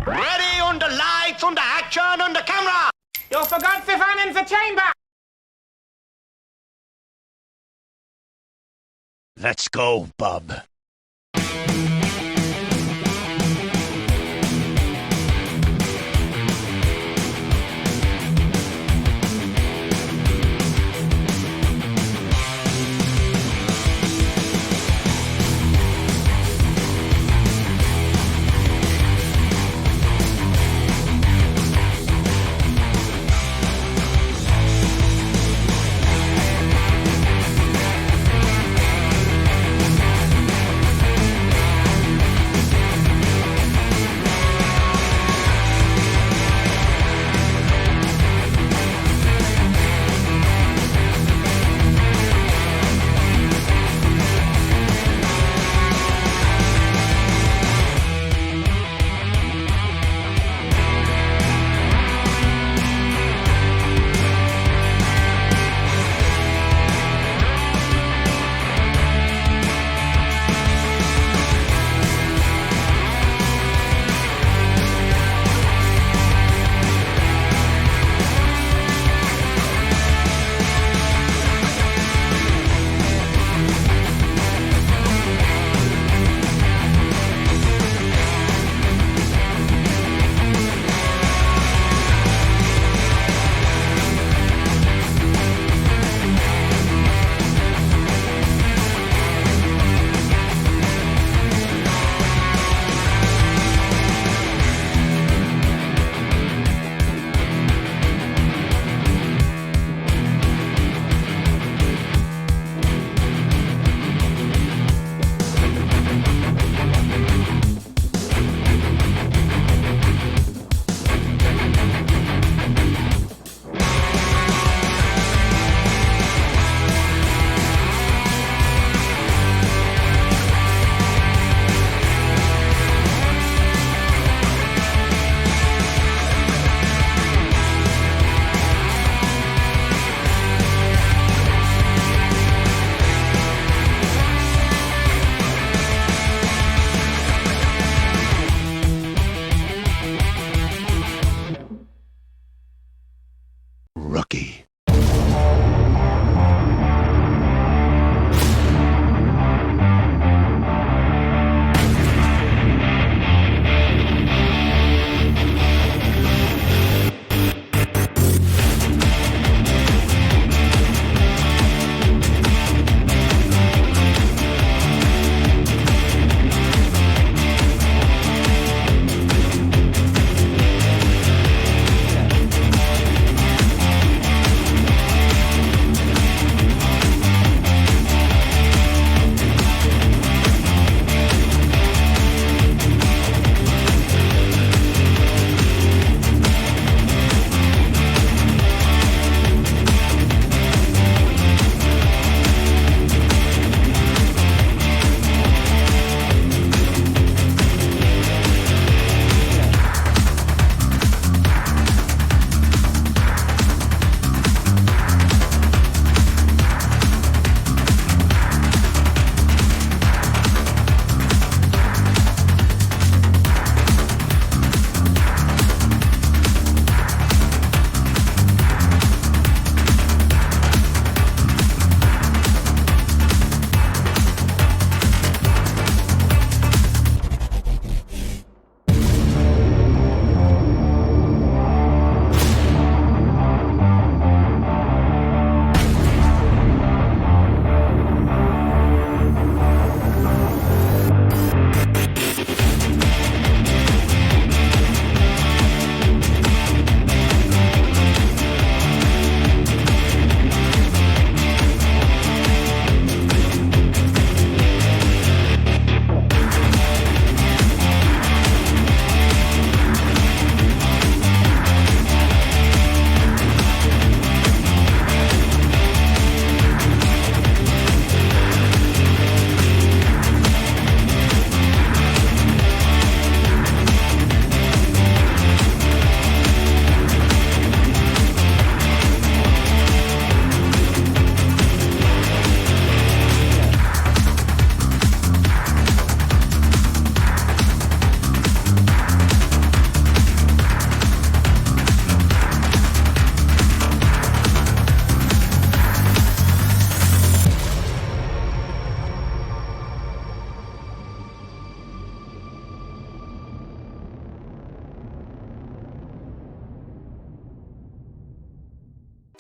Ready, under lights, under action, under camera! You forgot the fan in the chamber! Let's go, bub.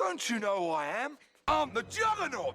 Don't you know who I am? I'm the Juggernaut!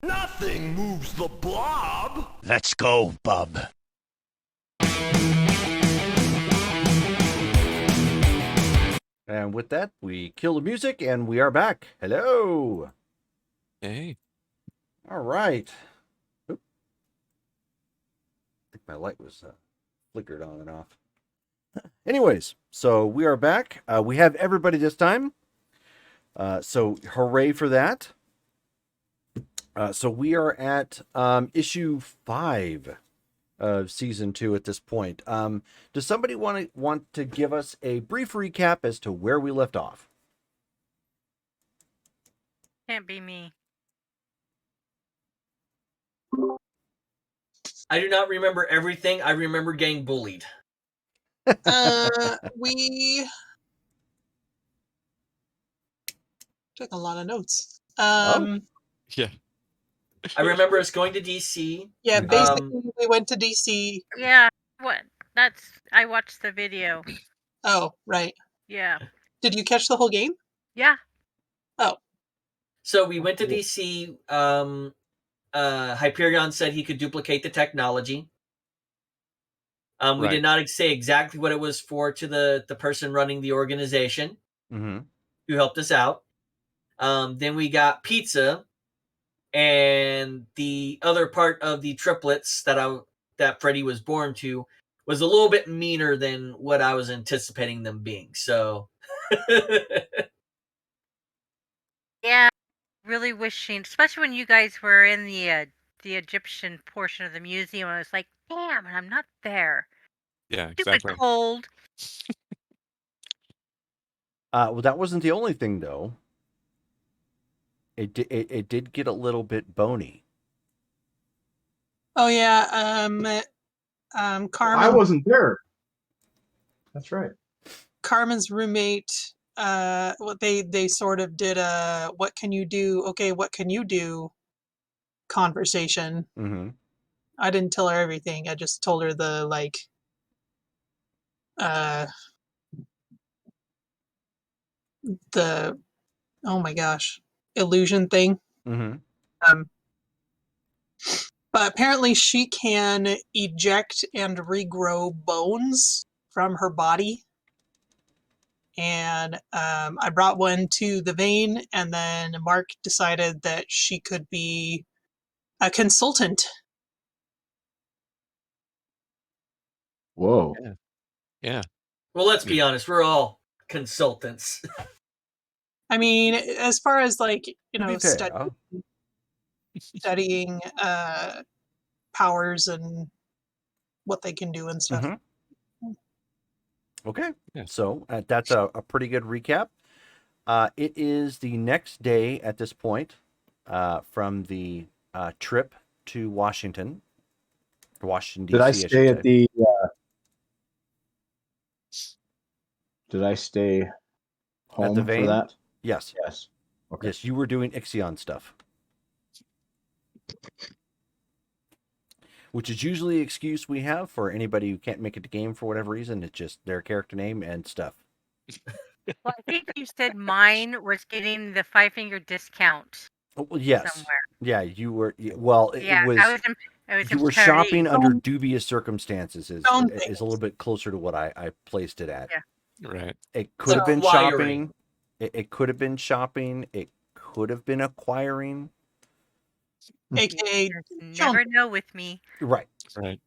Nothing moves the blob. Let's go, bub. And with that, we kill the music and we are back. Hello. Hey. All right. Oop. I think my light was flickered on and off. Anyways, so we are back. We have everybody this time. So hooray for that. So we are at issue 5 of season 2 at this point. Does somebody want to give us a brief recap as to where we left off? Can't be me. I do not remember everything. I remember getting bullied. We took a lot of notes. Yeah. I remember us going to DC. Yeah, basically we went to DC. Yeah, what? I watched the video. Oh, right. Yeah. Did you catch the whole game? Yeah. Oh. So we went to DC. Hyperion said he could duplicate the technology. We did not say exactly what it was for to the person running the organization who helped us out. Then we got pizza, and the other part of the triplets that Freddy was born to was a little bit meaner than what I was anticipating them being. So, Yeah. Really wishing, especially when you guys were in the Egyptian portion of the museum, I was like, damn, and I'm not there. Yeah, Stupid exactly. cold. Well, that wasn't the only thing, though. It did get a little bit bony. Oh yeah. Carmen. I wasn't there. That's right. Carmen's roommate. What they sort of did a "What can you do? Okay, what can you do?" conversation. Mm-hmm. I didn't tell her everything. I just told her the the oh my gosh, illusion thing. Mm-hmm. Um, but apparently she can eject and regrow bones from her body. And I brought one to the vein, and then Mark decided that she could be a consultant. Whoa. Yeah. Yeah. Well, let's be honest. We're all consultants. I mean, as far as To be fair, studying powers and what they can do and stuff. Mm-hmm. Okay, Yeah. so that's a pretty good recap. It is the next day at this point from the trip to Washington, Did I D.C. stay should at say. the? Did I stay At home the for vein? that? Yes. Yes. Okay. Yes, you were doing Ixion stuff, which is usually an excuse we have for anybody who can't make it to game for whatever reason. It's just their character name and stuff. Well, I think you said mine was getting the 5-finger discount Oh, well, yes. somewhere. Yeah, you were. Well, it Yeah, was. I was You in were Paris. shopping under dubious circumstances. Is Phone a things. little bit closer to what I placed it at. Yeah. Right. It could have been Acquiring. shopping. It could have been shopping. It could have been acquiring. AKA You never know with me. Right. Right.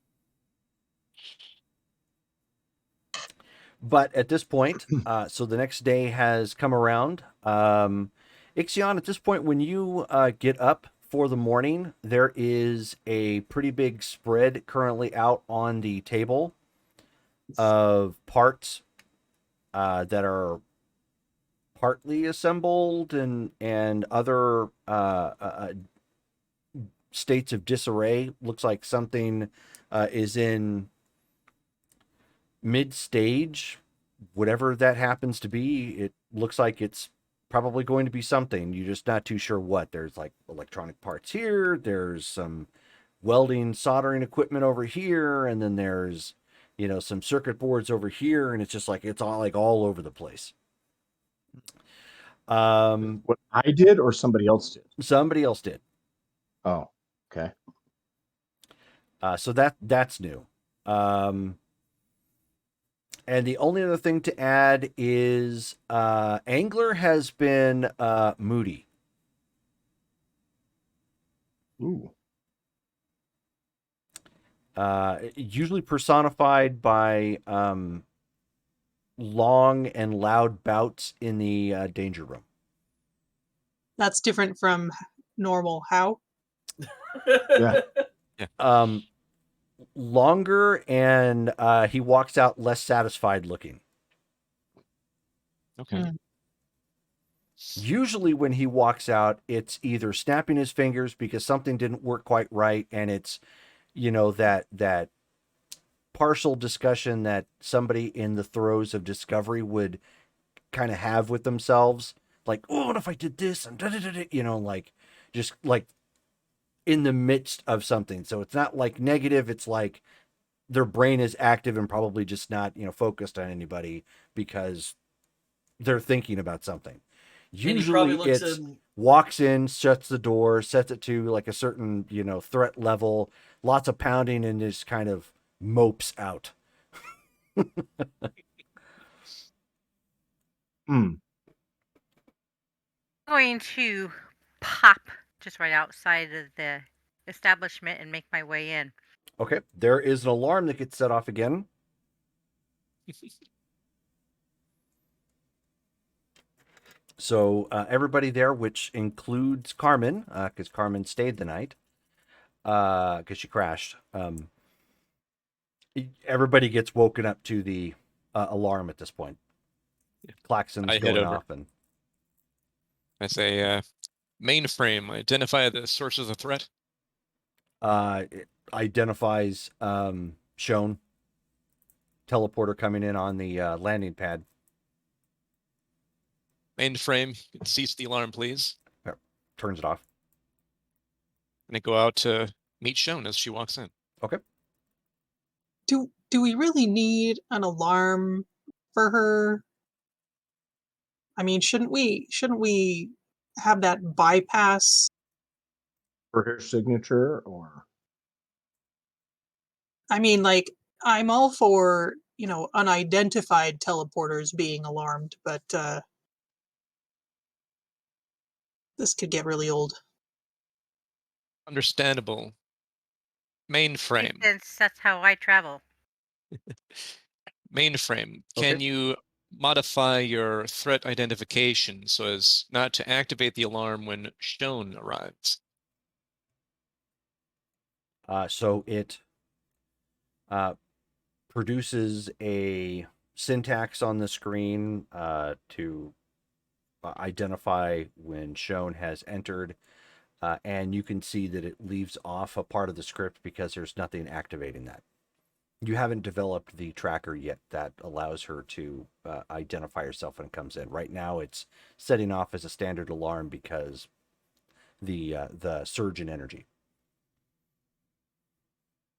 But at this point, so the next day has come around. Ixion, at this point, when you get up for the morning, there is a pretty big spread currently out on the table of parts that are partly assembled and other states of disarray. Looks like something is in mid stage, whatever that happens to be. It looks like it's probably going to be something. You're just not too sure what. There's like electronic parts here. There's some welding, soldering equipment over here, and then there's some circuit boards over here, and it's just like it's all over the place. What I did or somebody else did? Somebody else did. Oh, okay. So that's new. And the only other thing to add is Angler has been moody. Ooh. Usually personified by long and loud bouts in the danger room. That's different from normal. How? Yeah. Longer, and he walks out less satisfied looking. Okay. Mm. Usually when he walks out, it's either snapping his fingers because something didn't work quite right, and it's that partial discussion that somebody in the throes of discovery would kind of have with themselves, like, oh, what if I did this, and like just like in the midst of something. So it's not like negative, it's like their brain is active and probably just not focused on anybody because they're thinking about something. Usually it's walks in, shuts the door, sets it to like a certain threat level, lots of pounding, and just kind of mopes out. Hmm. I'm going to pop just right outside of the establishment and make my way in. Okay, there is an alarm that gets set off again. So everybody there, which includes Carmen, because Carmen stayed the night, because she crashed. Everybody gets woken up to the alarm at this point. Klaxon's going off, and I say, mainframe, identify the sources of threat. it identifies Shown teleporter coming in on the landing pad. Mainframe, cease the alarm, please. Turns it off. And I go out to meet Shown as she walks in. Okay. Do we really need an alarm for her? I mean, shouldn't we have that bypass? For her signature, or I mean, like, I'm all for, unidentified teleporters being alarmed, but this could get really old. Understandable. Mainframe. Since that's how I travel. Mainframe. Okay. Can you modify your threat identification so as not to activate the alarm when shown arrives? So it produces a syntax on the screen to identify when shown has entered, and you can see that it leaves off a part of the script because there's nothing activating that. You haven't developed the tracker yet that allows her to identify herself when it comes in. Right now, it's setting off as a standard alarm because the surge in energy.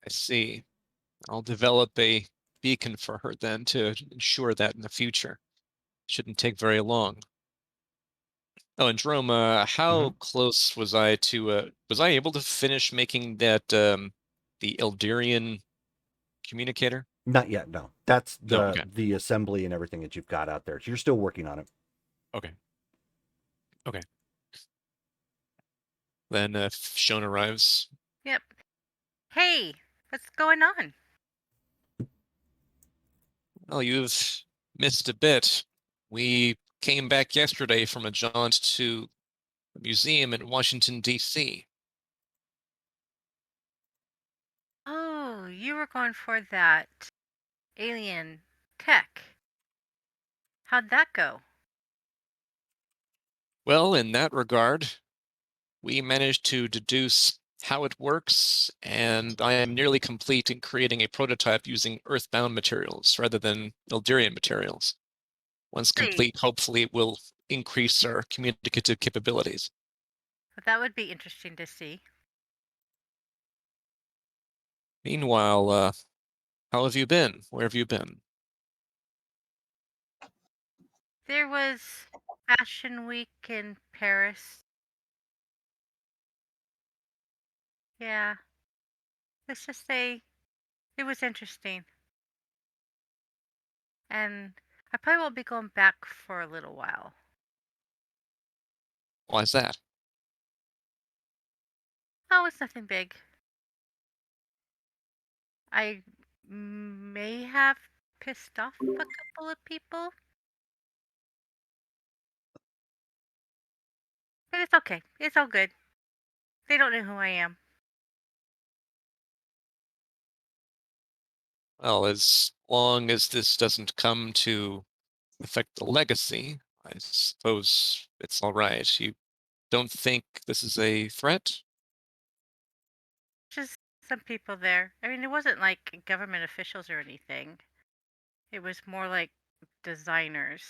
I see. I'll develop a beacon for her then to ensure that in the future. Shouldn't take very long. Oh, and Jerome, how close was I to was I able to finish making that the Eldirian communicator? Not yet, no. That's No, okay. the assembly and everything that you've got out there. You're still working on it. Okay. Okay. Then if Shone arrives. Yep. Hey, what's going on? Well, you've missed a bit. We came back yesterday from a jaunt to a museum in Washington, D.C. Oh, you were going for that alien tech. How'd that go? Well, in that regard, we managed to deduce how it works, and I am nearly complete in creating a prototype using earthbound materials rather than Eldirian materials. Once Hey, complete, hopefully it will increase our communicative capabilities. but that would be interesting to see. Meanwhile, how have you been? Where have you been? There was Fashion Week in Paris. Yeah, let's just say it was interesting. And I probably won't be going back for a little while. Why is that? Oh, it's nothing big. I may have pissed off a couple of people, but it's okay. It's all good. They don't know who I am. Well, as long as this doesn't come to affect the legacy, I suppose it's all right. You don't think this is a threat? Just some people there. I mean, it wasn't like government officials or anything. It was more like designers.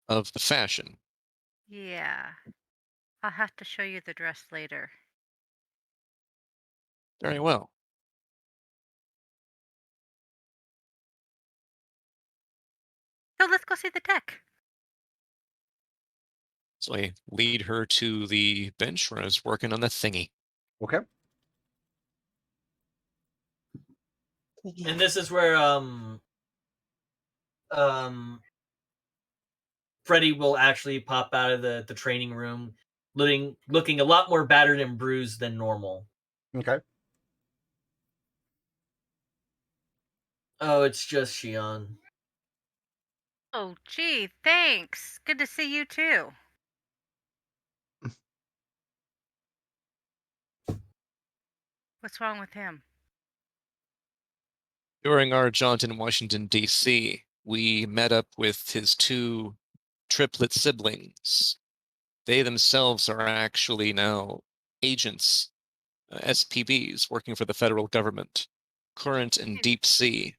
Of the fashion. Yeah. I'll have to show you the dress later. Very well. So let's go see the tech. So I lead her to the bench where I was working on the thingy. Okay. And this is where Freddy will actually pop out of the training room, looking a lot more battered and bruised than normal. Okay. Oh, it's just Shion. Oh, gee, thanks. Good to see you too. What's wrong with him? During our jaunt in Washington, D.C., we met up with his two triplet siblings. They themselves are actually now agents, SPBs, working for the federal government, current and deep sea.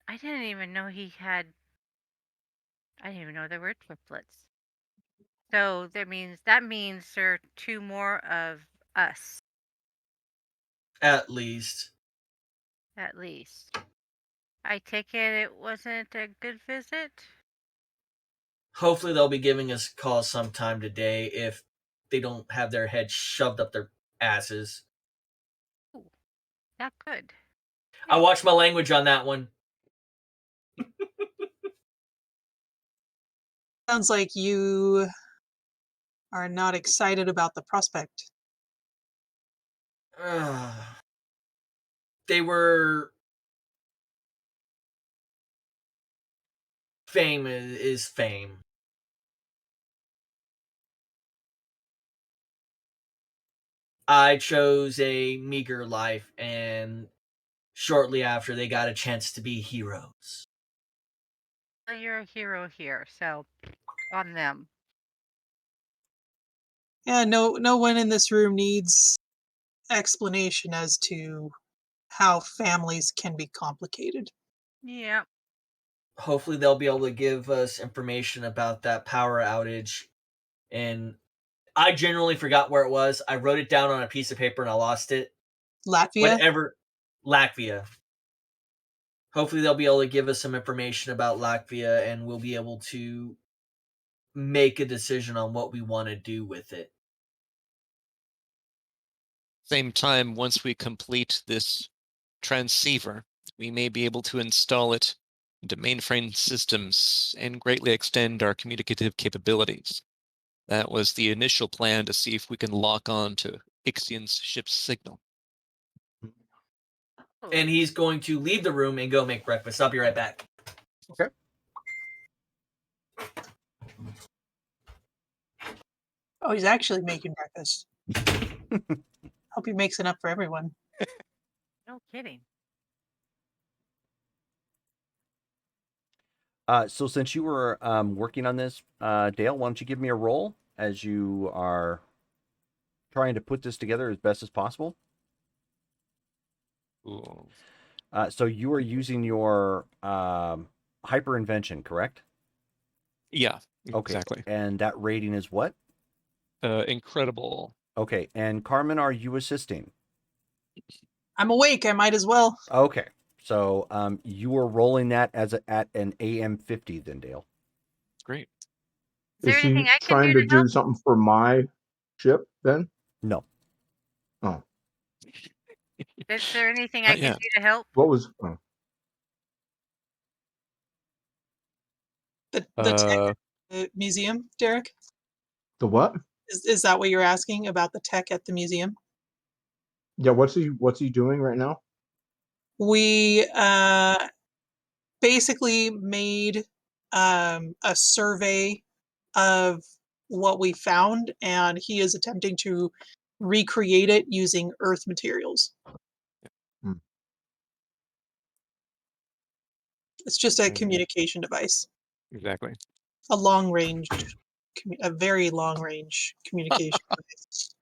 I didn't even know he had. I didn't even know there were triplets. So that means there are two more of us. At least. At least. I take it wasn't a good visit? Hopefully they'll be giving us a call sometime today if they don't have their heads shoved up their asses. Ooh, not good. I watched my language on that one. Sounds like you are not excited about the prospect. They were... Fame is fame. I chose a meager life, and shortly after, they got a chance to be heroes. Well, you're a hero here, so on them. Yeah, no one in this room needs explanation as to how families can be complicated. Yeah. Hopefully they'll be able to give us information about that power outage. And I genuinely forgot where it was. I wrote it down on a piece of paper and I lost it. Latvia? Latvia. Hopefully they'll be able to give us some information about Latvia and we'll be able to make a decision on what we want to do with it. Same time, once we complete this transceiver, we may be able to install it into mainframe systems and greatly extend our communicative capabilities. That was the initial plan, to see if we can lock on to Ixion's ship's signal. And he's going to leave the room and go make breakfast. I'll be right back. Okay. Oh, he's actually making breakfast. Hope he makes enough for everyone. No kidding. So since you were working on this, Dale, why don't you give me a roll as you are trying to put this together as best as possible? Ooh. So you are using your hyper invention, correct? Yeah, Okay. exactly. And that rating is what? Incredible. Okay. And Carmen, are you assisting? I'm awake. I might as well. Okay. So you are rolling that as at an AM 50 then, Dale. Great. Is there Is he anything I can trying do to to help? do something for my ship then? No. Oh, Is there anything I Not can yet. do to help? what was? Oh. The tech at the museum, Derek? The what? Is that what you're asking about the tech at the museum? Yeah, what's he doing right now? We basically made a survey of what we found, and he is attempting to recreate it using Earth materials. Hmm. It's just a communication device, Exactly. a very long range communication device.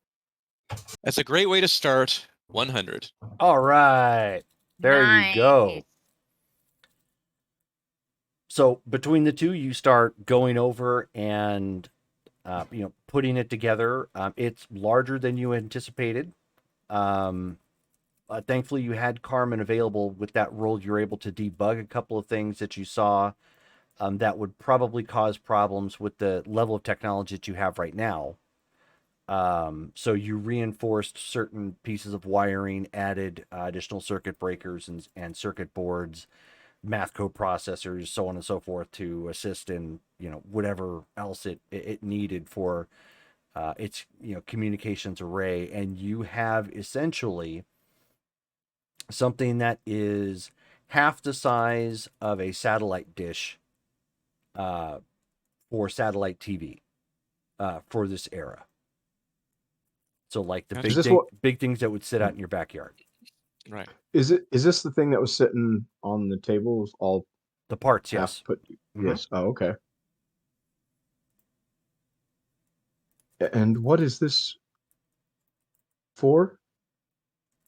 That's a great way to start 100. All right. There you go. Nice. So between the two, you start going over and putting it together. It's larger than you anticipated. Thankfully, you had Carmen available with that role. You're able to debug a couple of things that you saw that would probably cause problems with the level of technology that you have right now. So you reinforced certain pieces of wiring, added additional circuit breakers and circuit boards, math code processors, so on and so forth, to assist in whatever else it needed for its communications array. And you have essentially something that is half the size of a satellite dish for satellite TV for this era. So like the Gotcha. big things that would sit out in your backyard. Right. Is this the thing that was sitting on the table? All The parts, half yes. put. Mhm. Yes. Oh, okay. And what is this for?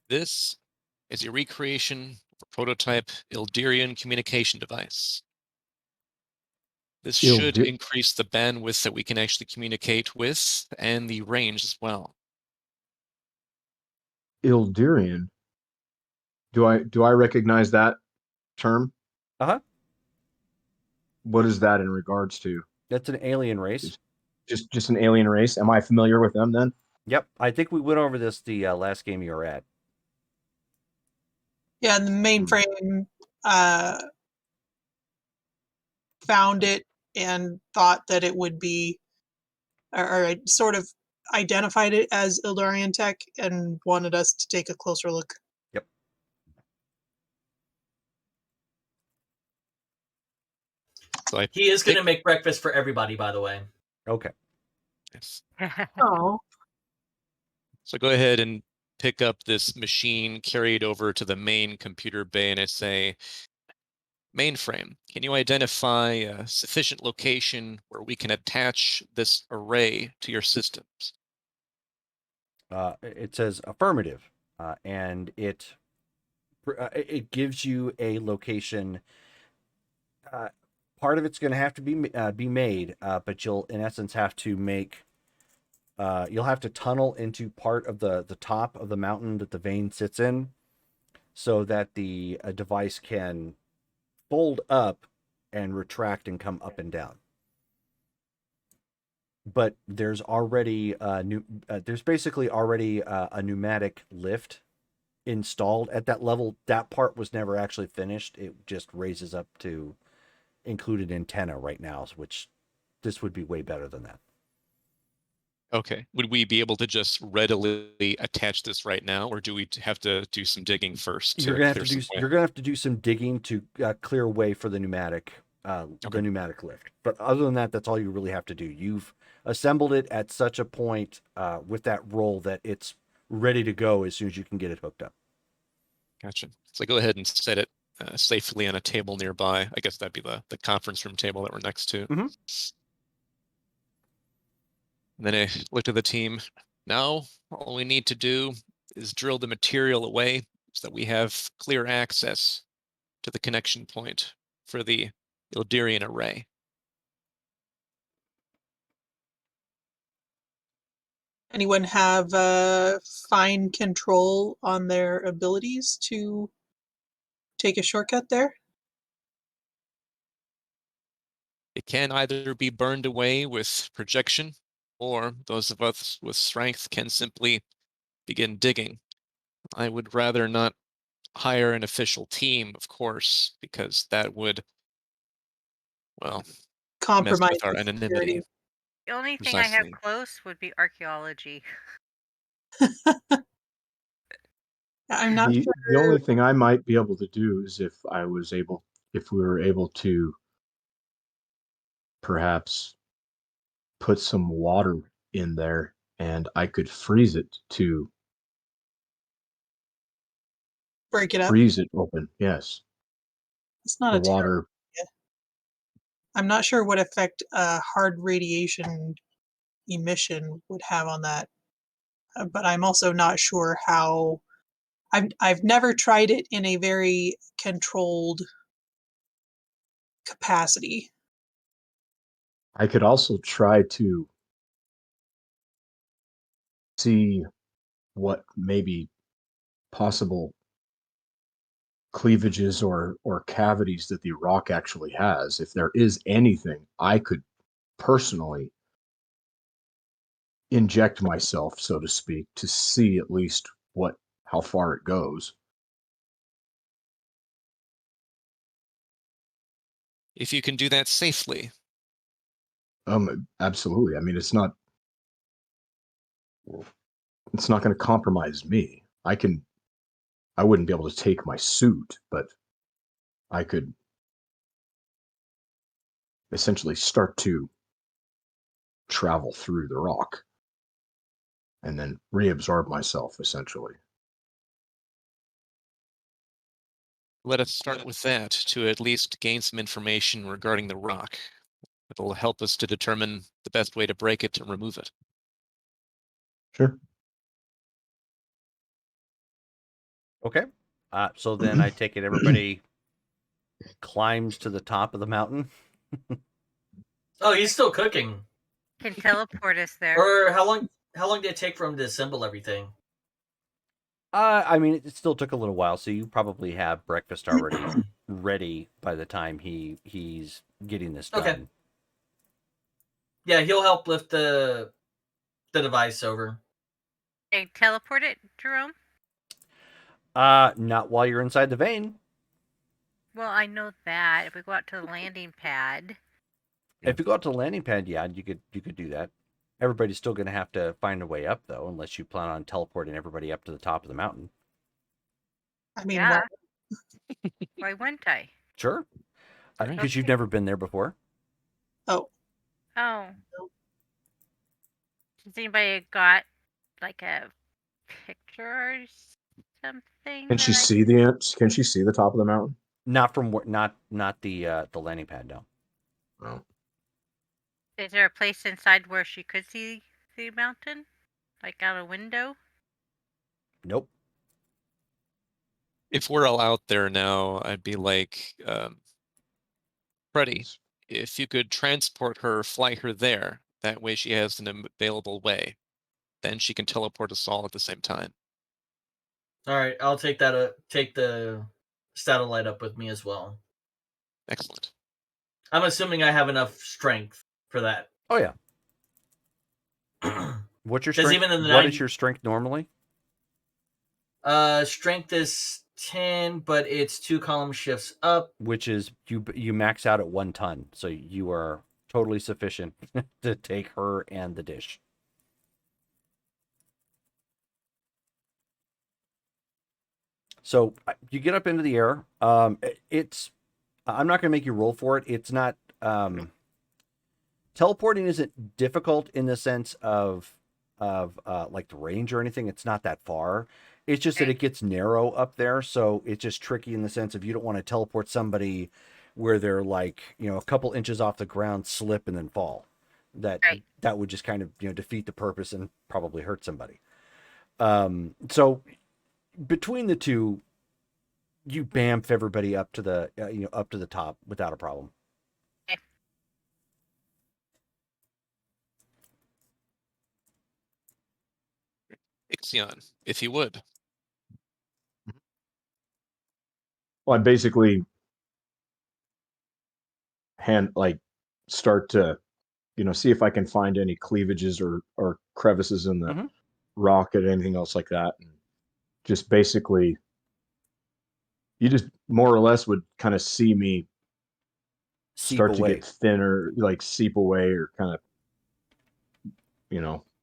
This is a recreation of a prototype Ildirian communication device. This should increase the bandwidth that we can actually communicate with and the range as well. Ildirian. Do I recognize that term? Uh-huh. What is that in regards to? That's an alien race. Just an alien race. Am I familiar with them then? Yep. I think we went over this the last game you were at. Yeah, and the mainframe found it and thought that it would be, or sort of identified it as Ildarian tech and wanted us to take a closer look. Yep. So he is going to make breakfast for everybody, by the way. Okay. Yes. Oh. So go ahead and pick up this machine, carry it over to the main computer bay, and I say, mainframe, can you identify a sufficient location where we can attach this array to your systems? It says affirmative, and it gives you a location. Part of it's going to have to be made, but you'll in essence have to make. You'll have to tunnel into part of the top of the mountain that the vein sits in, so that the device can fold up and retract and come up and down. But there's already there's basically already a pneumatic lift installed at that level. That part was never actually finished. It just raises up to included antenna right now, which this would be way better than that. Okay. Would we be able to just readily attach this right now, or do we have to do some digging first? You're gonna have to do some digging to clear a way for the pneumatic lift. But other than that, that's all you really have to do. You've assembled it at such a point with that roll that it's ready to go as soon as you can get it hooked up. Gotcha. So go ahead and set it safely on a table nearby. I guess that'd be the conference room table that we're next to. Mm-hmm. And then I looked at the team. Now, all we need to do is drill the material away so that we have clear access to the connection point for the Ildarian array. Anyone have fine control on their abilities to take a shortcut there? It can either be burned away with projection, or those of us with strength can simply begin digging. I would rather not hire an official team, of course, because that would, well, mess Compromise with our the anonymity. security. The only thing I have Precisely. close would be archaeology. I'm not The sure. only thing I might be able to do is if we were able to perhaps put some water in there and I could freeze it to Break it up. freeze it open. Yes. It's not The a terrible water. idea. I'm not sure what effect hard radiation emission would have on that, but I'm also not sure how. I've never tried it in a very controlled capacity. I could also try to see what maybe possible cleavages or cavities that the rock actually has. If there is anything, I could personally inject myself, so to speak, to see at least how far it goes. If you can do that safely. Absolutely. I mean, it's not going to compromise me. I wouldn't be able to take my suit, but I could essentially start to travel through the rock and then reabsorb myself, essentially. Let us start with that to at least gain some information regarding the rock. It'll help us to determine the best way to break it and remove it. Sure. Okay. So then I take it everybody climbs to the top of the mountain. Oh, he's still cooking. Can teleport us there. Or how long did it take for him to assemble everything? I mean, it still took a little while, so you probably have breakfast already ready by the time he's getting this Okay. done. Yeah, he'll help lift the device over. They teleport it, Jerome? Not while you're inside the vein. Well, I know that. If we go out to the landing pad. If you go out to the landing pad, yeah, you could do that. Everybody's still going to have to find a way up, though, unless you plan on teleporting everybody up to the top of the mountain. I mean, Yeah. Why wouldn't I? Sure. Right. Because you've never been there before. Oh, Oh. Has anybody got like a picture or something? Can she see the top of the mountain? Not from not the landing pad, no. No. Is there a place inside where she could see the mountain? Like out a window? Nope. If we're all out there now, I'd be like, Freddie, if you could transport her, fly her there. That way she has an available way. Then she can teleport us all at the same time. All right, I'll take that. Take the satellite up with me as well. Excellent. I'm assuming I have enough strength for that. Oh yeah. What's your 'Cause strength? even in the What night- is your strength normally? Strength is 10, but it's 2 column shifts up. Which is you max out at 1 ton, so you are totally sufficient to take her and the dish. So you get up into the air. It's I'm not going to make you roll for it. It's not teleporting isn't difficult in the sense of like the range or anything. It's not that far. It's just that it gets narrow up there, so it's just tricky in the sense of you don't want to teleport somebody where they're like, a couple inches off the ground, slip and then fall. That would just kind of, defeat the purpose and probably hurt somebody. So between the two, you bamf everybody up to the up to the top without a problem. Ixion, if you would. Well, I basically start to, see if I can find any cleavages or crevices in the rock or anything else like that. And just basically, you just more or less would kind of see me start to get thinner, like seep away or kind of,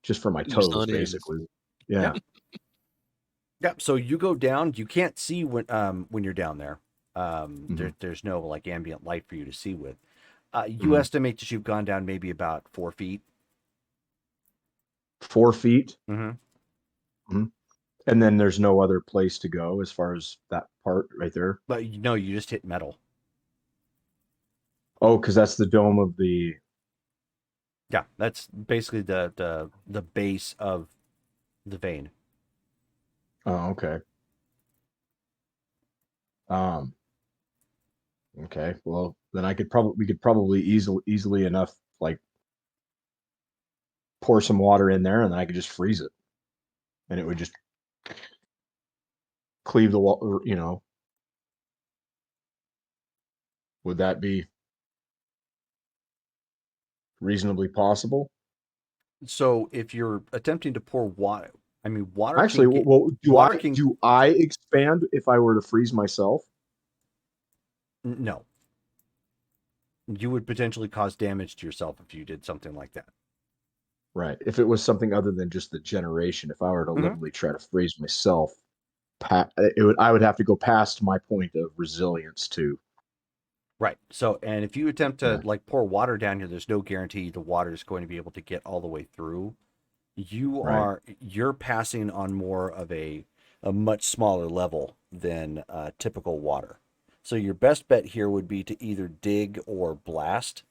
just for my toes, basically. Yeah. Yep. So you go down. You can't see when you're down there. There's no like ambient light for you to see with. You estimate that you've gone down maybe about 4 feet. 4 feet. Mm-hmm. And then there's no other place to go as far as that part right there. But you just hit metal. Oh, because that's the dome of the. Yeah, that's basically the base of the vein. Oh, okay. Okay. Well, then we could probably easily enough like pour some water in there, and then I could just freeze it, and it would just cleave the wall. Would that be reasonably possible? So if you're attempting to pour water, I mean water. Actually, do I expand if I were to freeze myself? No. You would potentially cause damage to yourself if you did something like that. Right. If it was something other than just the generation, if I were to literally try to freeze myself, I would have to go past my point of resilience too. Right. So, and if you attempt to like pour water down here, there's no guarantee the water is going to be able to get all the way through. You're passing on more of a much smaller level than typical water. So your best bet here would be to either dig or blast.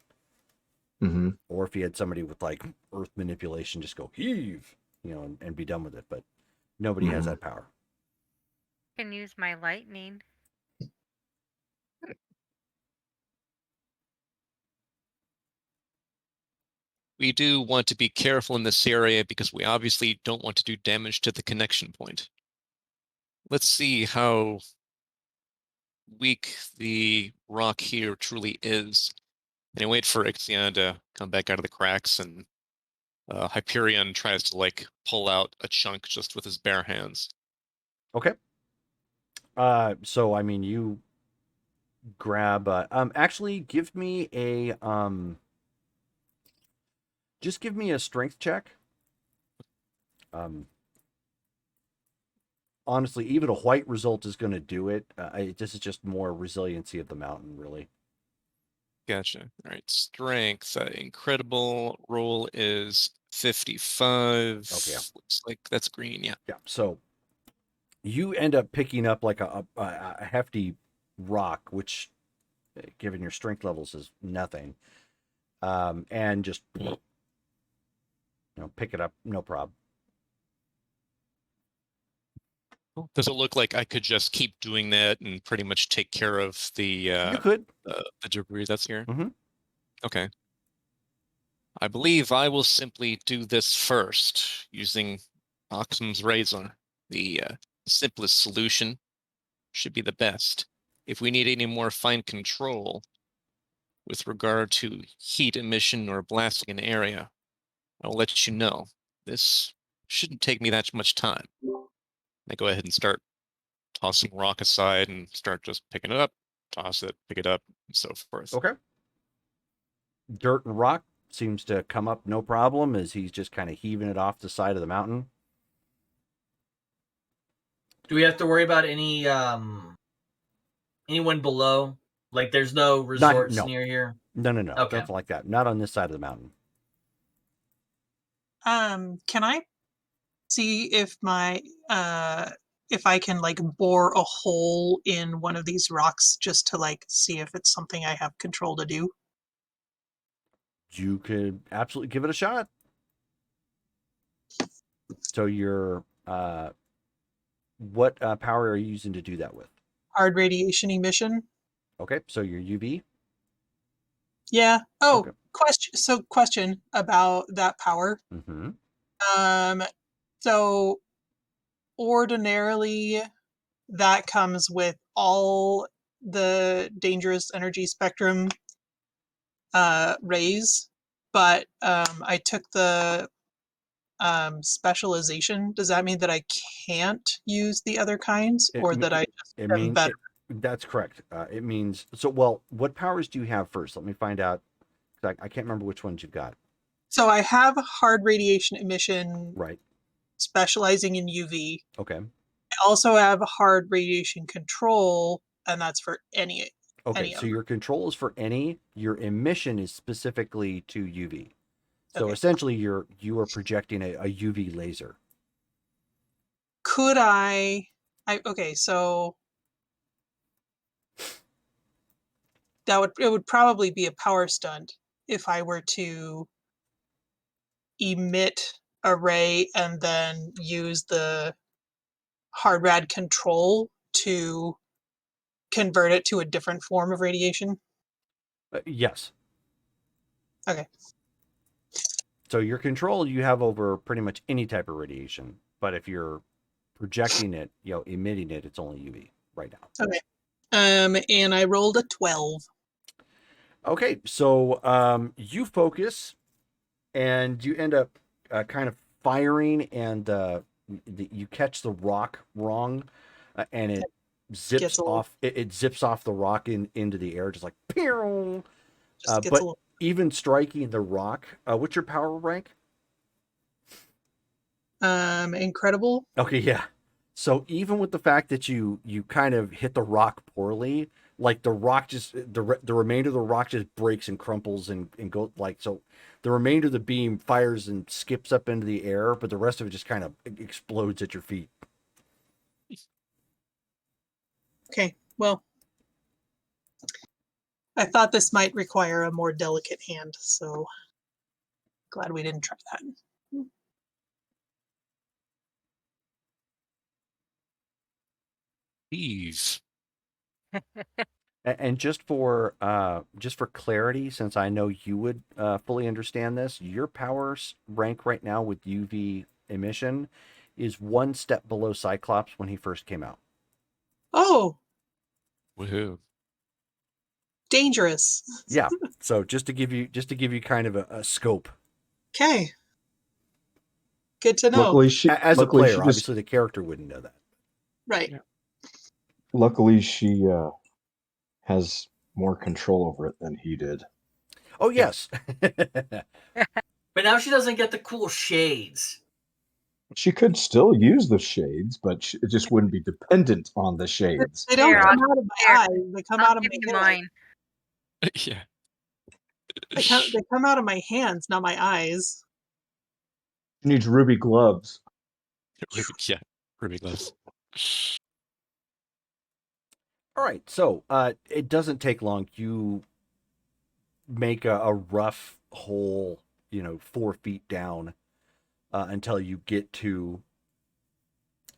Or if you had somebody with like earth manipulation, just go heave, and be done with it. But nobody has that power. I can use my lightning. We do want to be careful in this area because we obviously don't want to do damage to the connection point. let's see how weak the rock here truly is. And I wait for Ixion to come back out of the cracks, and Hyperion tries to like pull out a chunk just with his bare hands. Okay. So I mean, you grab. Actually, give me a just give me a strength check. Honestly, even a white result is going to do it. This is just more resiliency of the mountain, really. Gotcha. All right, strength. Incredible roll is 55. Okay. Looks like that's green. Yeah. Yeah. So you end up picking up like a hefty rock, which, given your strength levels, is nothing. And just pick it up, no problem. Does it look like I could just keep doing that and pretty much take care of the You could. the debris that's here? Mm-hmm. Okay. I believe I will simply do this first using Occam's razor. The simplest solution should be the best. If we need any more fine control with regard to heat emission or blasting an area, I'll let you know. This shouldn't take me that much time. I go ahead and start tossing rock aside and start just picking it up, toss it, pick it up, and so forth. Okay. Dirt and rock seems to come up no problem as he's just kind of heaving it off the side of the mountain. Do we have to worry about any anyone below? Like, there's no resorts near here? No. Okay. Nothing like that. Not on this side of the mountain. Can I see if my if I can like bore a hole in one of these rocks just to like see if it's something I have control to do? You could absolutely give it a shot. So your what power are you using to do that with? Hard radiation emission. Okay, so your UV. Yeah. Oh, Okay. question about that power. Mm-hmm. So ordinarily that comes with all the dangerous energy spectrum rays, but I took the specialization. Does that mean that I can't use the other kinds, or that I just am better? That's correct. It means so. Well, what powers do you have first? Let me find out. I can't remember which ones you've got. So I have hard radiation emission, Right. specializing in UV. Okay. I also have hard radiation control, and that's for any. Okay, so your control is for any. Your emission is specifically to UV. So essentially, you are projecting a UV laser. Could I? Okay, so it would probably be a power stunt if I were to emit a ray and then use the hard rad control to convert it to a different form of radiation. Yes. Okay. So your control you have over pretty much any type of radiation, but if you're projecting it, emitting it, it's only UV right now. Okay. And I rolled a 12. Okay, so you focus, and you end up kind of firing, and you catch the rock wrong, and it zips off. It zips off the rock into the air, just like pew. But even striking the rock, what's your power rank? Incredible. Okay, yeah. So even with the fact that you kind of hit the rock poorly, like the rock just the remainder of the rock just breaks and crumples and go like so. The remainder of the beam fires and skips up into the air, but the rest of it just kind of explodes at your feet. Okay, well, I thought this might require a more delicate hand, so glad we didn't try that. Eve. And just for clarity, since I know you would fully understand this, your power rank right now with UV emission is one step below Cyclops when he first came out. Oh, Woohoo! dangerous. Yeah. So just to give you kind of a scope. Okay. Good to know. Luckily, she As a luckily player, she just obviously the character wouldn't know that. Right. Yeah. luckily she has more control over it than he did. Oh yes. But now she doesn't get the cool shades. She could still use the shades, but it just wouldn't be dependent on the shades. They don't Here, come out of my here. eyes. They come I'll out of give my you hands. mine. Yeah. They come out of my hands, not my eyes. She needs ruby gloves. Yeah. Ruby gloves. All right. So it doesn't take long. You make a rough hole, 4 feet down, until you get to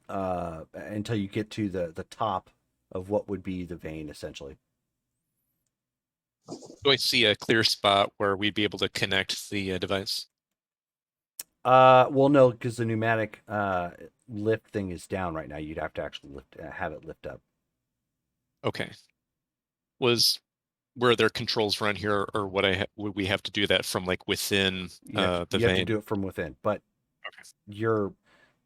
the top of what would be the vein, essentially. Do I see a clear spot where we'd be able to connect the device? Well, no, because the pneumatic lift thing is down right now. You'd have to actually have it lift up. Okay. Were there controls around here, or would we have to do that from like within You have the to vein? do it from within, but Okay. you're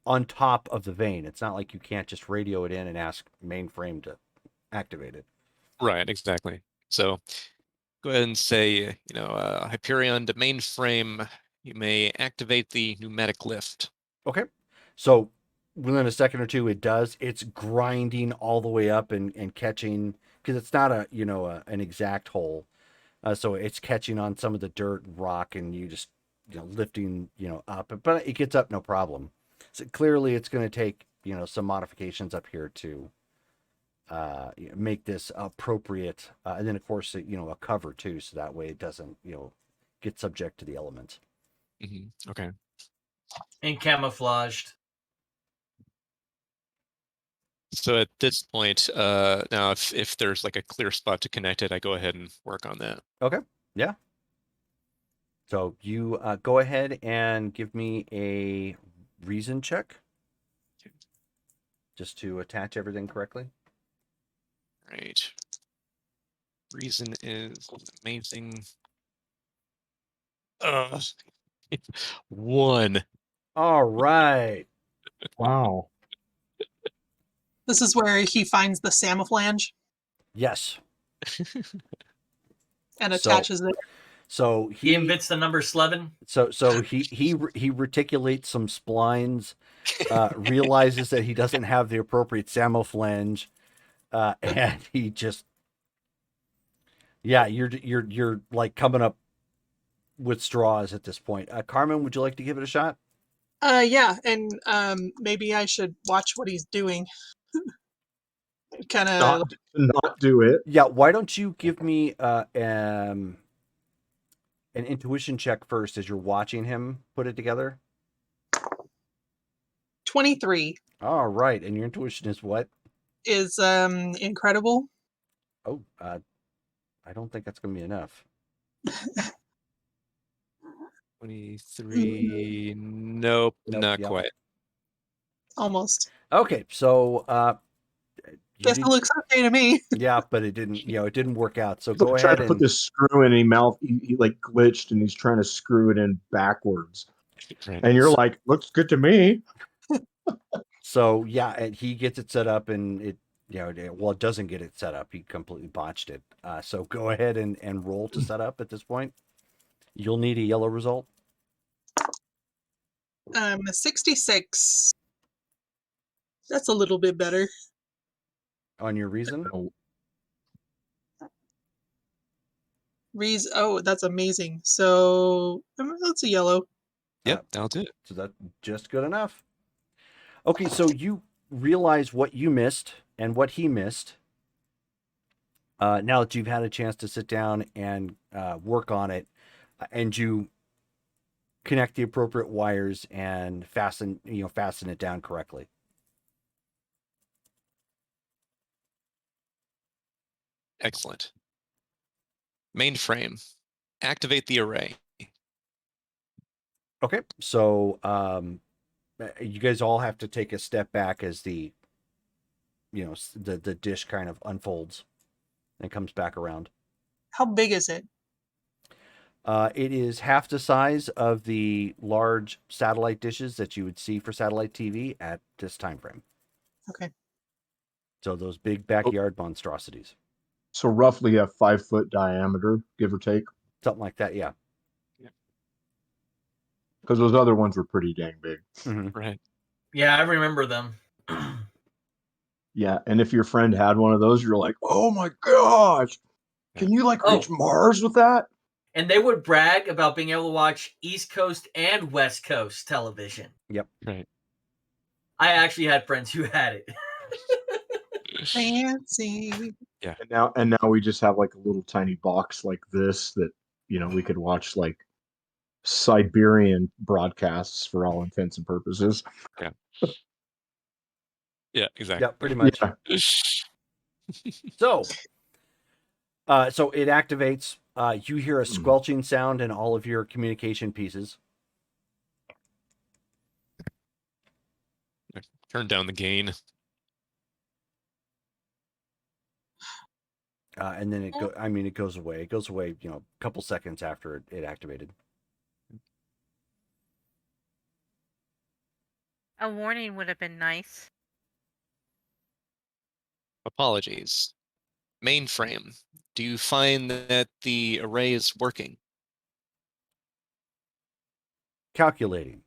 on top of the vein. It's not like you can't just radio it in and ask mainframe to activate it. Right, exactly. So go ahead and say, Hyperion to mainframe, you may activate the pneumatic lift. Okay. So within a second or two, it does. It's grinding all the way up and catching, because it's not an exact hole. So it's catching on some of the dirt and rock, and you just lifting up, but it gets up no problem. So clearly, it's going to take some modifications up here to make this appropriate, and then of course a cover too, so that way it doesn't get subject to the elements. Mm-hmm. Okay. And camouflaged. So at this point, now if there's like a clear spot to connect it, I go ahead and work on that. Okay. Yeah. So you go ahead and give me a reason check, just to attach everything correctly. Right. Reason is amazing. 1. All right. Wow. This is where he finds the samoflange Yes. and So- attaches it. So He invents the number 11. So he reticulates some splines, realizes that he doesn't have the appropriate samoflange, and he just, you're like coming up with straws at this point. Carmen, would you like to give it a shot? Yeah, and maybe I should watch what he's doing. Kind of. Not do it. Yeah. Why don't you give me an intuition check first as you're watching him put it together? 23 All right, and your intuition is what? is incredible. Oh, I don't think that's going to be enough. 23. Nope, not yep. quite. Almost. Okay, so Guess it looks okay to me. yeah, but it didn't. It didn't work out. So He's go like trying ahead to put and this screw in, and he like glitched, and he's trying to screw it in backwards. Right. And you're like, looks good to me. so yeah, and he gets it set up, and it it doesn't get it set up. He completely botched it. So go ahead and roll to set up at this point. You'll need a yellow result. 66. That's a little bit better. On your reason. Oh, that's amazing. So that's a yellow. Yep, that'll do it. So that's just good enough. Okay, so you realize what you missed and what he missed. Now that you've had a chance to sit down and work on it, and you connect the appropriate wires and fasten it down correctly. Excellent. Mainframe. Activate the array. Okay, so you guys all have to take a step back as the the dish kind of unfolds and comes back around. How big is it? It is half the size of the large satellite dishes that you would see for satellite TV at this time frame. Okay. So those big backyard monstrosities. So roughly a 5-foot diameter, give or take. Something like that, yeah. Because those other ones were pretty dang big. Mm-hmm. Right. Yeah, I remember them. Yeah, and if your friend had one of those, you're like, oh my gosh, can you reach Mars with that? And they would brag about being able to watch East Coast and West Coast television. Yep. Right. I actually had friends who had it. Fancy. Yeah. And now we just have like a little tiny box like this that we could watch like Siberian broadcasts for all intents and purposes. Yeah. Yeah, exactly. Yeah, pretty much. Yeah. So it activates. You hear a squelching sound in all of your communication pieces. Turn down the gain. And then it goes away. It goes away, a couple seconds after it activated. A warning would have been nice. Apologies. Mainframe. Do you find that the array is working? Calculating.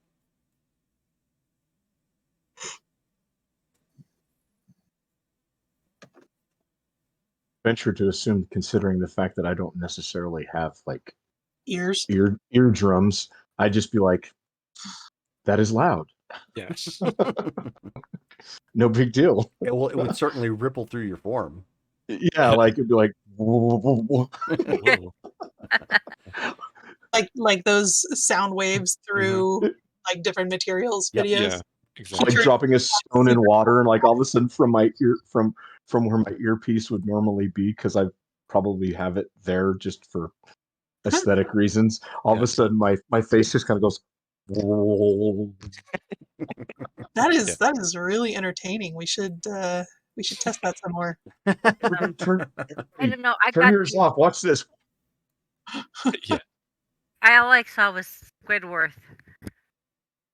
Venture to assume, considering the fact that I don't necessarily have like eardrums, I'd just be like, that is loud. Yes. No big deal. It would certainly ripple through your form. Yeah, like it'd be like, like those sound waves through like different materials videos. Yeah, exactly. Like dropping a stone in water, and like all of a sudden from my ear, from where my earpiece would normally be, because I probably have it there just for aesthetic reasons. All of a sudden, my face just kind of goes. That is really entertaining. We should test that some more. I don't know. Turn yours off. Watch this. Yeah. All I saw was Squidward.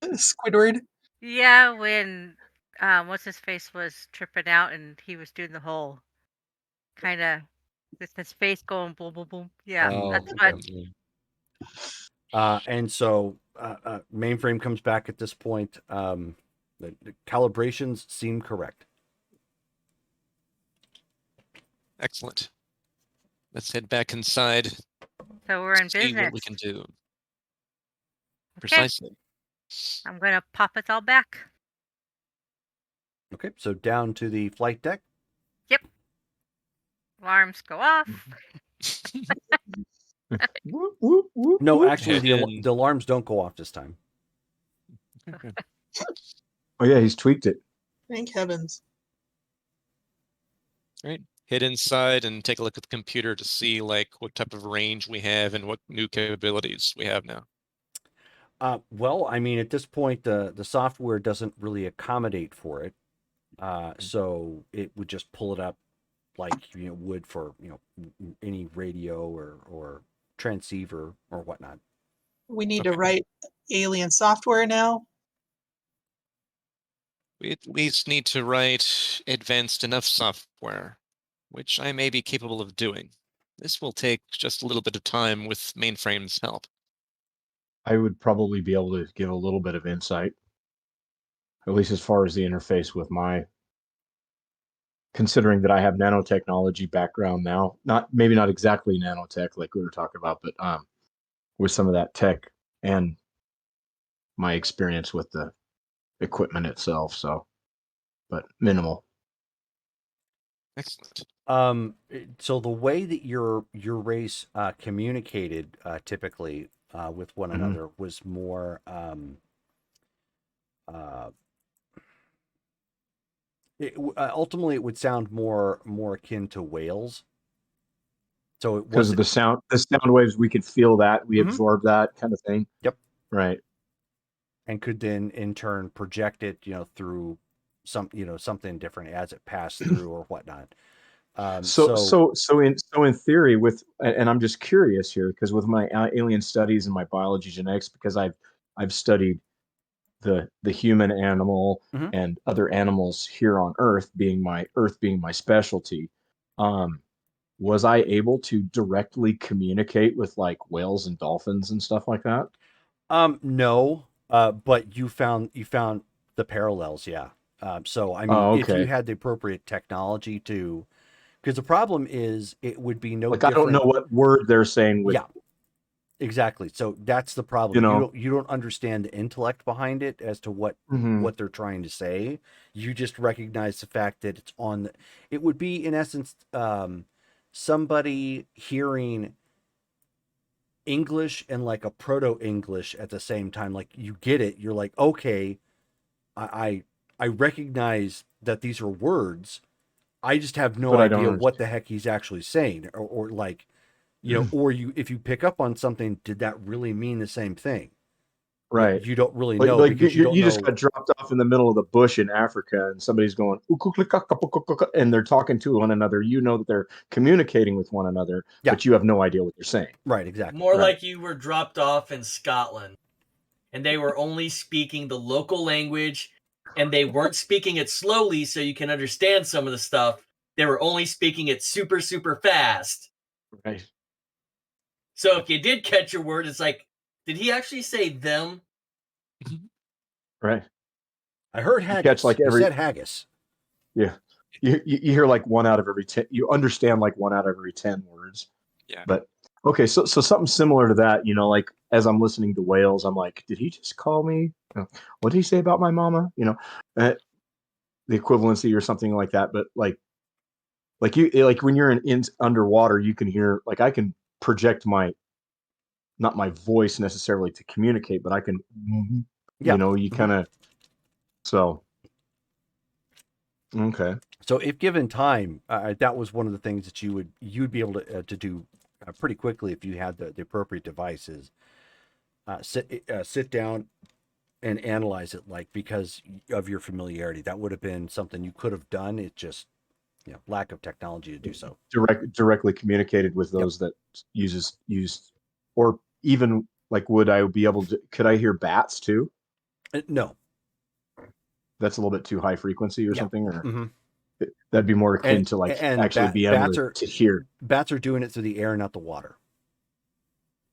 Squidward. Yeah, when what's his face was tripping out and he was doing the whole kind of with his face going boom boom boom. Yeah, that's what. And so mainframe comes back at this point. The calibrations seem correct. Excellent. Let's head back inside. So we're in See business. what we can do. Okay. Precisely. I'm gonna pop us all back. Okay, so down to the flight deck. Yep. Alarms go off. No, actually, the alarms don't go off this time. Okay. Oh yeah, he's tweaked it. Thank heavens. Right. Head inside and take a look at the computer to see like what type of range we have and what new capabilities we have now. Well, I mean, at this point, the software doesn't really accommodate for it, so it would just pull it up like would for any radio or transceiver or whatnot. We need to write alien software now. We at least need to write advanced enough software, which I may be capable of doing. This will take just a little bit of time with mainframe's help. I would probably be able to give a little bit of insight, at least as far as the interface with considering that I have nanotechnology background now, maybe not exactly nanotech like we were talking about, but with some of that tech and my experience with the equipment itself, but minimal. Excellent. So the way that your race communicated typically with one another was more ultimately it would sound more akin to whales. So because of the sound waves, we could feel that, we absorb that kind of thing. Yep. Right. And could then in turn project it, through something different as it passed through or whatnot. So in theory, and I'm just curious here because with my alien studies and my biology genetics, because I've studied the human animal Mhm. and other animals here on Earth being my specialty. Was I able to directly communicate with like whales and dolphins and stuff like that? No, but you found the parallels, yeah. So I mean, Oh, if you okay. had the appropriate technology to, because the problem is it would be no Like I don't know different. what word they're saying with, Yeah, exactly. So that's the problem. you know. You don't understand the intellect behind it as to Mhm. what they're trying to say. You just recognize the fact that it's on the, it would be in essence somebody hearing English and like a proto English at the same time. Like you get it. You're like, okay, I I recognize that these are words. I just have no But I don't idea what understand. the heck he's actually saying, or like, or you, if you pick up on something, did that really mean the same thing? Right. You don't really Like know because you don't you just know. got dropped off in the middle of the bush in Africa and somebody's going and they're talking to one another. You know that they're communicating with one another, Yeah, but you have no idea what they're saying. right, exactly. More Right. like you were dropped off in Scotland and they were only speaking the local language and they weren't speaking it slowly so you can understand some of the stuff. They were only speaking it super, super fast. Right. So if you did catch a word, it's like, did he actually say them? Right. I heard You catch haggis. like He every, said haggis. yeah. You hear like one out of every 10. You understand like one out of every 10 words. Yeah. But okay, so something similar to that, like as I'm listening to whales, I'm like, did he just call me? What did he say about my mama? The equivalency or something like that. But like you like when you're in underwater, you can hear, like I can project my, not my voice necessarily to communicate, but I can, Yeah. you kind of, so okay. So if given time, that was one of the things that you'd be able to do pretty quickly if you had the appropriate devices. Sit down and analyze it, like, because of your familiarity. That would have been something you could have done. It just, lack of technology to do so. Directly communicated with Yep. those that used, or even like, would I be able to, could I hear bats too? No. That's a little bit too high frequency or Yeah. something, or Hmm. that'd be more akin And to like actually be able to hear. bats are doing it through the air, not the water.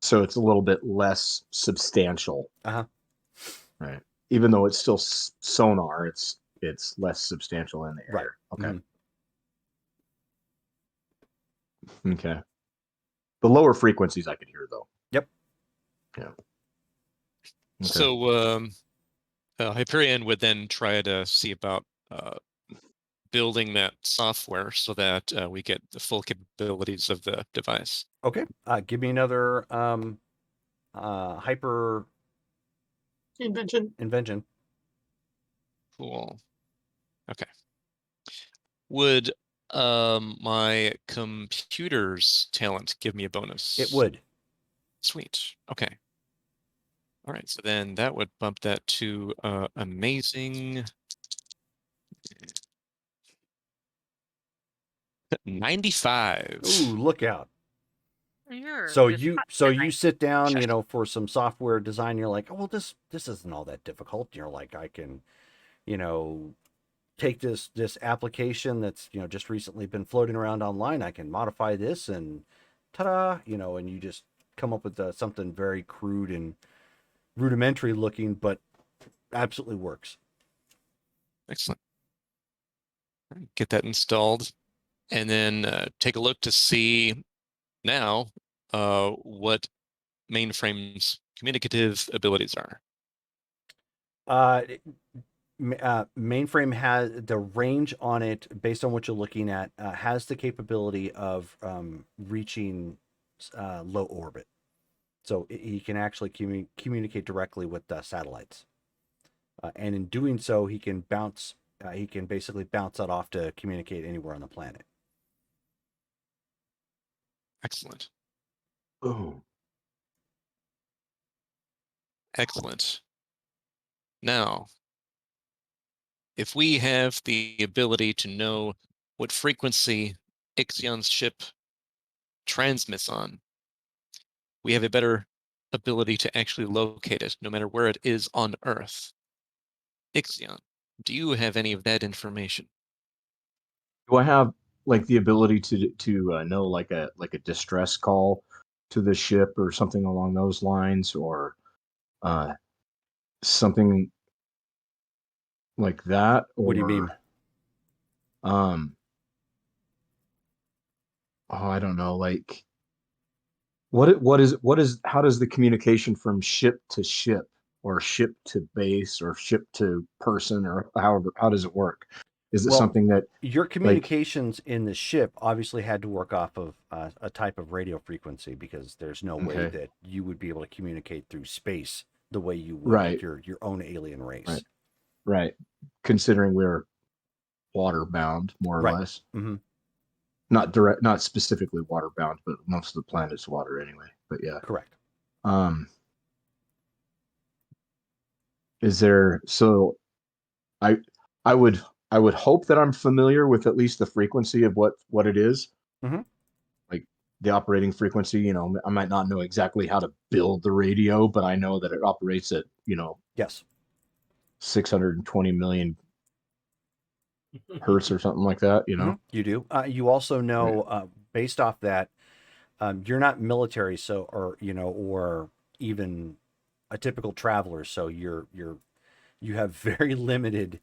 So it's a little bit less substantial. Uh-huh. Right. Even though it's still sonar, it's less substantial in the Right. air. Okay. Mhm. Okay. The lower frequencies I could hear though. Yep. Yeah. Okay. So Hyperion would then try to see about building that software so that we get the full capabilities of the device. Okay. Give me another hyper invention. Cool. Okay. Would my computer's talent give me a bonus? It would. Sweet. Okay. All right. So then that would bump that to amazing 95. Ooh, look out. You're So just you sit down, Check. for some software design. You're like, oh, well, this isn't all that difficult. You're like, I can, you know, take this application that's, just recently been floating around online. I can modify this and ta-da, and you just come up with something very crude and rudimentary looking, but absolutely works. Excellent. All right, get that installed, and then take a look to see now what mainframe's communicative abilities are. Mainframe has the range on it based on what you're looking at, has the capability of reaching low orbit. So he can actually communicate directly with satellites. And in doing so, he can basically bounce that off to communicate anywhere on the planet. Excellent. Oh. Excellent. Now, if we have the ability to know what frequency Ixion's ship transmits on, we have a better ability to actually locate it, no matter where it is on Earth. Ixion, do you have any of that information? Do I have like the ability to know like a distress call to the ship or something along those lines, or something like that? Or What do you mean? Oh, I don't know. Like, what is how does the communication from ship to ship, or ship to base, or ship to person, or however, how does it work? Is it Well, something that your like communications in the ship obviously had to work off of a type of radio frequency, because there's no way okay, that you would be able to communicate through space the way you would with right, your own alien race. right, right? Considering we're water bound, more or Right. less. Mm-hmm. Not specifically water bound, but most of the planet's water anyway. But yeah. Correct. Um, is there so I I would I would hope that I'm familiar with at least the frequency of what it is. Mm-hmm. Like the operating frequency, I might not know exactly how to build the radio, but I know that it operates at, Yes. 620 million hertz or something like that, Mm-hmm. You do. You also Right. know, based off that, you're not military, so or even a typical traveler, so you have very limited,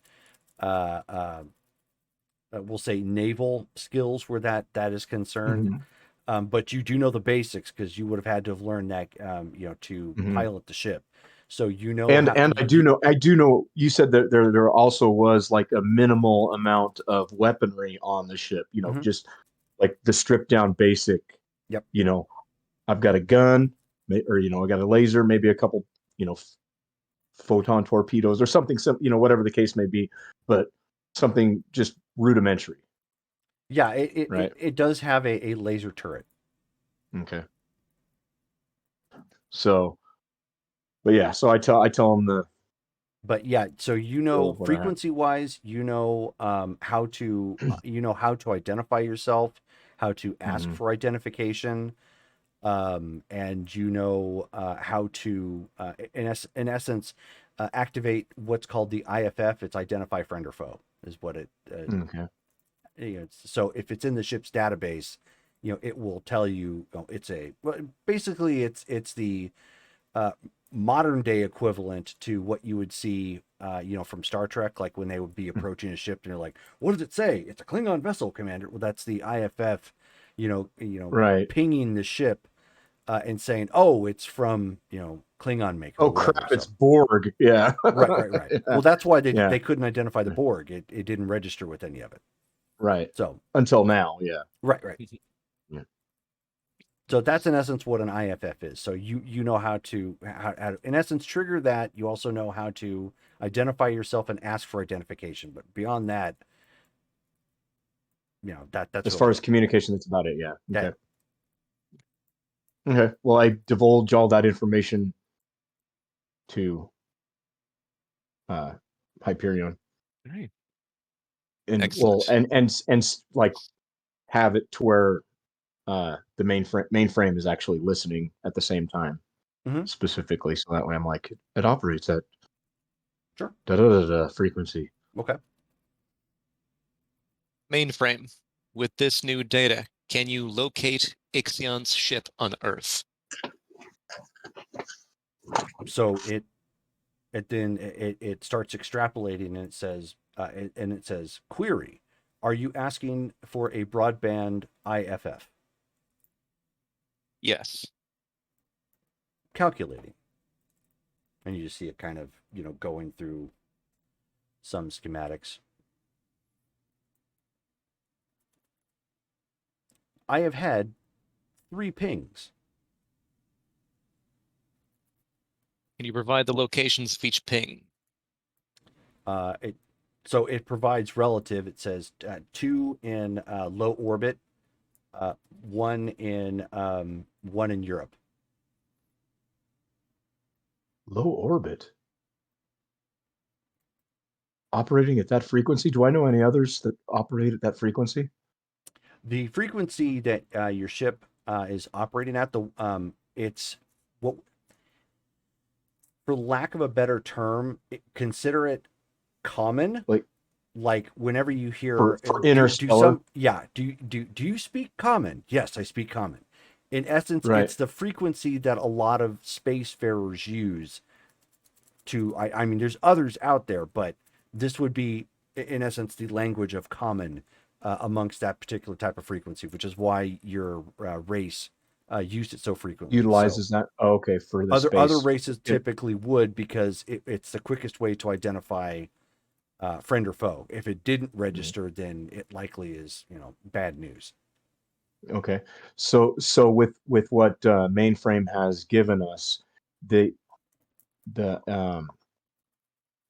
uh, uh, we'll say, naval skills where that is concerned. Mhm. But you do know the basics, because you would have had to have learned that, to Mhm. pilot the ship. So you know And how and I do know you said that there also was like a minimal amount of weaponry on the ship, Mhm. just like the stripped down basic, Yep. you know, I've got a gun, or I got a laser, maybe a couple, photon torpedoes or something, whatever the case may be, but something just rudimentary, Yeah, it right? it does have a laser turret. Okay. So, but yeah, so I tell them the But yeah, so deal of what I have. frequency wise, how to identify yourself, how to ask Hmm. for identification, and how to in essence activate what's called the IFF. It's identify friend or foe, is what it. Okay. So if it's in the ship's database, it will tell you, it's basically it's the uh, modern day equivalent to what you would see, from Star Trek, like when they would be approaching a ship and you're like, "What does it say?" "It's a Klingon vessel, Commander." Well, that's the IFF, Right. pinging the ship, and saying, "Oh, it's from Klingon maker," or Oh whatever. crap! It's So Borg. Yeah. right. Yeah. Well, that's why they Yeah. they couldn't identify the Borg. It didn't register with any of it. Right. So Until now. Yeah. right. Yeah. So that's in essence what an IFF is. So you know how to in essence trigger that. You also know how to identify yourself and ask for identification. But beyond that, that's As far really as it. communication, that's about it. Yeah. Yeah. Okay. Okay. Well, I divulge all that information to uh Hyperion, All right. and well, Excellent. like have it to where the mainframe is actually listening at the same time, Hmm. specifically, so that way I'm like, it operates at Sure. da da da da frequency. Okay. Mainframe. With this new data, can you locate Ixion's ship on Earth? So it starts extrapolating, and it says, query: Are you asking for a broadband IFF? Yes. Calculating, and you just see it kind of going through some schematics. I have had 3 pings. Can you provide the locations of each ping? It provides relative. It says 2 in low orbit, 1 in Europe. Low orbit. operating at that frequency? Do I know any others that operate at that frequency? The frequency that your ship is operating at, it's what, for lack of a better term, consider it common. Like whenever you hear for interstellar. Do you speak common? Yes, I speak common. In essence, Right. it's the frequency that a lot of spacefarers use to. I mean, there's others out there, but this would be, in essence, the language of common amongst that particular type of frequency, which is why your race used it so frequently. Utilizes that. Oh, okay, for the other space. races typically would, because it's the quickest way to identify friend or foe. If it didn't register, then it likely is, bad news. Okay, so with what mainframe has given us, the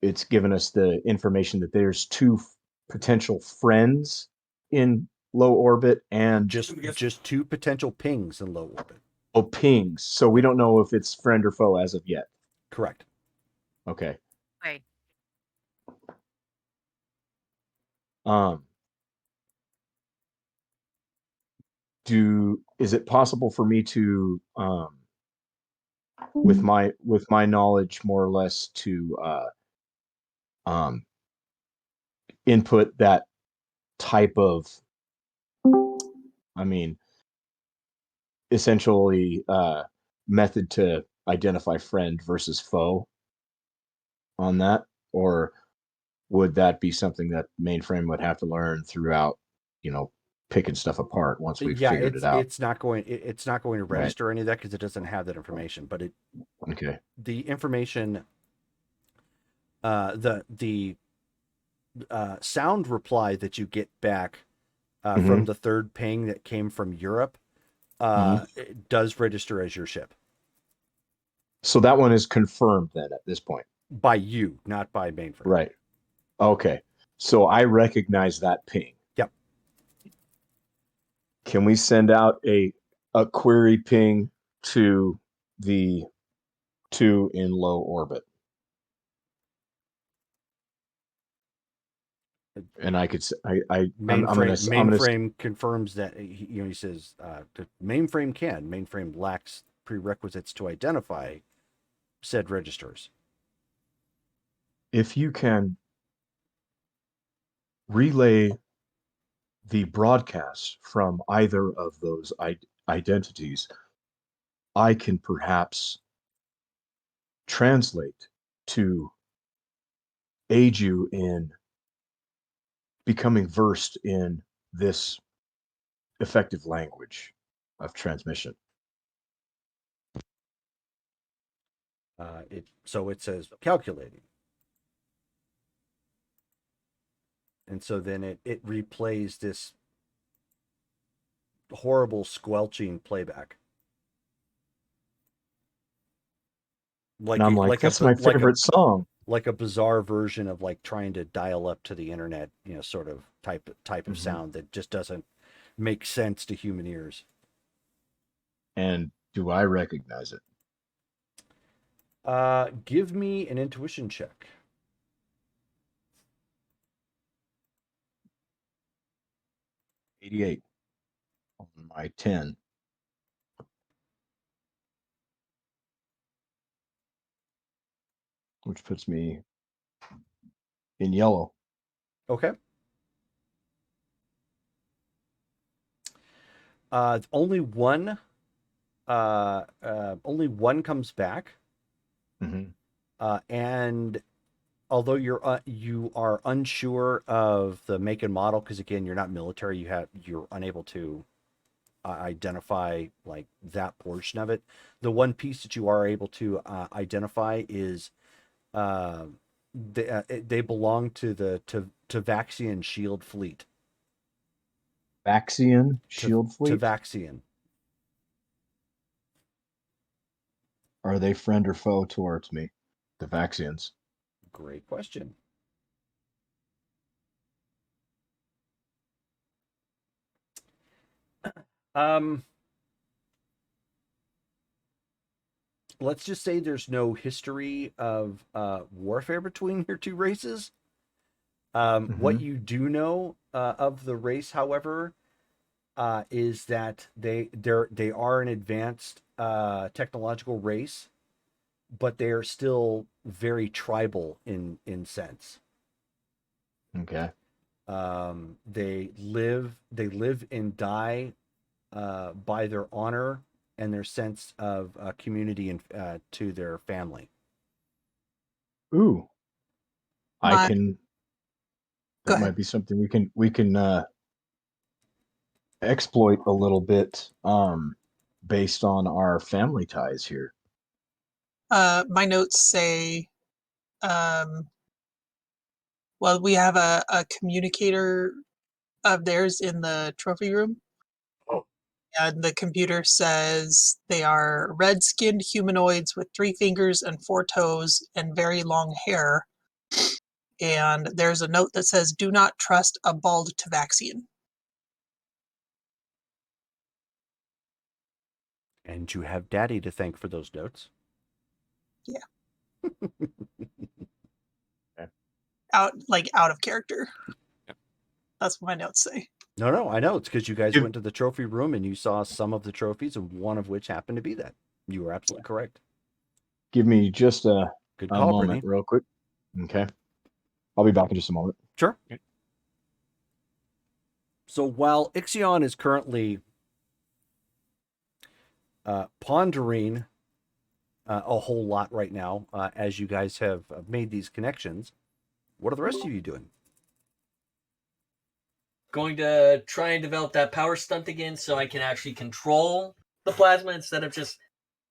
it's given us the information that there's two potential friends in low orbit and just two potential pings in low orbit. Oh, pings. So we don't know if it's friend or foe as of yet. Correct. Okay. Right. Is it possible for me to with my knowledge more or less to input that type of, I mean, essentially method to identify friend versus foe on that? Or would that be something that mainframe would have to learn throughout, picking stuff apart once we've figured it out? It's not going to register any of that because it doesn't have that information. But the information, the sound reply that you get back from the third ping that came from Europe it does register as your ship. So that one is confirmed then at this point by you, not by mainframe. Right. Okay. So I recognize that ping. Yep. Can we send out a query ping to the two in low orbit? And I could, mainframe confirms that he says the mainframe lacks prerequisites to identify said registers. If you can relay the broadcast from either of those identities, I can perhaps translate to aid you in becoming versed in this effective language of transmission. It says calculating, and so then it replays this horrible squelching playback. That's my favorite song. Like a bizarre version of like trying to dial up to the internet, sort of type of sound that just doesn't make sense to human ears. And do I recognize it? Give me an intuition check. 88 on my 10. Which puts me in yellow. Okay. Only one comes back. And although you are unsure of the make and model, because again, you're not military, you're unable to identify like that portion of it. The one piece that you are able to identify is they belong to the Tavaxian shield fleet. Vaxian shield fleet? Tavaxian. Are they friend or foe towards me? The Vaxians. Great question. Let's just say there's no history of warfare between your two races. What you do know of the race, however, is that they are an advanced technological race, but they are still very tribal in sense. Okay. They live and die by their honor and their sense of community and to their family. Ooh. My- That Go might ahead. be something we can exploit a little bit based on our family ties here. My notes say, well, we have a communicator of theirs in the trophy room. Oh. And the computer says they are red-skinned humanoids with 3 fingers and 4 toes and very long hair. And there's a note that says, "Do not trust a bald Tavaxian." And you have Daddy to thank for those notes. Yeah. out of character. Yep. That's what my notes say. No, I know. It's because you guys went to the trophy room and you saw some of the trophies, and one of which happened to be that. You were absolutely correct. Give me just a Good call, moment, Brittany. real quick. Okay. I'll be back in just a moment. Sure. Okay. So while Ixion is currently pondering a whole lot right now, as you guys have made these connections, what are the rest of you doing? Going to try and develop that power stunt again so I can actually control the plasma instead of just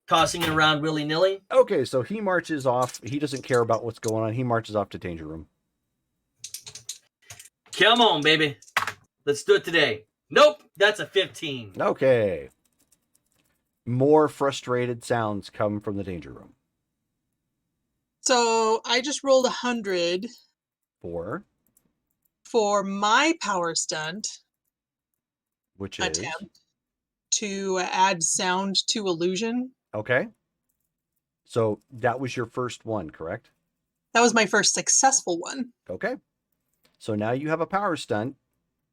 tossing it around willy-nilly. Okay, so he marches off. He doesn't care about what's going on. He marches off to Danger Room. Come on, baby. Let's do it today. Nope, that's a 15. Okay. More frustrated sounds come from the Danger Room. So I just rolled 100 for my power stunt which is attempt to add sound to illusion. okay. So that was your first one, correct? That was my first successful one. Okay. So now you have a power stunt.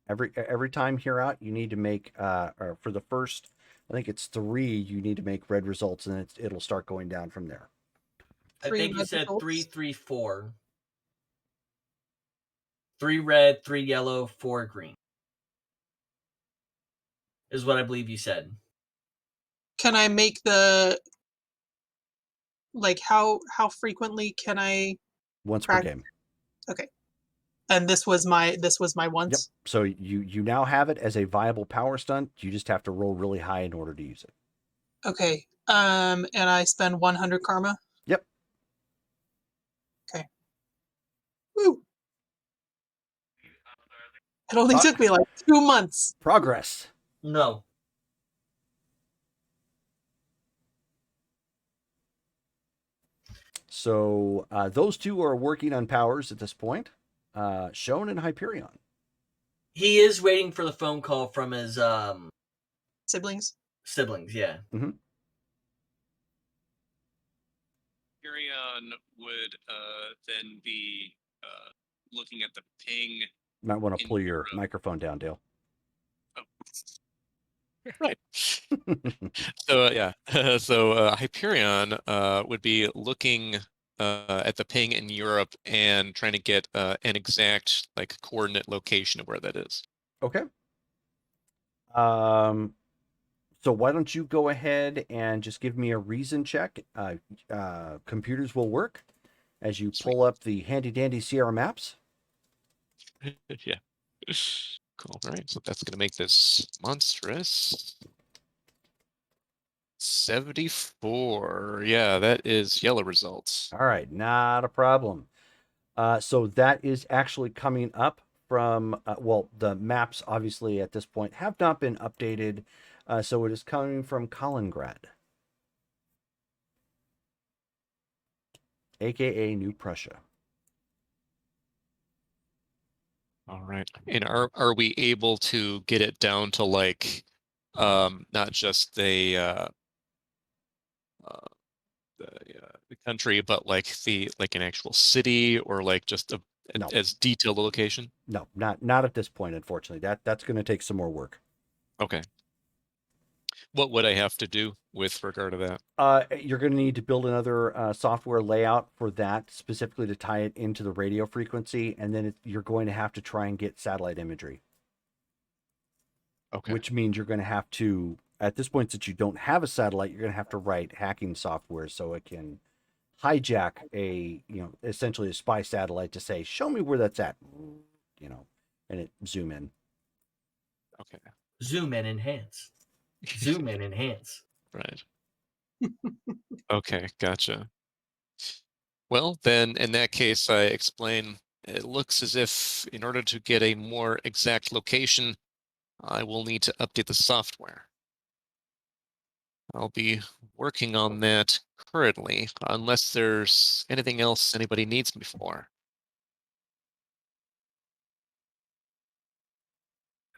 Every time here out, you need to make or for the first, I think it's 3. You need to make red results, and it'll start going down from there. I 3 think you red said results. 3, 3, 4. 3 red, 3 yellow, 4 green. Is what I believe you said. Can I make the how frequently can I Once per game. Okay. And this was my once. Yep. So you now have it as a viable power stunt. You just have to roll really high in order to use it. Okay. And I spend 100 karma. Yep. Okay. Woo. It only took me like 2 months. Progress. No. So those two are working on powers at this point. Shown in Hyperion. He is waiting for the phone call from his Siblings. Yeah. Mm-hmm. Hyperion would then be looking at the ping. Might want to pull your microphone down, Dale. Oh. Right. So yeah. So Hyperion would be looking at the ping in Europe and trying to get an exact coordinate location of where that is. Okay. So why don't you go ahead and just give me a reason check? Computers will work as you pull up the handy dandy Sierra maps. Yeah. Cool. All right. So that's going to make this monstrous. 74. Yeah, that is yellow results. All right. Not a problem. So that is actually coming up from, the maps obviously at this point have not been updated. So it is coming from Kaliningrad, aka New Prussia. All right. And are we able to get it down to not just the country, but an actual city, or just No. as detailed a location? No, not at this point, unfortunately. That's going to take some more work. Okay. What would I have to do with regard to that? You're going to need to build another software layout for that, specifically to tie it into the radio frequency, and then you're going to have to try and get satellite imagery. Okay. Which means you're going to have to, at this point, since you don't have a satellite, you're going to have to write hacking software so it can hijack essentially a spy satellite to say, show me where that's at, and it zoom in. Okay. Zoom in, enhance. Zoom in, enhance. Right. Okay, gotcha. Well, then in that case, I explain it looks as if in order to get a more exact location, I will need to update the software. I'll be working on that currently, unless there's anything else anybody needs me for.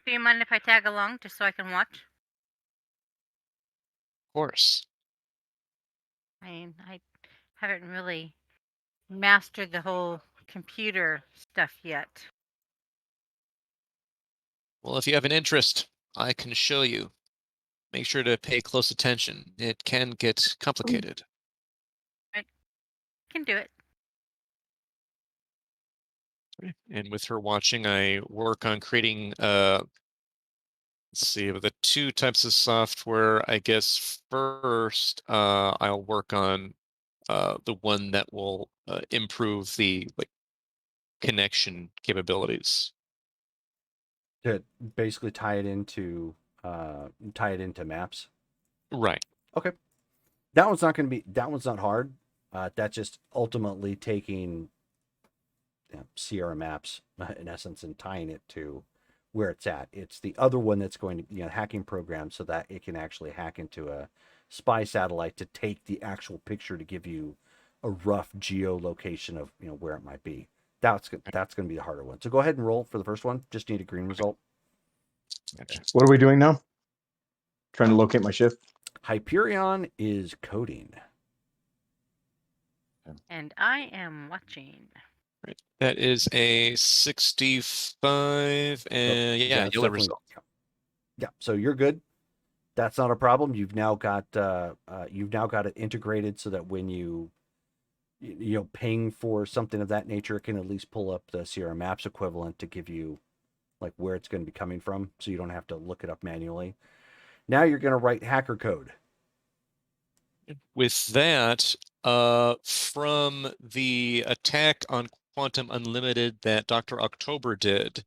Do you mind if I tag along just so I can watch? Of course. I mean, I haven't really mastered the whole computer stuff yet. Well, if you have an interest, I can show you. Make sure to pay close attention. It can get complicated. I can do it. And with her watching, I work on creating let's see, with the two types of software, I guess first I'll work on the one that will improve the connection capabilities. To basically tie it into maps. Right. Okay. That one's not hard. That's just ultimately taking Sierra maps in essence and tying it to where it's at. It's the other one that's going to hacking program so that it can actually hack into a spy satellite to take the actual picture to give you a rough geolocation of where it might be. That's going to be the harder one. So go ahead and roll for the first one. Just need a green result. Gotcha. What are we doing now? Trying to locate my ship. Hyperion is coding. And I am watching. Right. That is a 65 and yeah, yellow result. Yeah, so you're good. That's not a problem. You've now got it integrated so that when you ping for something of that nature, it can at least pull up the Sierra Maps equivalent to give you like where it's going to be coming from, so you don't have to look it up manually. Now you're going to write hacker code. With that, from the attack on Quantum Unlimited that Dr. October did,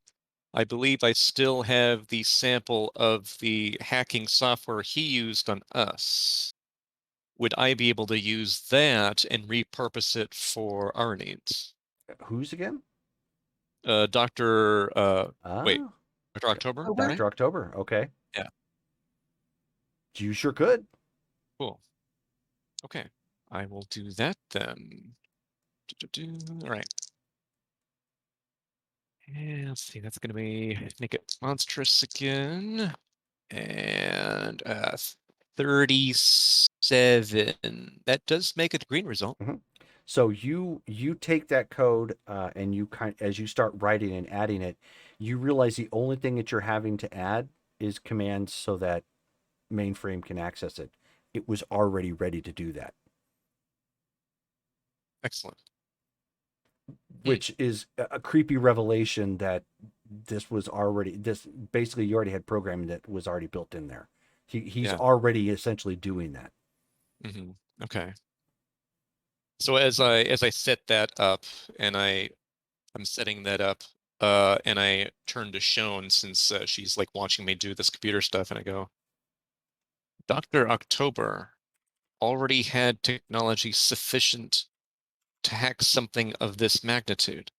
I believe I still have the sample of the hacking software he used on us. Would I be able to use that and repurpose it for our needs? Who's again? Dr. Wait, Dr. October? October? Right? Dr. October. Okay. Yeah. You sure could. Cool. Okay. I will do that then. All right. And let's see, that's going to be make it monstrous again. And 37. That does make a green result. Mm-hmm. So you take that code and as you start writing and adding it, you realize the only thing that you're having to add is commands so that mainframe can access it. It was already ready to do that. Excellent. Which is a creepy revelation that basically you already had programming that was already built in there. He's already essentially doing that. Mm-hmm. Okay. So as I set that up and I'm setting that up and I turn to Shone since she's like watching me do this computer stuff and I go, Dr. October already had technology sufficient to hack something of this magnitude.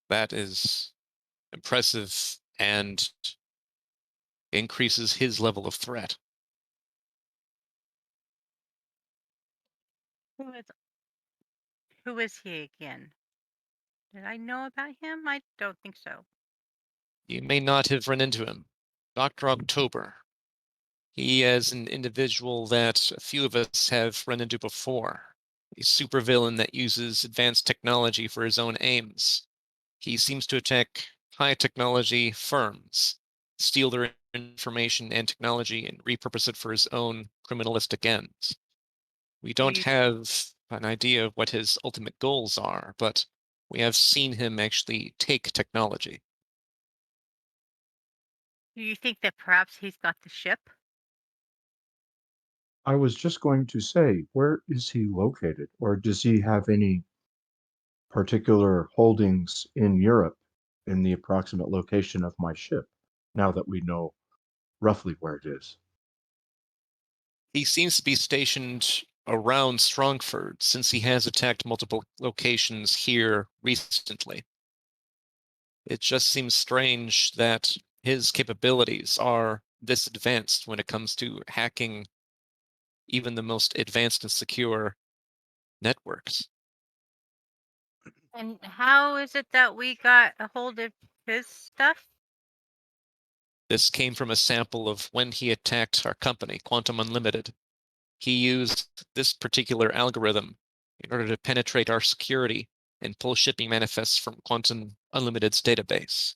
That is impressive and increases his level of threat. Who is he again? Did I know about him? I don't think so. You may not have run into him. Dr. October. He is an individual that a few of us have run into before. a supervillain that uses advanced technology for his own aims. He seems to attack high technology firms, steal their information and technology, and repurpose it for his own criminalistic ends. We don't have an idea of what his ultimate goals are, but we have seen him actually take technology. Do you think that perhaps he's got the ship? I was just going to say, where is he located? Or does he have any particular holdings in Europe in the approximate location of my ship, now that we know roughly where it is? He seems to be stationed around Strongford, since he has attacked multiple locations here recently. It just seems strange that his capabilities are this advanced when it comes to hacking even the most advanced and secure networks. And how is it that we got a hold of his stuff? This came from a sample of when he attacked our company, Quantum Unlimited. He used this particular algorithm in order to penetrate our security and pull shipping manifests from Quantum Unlimited's database.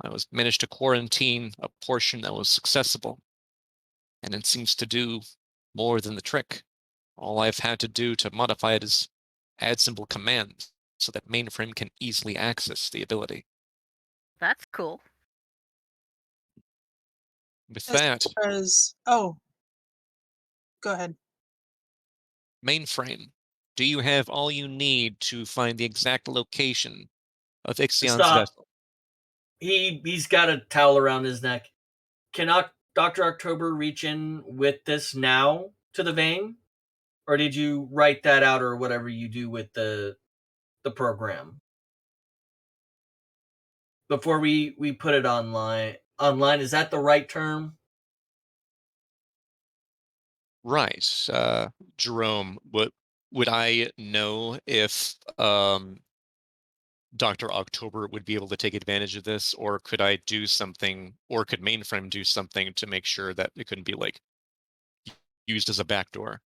I managed to quarantine a portion that was accessible, and it seems to do more than the trick. All I've had to do to modify it is add simple commands so that mainframe can easily access the ability. That's cool. With As that, far as oh, go ahead. mainframe, do you have all you need to find the exact location of Ixion's Stop. vessel? He's got a towel around his neck. Can Dr. October reach in with this now to the vein? Or did you write that out, or whatever you do with the program? Before we put it online, is that the right term? Right. Jerome, would I know if Dr. October would be able to take advantage of this, or could I do something, or could mainframe do something to make sure that it couldn't be like used as a backdoor?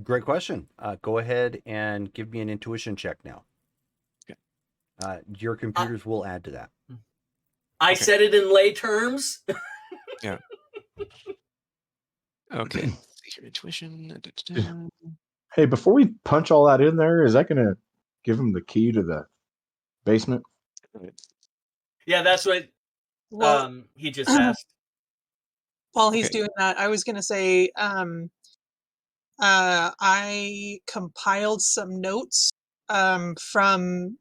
Great question. Go ahead and give me an intuition check now. Okay. Your computers will add to that. I Okay. said it in lay terms. Yeah. Okay. Let's see here. Intuition. Da-da-da. Hey, before we punch all that in there, is that going to give him the key to the basement? Yeah, that's what Well, he just asked. while he's Okay. doing that, I was going to say I compiled some notes from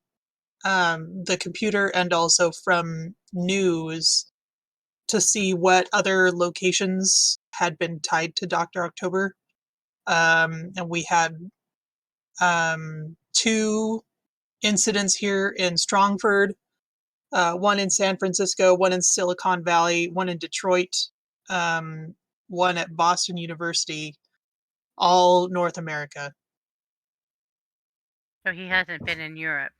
the computer and also from news to see what other locations had been tied to Dr. October. And we had 2 incidents here in Strongford, one in San Francisco, one in Silicon Valley, one in Detroit, one at Boston University, all North America. So he hasn't been in Europe.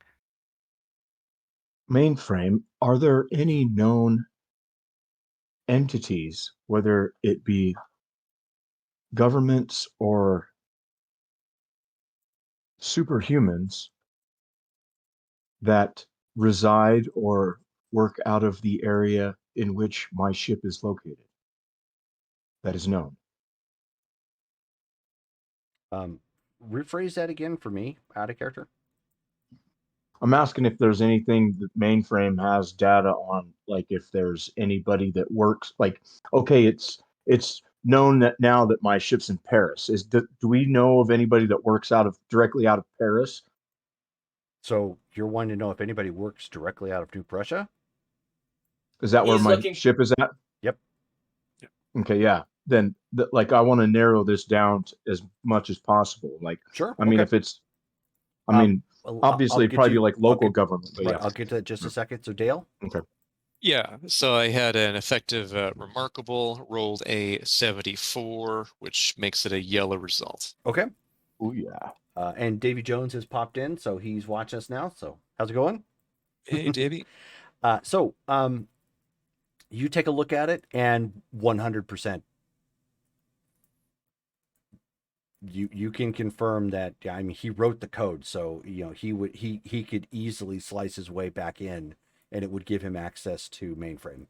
Mainframe, are there any known entities, whether it be governments or superhumans, that reside or work out of the area in which my ship is located? That is known. Rephrase that again for me, out of character. I'm asking if there's anything that mainframe has data on, like if there's anybody that works, like, okay, it's known that now that my ship's in Paris. Do we know of anybody that works directly out of Paris? So you're wanting to know if anybody works directly out of New Prussia? Is that where He's my looking. ship is at? Yep. Okay, yeah. Then like I want to narrow this down as much as possible. Like, Sure. I mean, okay. if it's, I mean, obviously I'll it'd probably get be like local I'll government, but right, yeah. I'll get to that in just a second. So Dale? Okay. Yeah, so I had an effective remarkable, rolled a 74, which makes it a yellow result. Okay. Oh yeah. And Davy Jones has popped in, so he's watching us now. So how's it going? Hey, Davey. So you take a look at it, and 100%. you can confirm that. I mean, he wrote the code, so he could easily slice his way back in, and it would give him access to mainframe.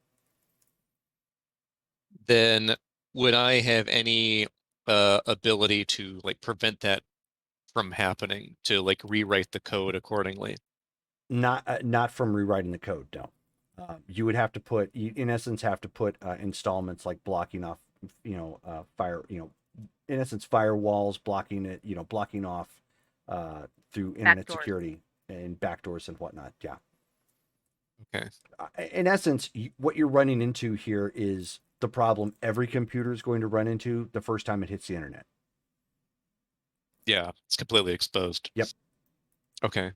Then would I have any ability to like prevent that from happening, to like rewrite the code accordingly? Not from rewriting the code. No, you would have to put, in essence, have to put installments like blocking off, fire, in essence, firewalls, blocking it, blocking off through internet Backdoors. security and backdoors and whatnot. Yeah. Okay. In essence, what you're running into here is the problem every computer is going to run into the first time it hits the internet. Yeah, it's completely exposed. Yep. Okay.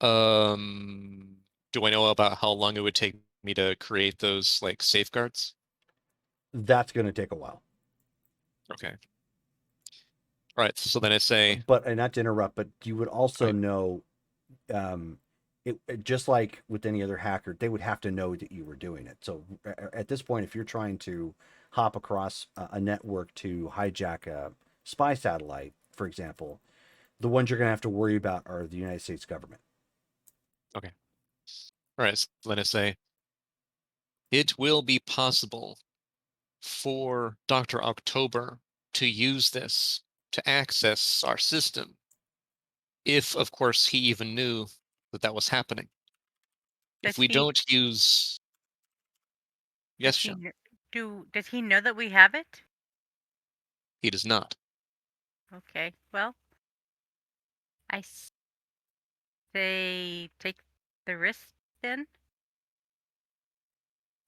Do I know about how long it would take me to create those like safeguards? That's going to take a while. Okay. All right. So then I say, But not to interrupt, but you would also Right. know, it just like with any other hacker, they would have to know that you were doing it. So at this point, if you're trying to hop across a network to hijack a spy satellite, for example, the ones you're going to have to worry about are the United States government. okay. All right. So then I say, it will be possible for Dr. October to use this to access our system, if, of course, he even knew that that was happening. If Does we he don't use, yes, does he Sean, does he know that we have it? he does not. Okay. Well, I say take the risk then.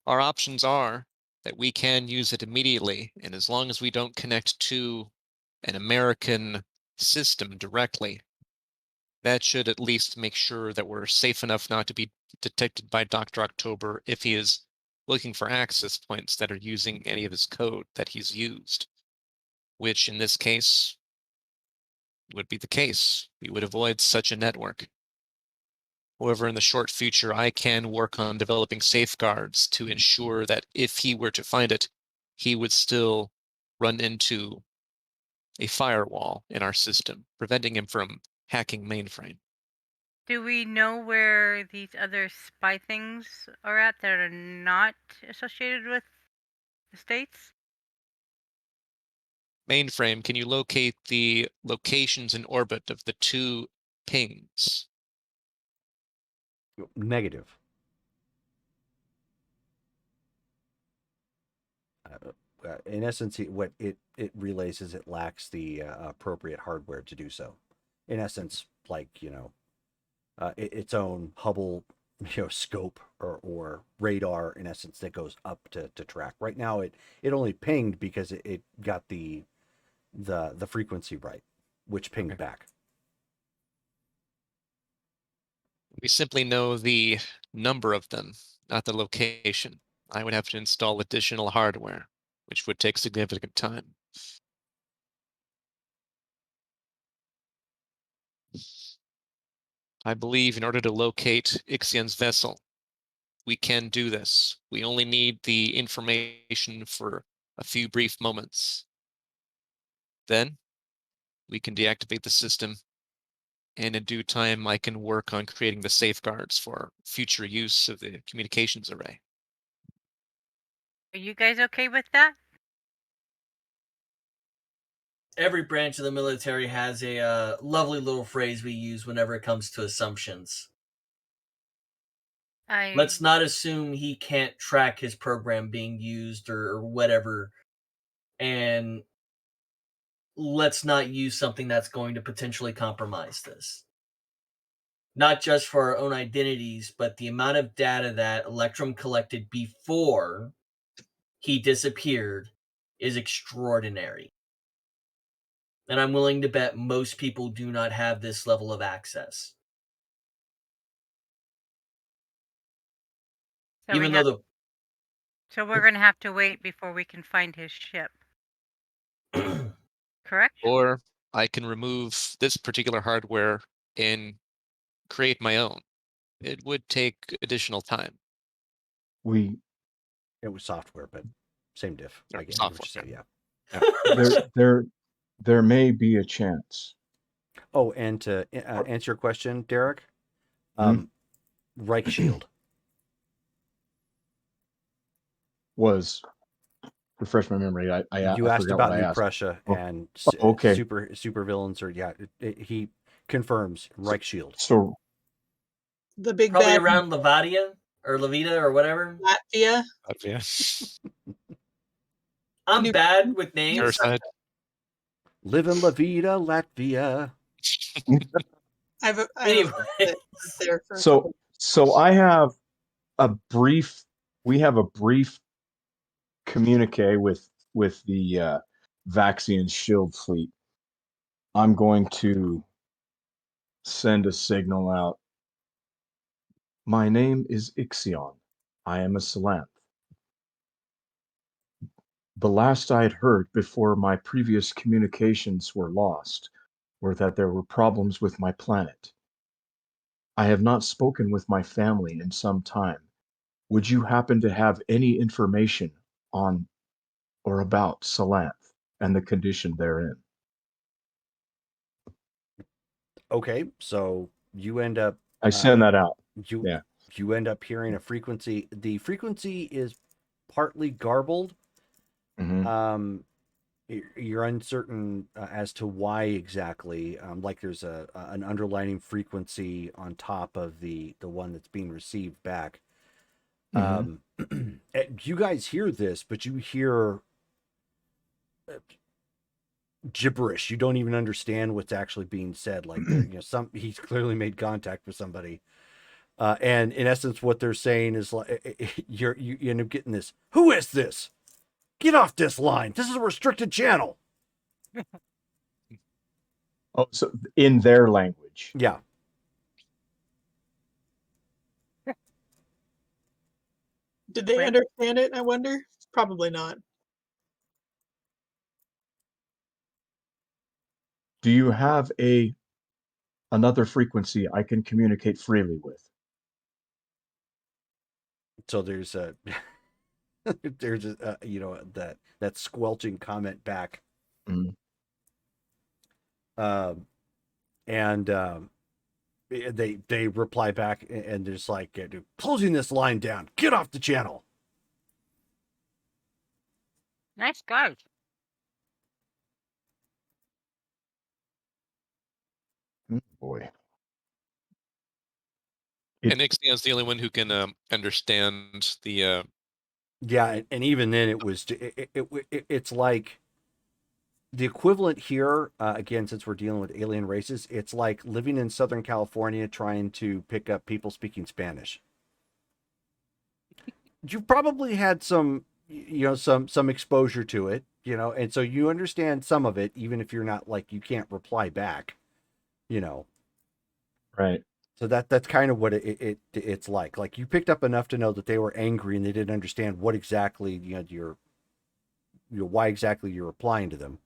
Our options are that we can use it immediately, and as long as we don't connect to an American system directly, that should at least make sure that we're safe enough not to be detected by Dr. October if he is looking for access points that are using any of his code that he's used, which in this case would be the case. We would avoid such a network. However, in the short future, I can work on developing safeguards to ensure that if he were to find it, he would still run into a firewall in our system, preventing him from hacking mainframe. Do we know where these other spy things are at that are not associated with the states? Mainframe, can you locate the locations in orbit of the two pings? Negative. In essence, what it relays is it lacks the appropriate hardware to do so. In essence, like its own Hubble scope or radar, in essence, that goes up to track. Right now, it only pinged because it got the frequency right, which pinged back. We simply know the number of them, not the location. I would have to install additional hardware, which would take significant time. I believe in order to locate Ixion's vessel, we can do this. We only need the information for a few brief moments. Then we can deactivate the system, and in due time, I can work on creating the safeguards for future use of the communications array. Are you guys okay with that? Every branch of the military has a lovely little phrase we use whenever it comes to assumptions. Let's not assume he can't track his program being used or whatever, and let's not use something that's going to potentially compromise this. Not just for our own identities, but the amount of data that Electrum collected before he disappeared is extraordinary. And I'm willing to bet most people do not have this level of access. So Even though the So we're going to have to wait before we can find his ship. Correct? Or I can remove this particular hardware and create my own. It would take additional time. It was software, but same diff. I get what Software. you say. Yeah. there There may be a chance. Oh, and to answer your question, Derek, Hmm? Reich Shield. Was refresh my memory. I You asked forgot what about I New asked. Prussia Oh, and okay. super villains, or he confirms Reich Shield. So The big Probably bad around Levadia or Levita or whatever. Latvia. Yeah. I'm New- bad with names. Terrified. Live in La Vida, Latvia. I have a Anyways. friend that lived there for a so couple. so I have a brief. We have a brief communique with the Vaxian Shield fleet. I'm going to send a signal out. My name is Ixion. I am a Salanth. The last I had heard before my previous communications were lost were that there were problems with my planet. I have not spoken with my family in some time. Would you happen to have any information on or about Salanth and the condition therein? Okay, so you end up I send that out. you Yeah. you end up hearing a frequency. The frequency is partly garbled. Hmm. You're uncertain as to why exactly. Like there's an underlining frequency on top of the one that's being received back. Hmm. You guys hear this, but you hear gibberish. You don't even understand what's actually being said. Like he's clearly made contact with somebody. And in essence, what they're saying is like you end up getting this. Who is this? Get off this line. This is a restricted channel. Oh, so in their language. Yeah. Did they understand it? I wonder. Probably not. Do you have another frequency I can communicate freely with? So there's a there's that squelching comment back. Mhm. And they reply back and there's like closing this line down. Get off the channel. Nice guys. Boy. And Ixion's the only one who can understand the. Yeah, and even then it's like the equivalent here, again, since we're dealing with alien races, it's like living in Southern California trying to pick up people speaking Spanish. You've probably had some exposure to it, and so you understand some of it, even if you're not like you can't reply back, you know. Right. So that's kind of what it's like. Like you picked up enough to know that they were angry and they didn't understand what exactly why exactly you're replying to them.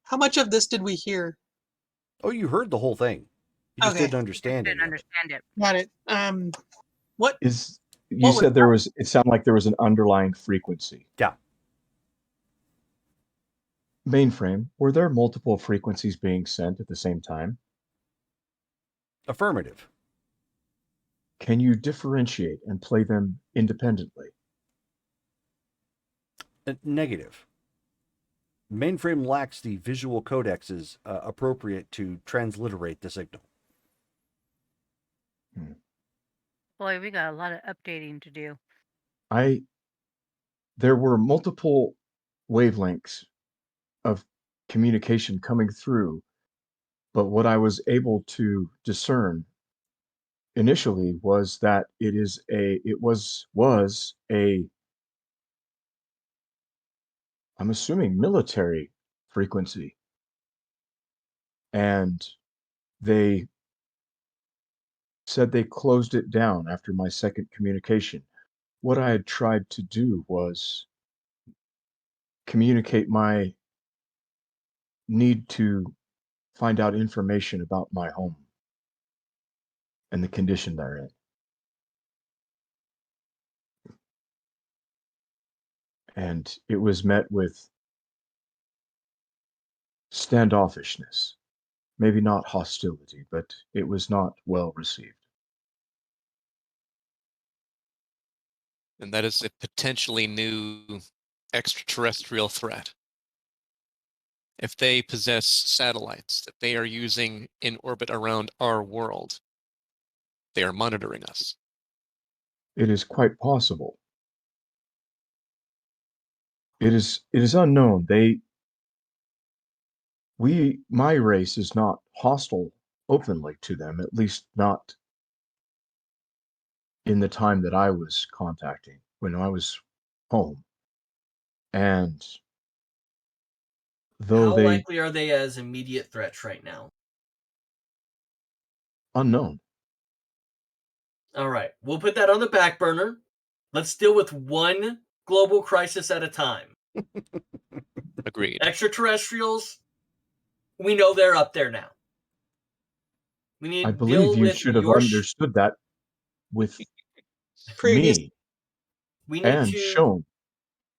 How much of this did we hear? Oh, you heard the whole thing. You just Okay. didn't understand Didn't any of it. understand it. Got it. What You What was said it sounded like there was an underlying frequency. Yeah. Mainframe, were there multiple frequencies being sent at the same time? Affirmative. Can you differentiate and play them independently? Negative. Mainframe lacks the visual codexes appropriate to transliterate the signal. Boy, we got a lot of updating to do. There were multiple wavelengths of communication coming through, but what I was able to discern initially was that it was a I'm assuming military frequency, and they said they closed it down after my second communication. What I had tried to do was communicate my need to find out information about my home and the condition therein. and it was met with standoffishness. Maybe not hostility, but it was not well received. And that is a potentially new extraterrestrial threat. If they possess satellites that they are using in orbit around our world, they are monitoring us. It is quite possible. It is unknown. My race is not hostile openly to them, at least not in the time that I was contacting, when I was home. And though How they likely are they as immediate threats right now? unknown. All right, we'll put that on the back burner. Let's deal with one global crisis at a time. Agreed. Extraterrestrials, we know they're up there now. We need I to believe deal you with should have your understood that with Previous. me we need and to shown.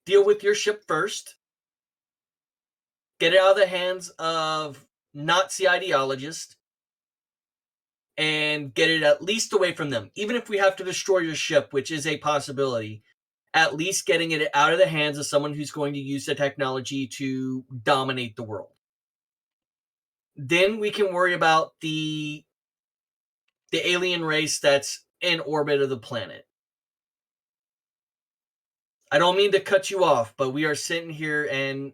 deal with your ship first. Get it out of the hands of Nazi ideologists and get it at least away from them. Even if we have to destroy your ship, which is a possibility, at least getting it out of the hands of someone who's going to use the technology to dominate the world. Then we can worry about the alien race that's in orbit of the planet. I don't mean to cut you off, but we are sitting here, and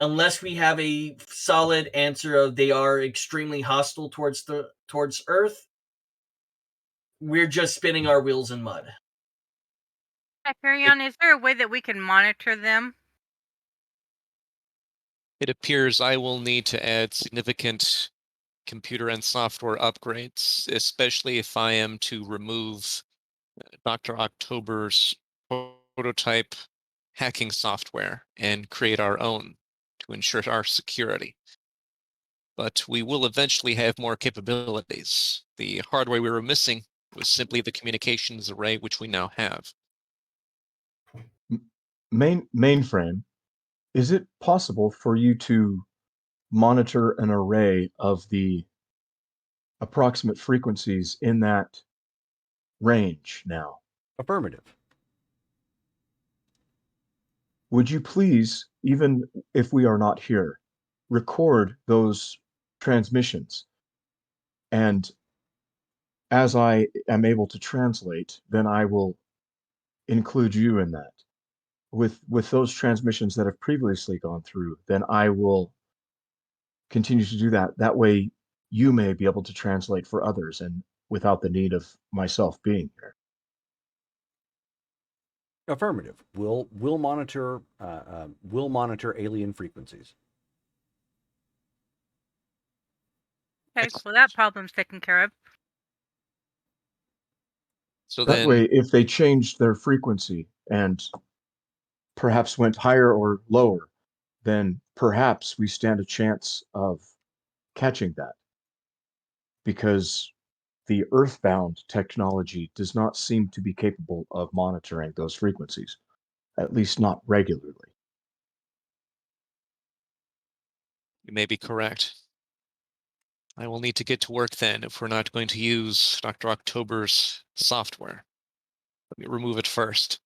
unless we have a solid answer of they are extremely hostile towards Earth, we're just spinning our wheels in mud. Hyperion, is there a way that we can monitor them? It appears I will need to add significant computer and software upgrades, especially if I am to remove Dr. October's prototype hacking software and create our own to ensure our security. But we will eventually have more capabilities. The hardware we were missing was simply the communications array, which we now have. Mainframe, is it possible for you to monitor an array of the approximate frequencies in that range now? Affirmative. Would you please, even if we are not here, record those transmissions? And as I am able to translate, then I will include you in that. With those transmissions that have previously gone through, then I will continue to do that. That way you may be able to translate for others and without the need of myself being here. Affirmative. We'll monitor alien frequencies. Okay, well that problem's taken care of. So That then, way, if they changed their frequency and perhaps went higher or lower, then perhaps we stand a chance of catching that. Because the earthbound technology does not seem to be capable of monitoring those frequencies, at least not regularly. you may be correct. I will need to get to work then if we're not going to use Dr. October's software. Let me remove it first.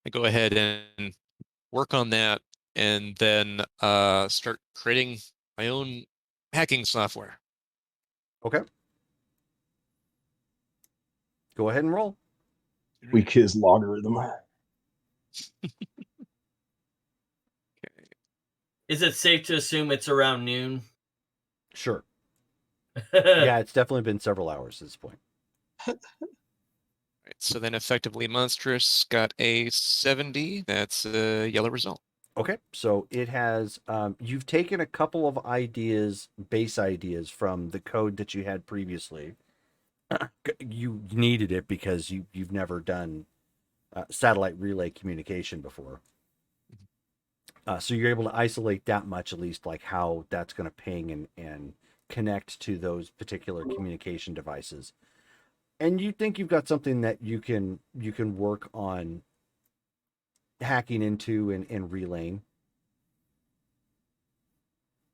I go ahead and work on that and then start creating my own hacking software. Okay. Go ahead and roll. Weak is logarithm. Is it safe to assume it's around noon? Sure. Yeah, it's definitely been several hours at this point. Right, so then effectively Monstrous got a 70. That's a yellow result. Okay, so it has, you've taken a couple of ideas, base ideas from the code that you had previously. You needed it because you've never done satellite relay communication before. So you're able to isolate that much, at least, like how that's going to ping and connect to those particular communication devices. And you think you've got something that you can work on hacking into and relaying.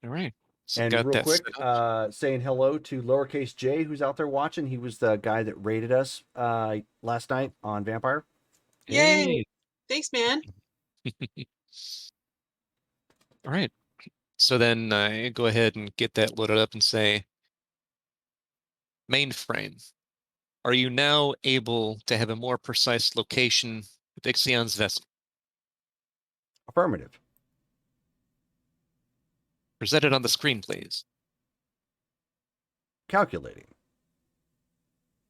All right. So And got real that quick, set up. saying hello to lowercase J, who's out there watching. He was the guy that raided us last night on Vampire. Yay! Hey. Thanks, man. All right. So then I go ahead and get that loaded up and say, mainframe, are you now able to have a more precise location with Ixion's vessel? Affirmative. Present it on the screen, please. Calculating.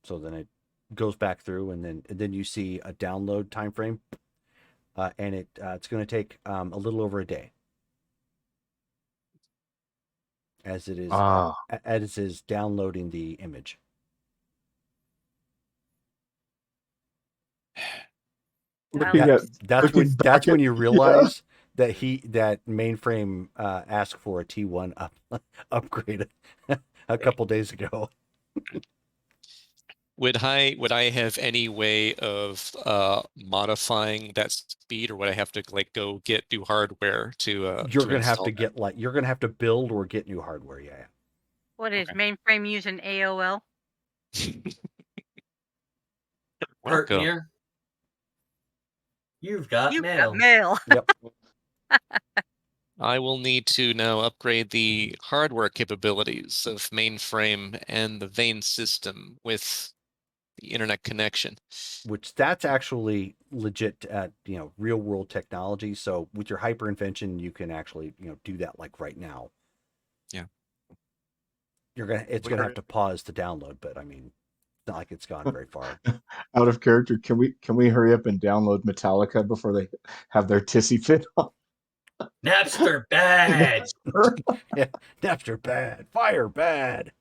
So then it goes back through, and then you see a download time frame, and it's going to take a little over a day, as it is downloading the image. Looking at That's looking back when at- you realize that mainframe asked for a T1 upgrade a couple days ago. Would I have any way of modifying that speed, or would I have to like go get new hardware to You're gonna have to install you're gonna have to build or get new hardware. Yeah. What is Okay. mainframe using AOL? Welcome. Pertmere, you've got You mail. got mail. Yep. I will need to now upgrade the hardware capabilities of mainframe and the vein system with the internet connection. Which that's actually legit real world technology. So with your hyperinvention, you can actually do that like right now. Yeah. It's gonna have to pause to download, but I mean, it's not like it's gone very far. out of character. Can we hurry up and download Metallica before they have their tissy fit on? Napster bad. Yeah, Napster bad, Fire bad.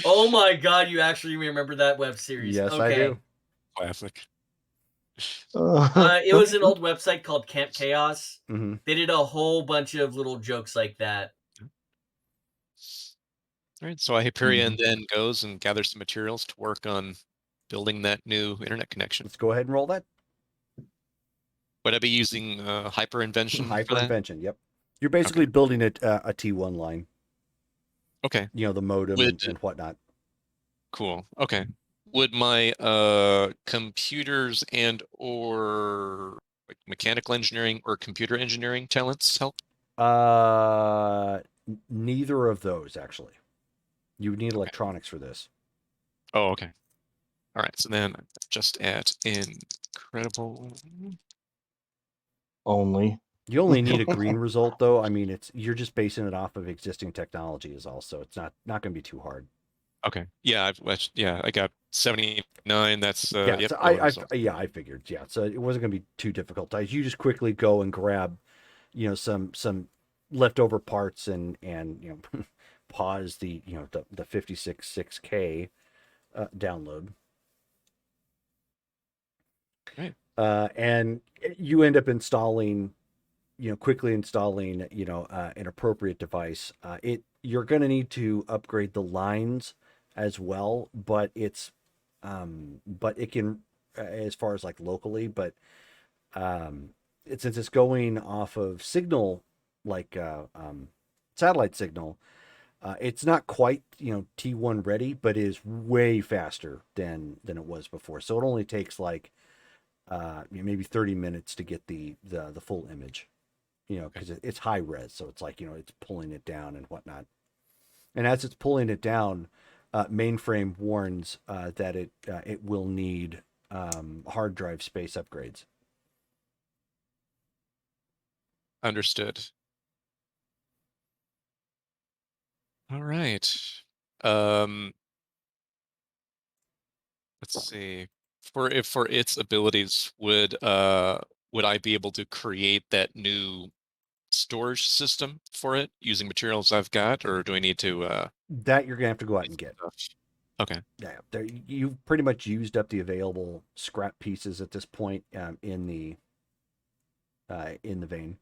Oh my god, you actually remember that web series? Yes, okay. I do. Classic. It was an old website called Camp Chaos. Mm-hmm. They did a whole bunch of little jokes like that. All right, so Hyperion then goes and gathers some materials to work on building that new internet connection. Let's go ahead and roll that. Would I be using hyperinvention for that? Hyperinvention. Yep. You're basically building a T1 line. Okay. The modem and whatnot. Cool. Okay. Would my computers and or like mechanical engineering or computer engineering talents help? Neither of those actually. You would need electronics for this. Oh, okay. All right. So then just add incredible. Only. You only need a green result though. I mean, you're just basing it off of existing technology is all, so it's not going to be too hard. Okay. Yeah, I got 79. That's yeah. yep, So I figured. Yeah. So it wasn't going to be too difficult. You just quickly go and grab, some leftover parts and pause the 56.6K download. Right. And you end up installing, quickly installing, an appropriate device. You're going to need to upgrade the lines as well, but it can, as far as like locally, but since it's going off of signal, like satellite signal, it's not quite T1 ready, but is way faster than it was before. So it only takes like maybe 30 minutes to get the full image, because it's high res, so it's like it's pulling it down and whatnot. And as it's pulling it down, mainframe warns that it will need hard drive space upgrades. Understood. All right. Let's see. For its abilities, would I be able to create that new storage system for it using materials I've got, or do I need to that you're gonna have to go out and get? Okay. Yeah, you've pretty much used up the available scrap pieces at this point in the vein.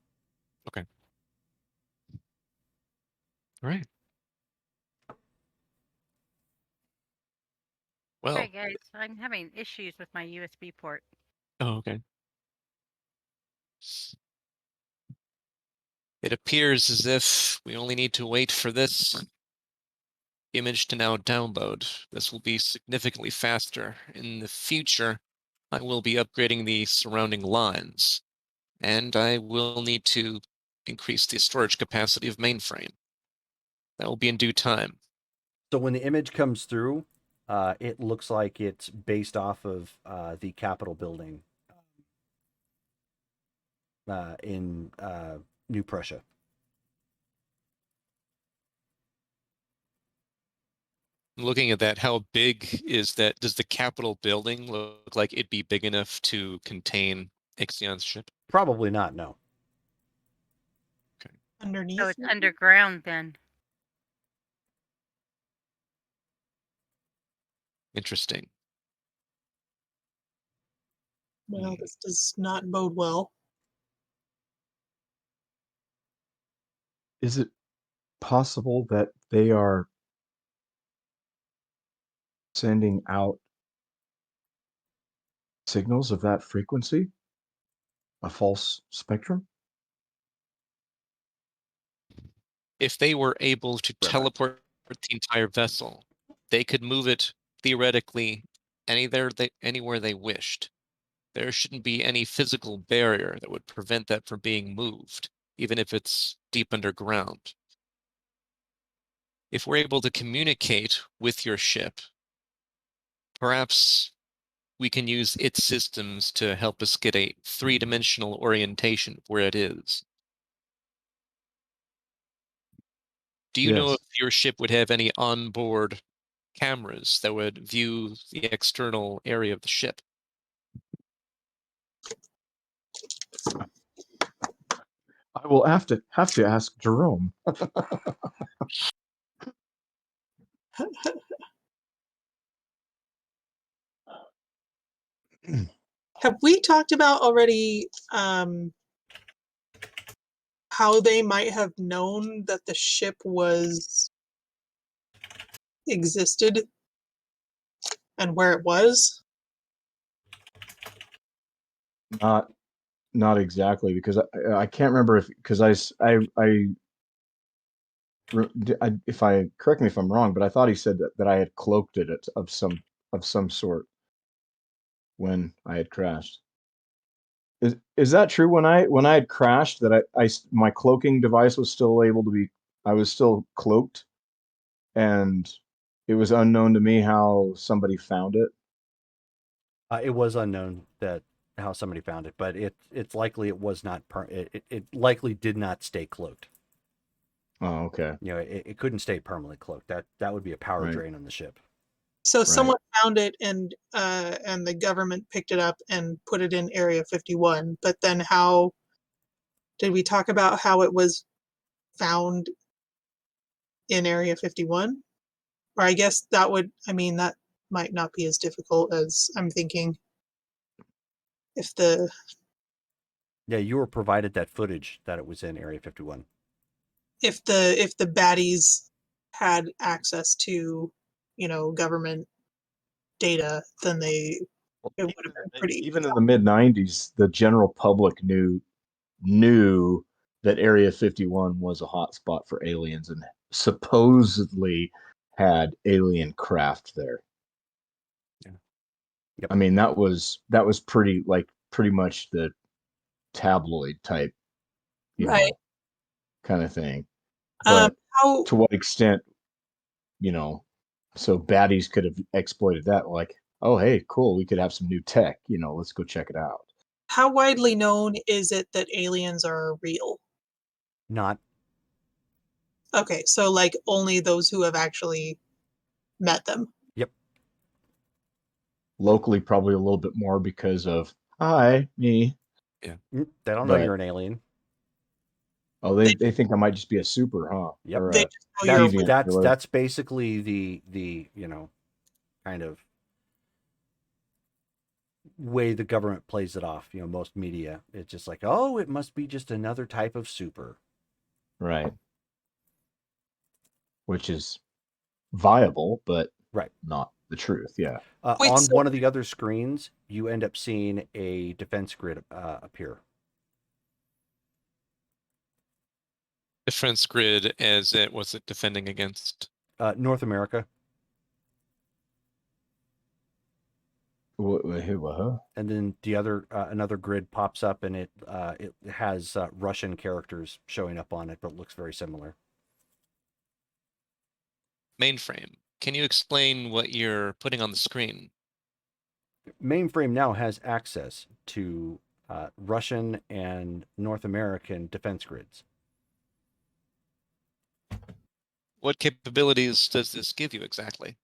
Okay. All right. Well. Hi guys, I'm having issues with my USB port. Oh, okay. It appears as if we only need to wait for this image to now download. This will be significantly faster. In the future, I will be upgrading the surrounding lines, and I will need to increase the storage capacity of mainframe. That will be in due time. So when the image comes through, it looks like it's based off of the Capitol building in New Prussia. Looking at that, how big is that? Does the Capitol building look like it'd be big enough to contain Ixion's ship? Probably not, no. Underneath. So it's maybe? underground then. Interesting. Well, this does not bode well. Is it possible that they are sending out signals of that frequency? A false spectrum? If they were able to teleport the entire vessel, they could move it theoretically anywhere they wished. There shouldn't be any physical barrier that would prevent that from being moved, even if it's deep underground. If we're able to communicate with your ship, perhaps we can use its systems to help us get a three-dimensional orientation of where it is. Do you know Yes. if your ship would have any onboard cameras that would view the external area of the ship? I will have to ask Jerome. Have we talked about already how they might have known that the ship existed and where it was? Not exactly, because I can't remember if I correct me if I'm wrong, but I thought he said that I had cloaked it of some sort when I had crashed. Is that true? When I had crashed, that my cloaking device was still able to be, I was still cloaked, and it was unknown to me how somebody found it. It was unknown that how somebody found it, but it's likely it was not it likely did not stay cloaked. Oh, okay. You know, it couldn't stay permanently cloaked. That would be a power Right. drain on the ship. So someone found it and the government picked it up and put it in Area 51. But then how did we talk about how it was found in Area 51? Or I guess that might not be as difficult as I'm thinking. Yeah, you were provided that footage that it was in Area 51. If the baddies had access to, government data, then it would have been pretty. Even in the mid '90s, the general public knew that Area 51 was a hotspot for aliens and supposedly had alien craft there. Yeah. Yep. I mean, that was pretty much the tabloid type, Right. kind of thing. But to what extent, so baddies could have exploited that, like, oh, hey, cool, we could have some new tech, let's go check it out. How widely known is it that aliens are real? Not. Okay, so like only those who have actually met them. Yep. Locally, probably a little bit more because of, hi, me. Yeah. They don't know you're an alien. Oh, they think I might just be a super, huh? Yep. Or They just know you're deviant, that's basically the kind of way the government plays it off. Most media, it's just like, oh, it must be just another type of super. right. Which is viable, but right, not the truth. Yeah. On one of the other screens, you end up seeing a defense grid appear. defense grid as it was it defending against? North America. What? And then the other another grid pops up, and it has Russian characters showing up on it, but it looks very similar. Mainframe. Can you explain what you're putting on the screen? Mainframe now has access to Russian and North American defense grids. What capabilities does this give you exactly?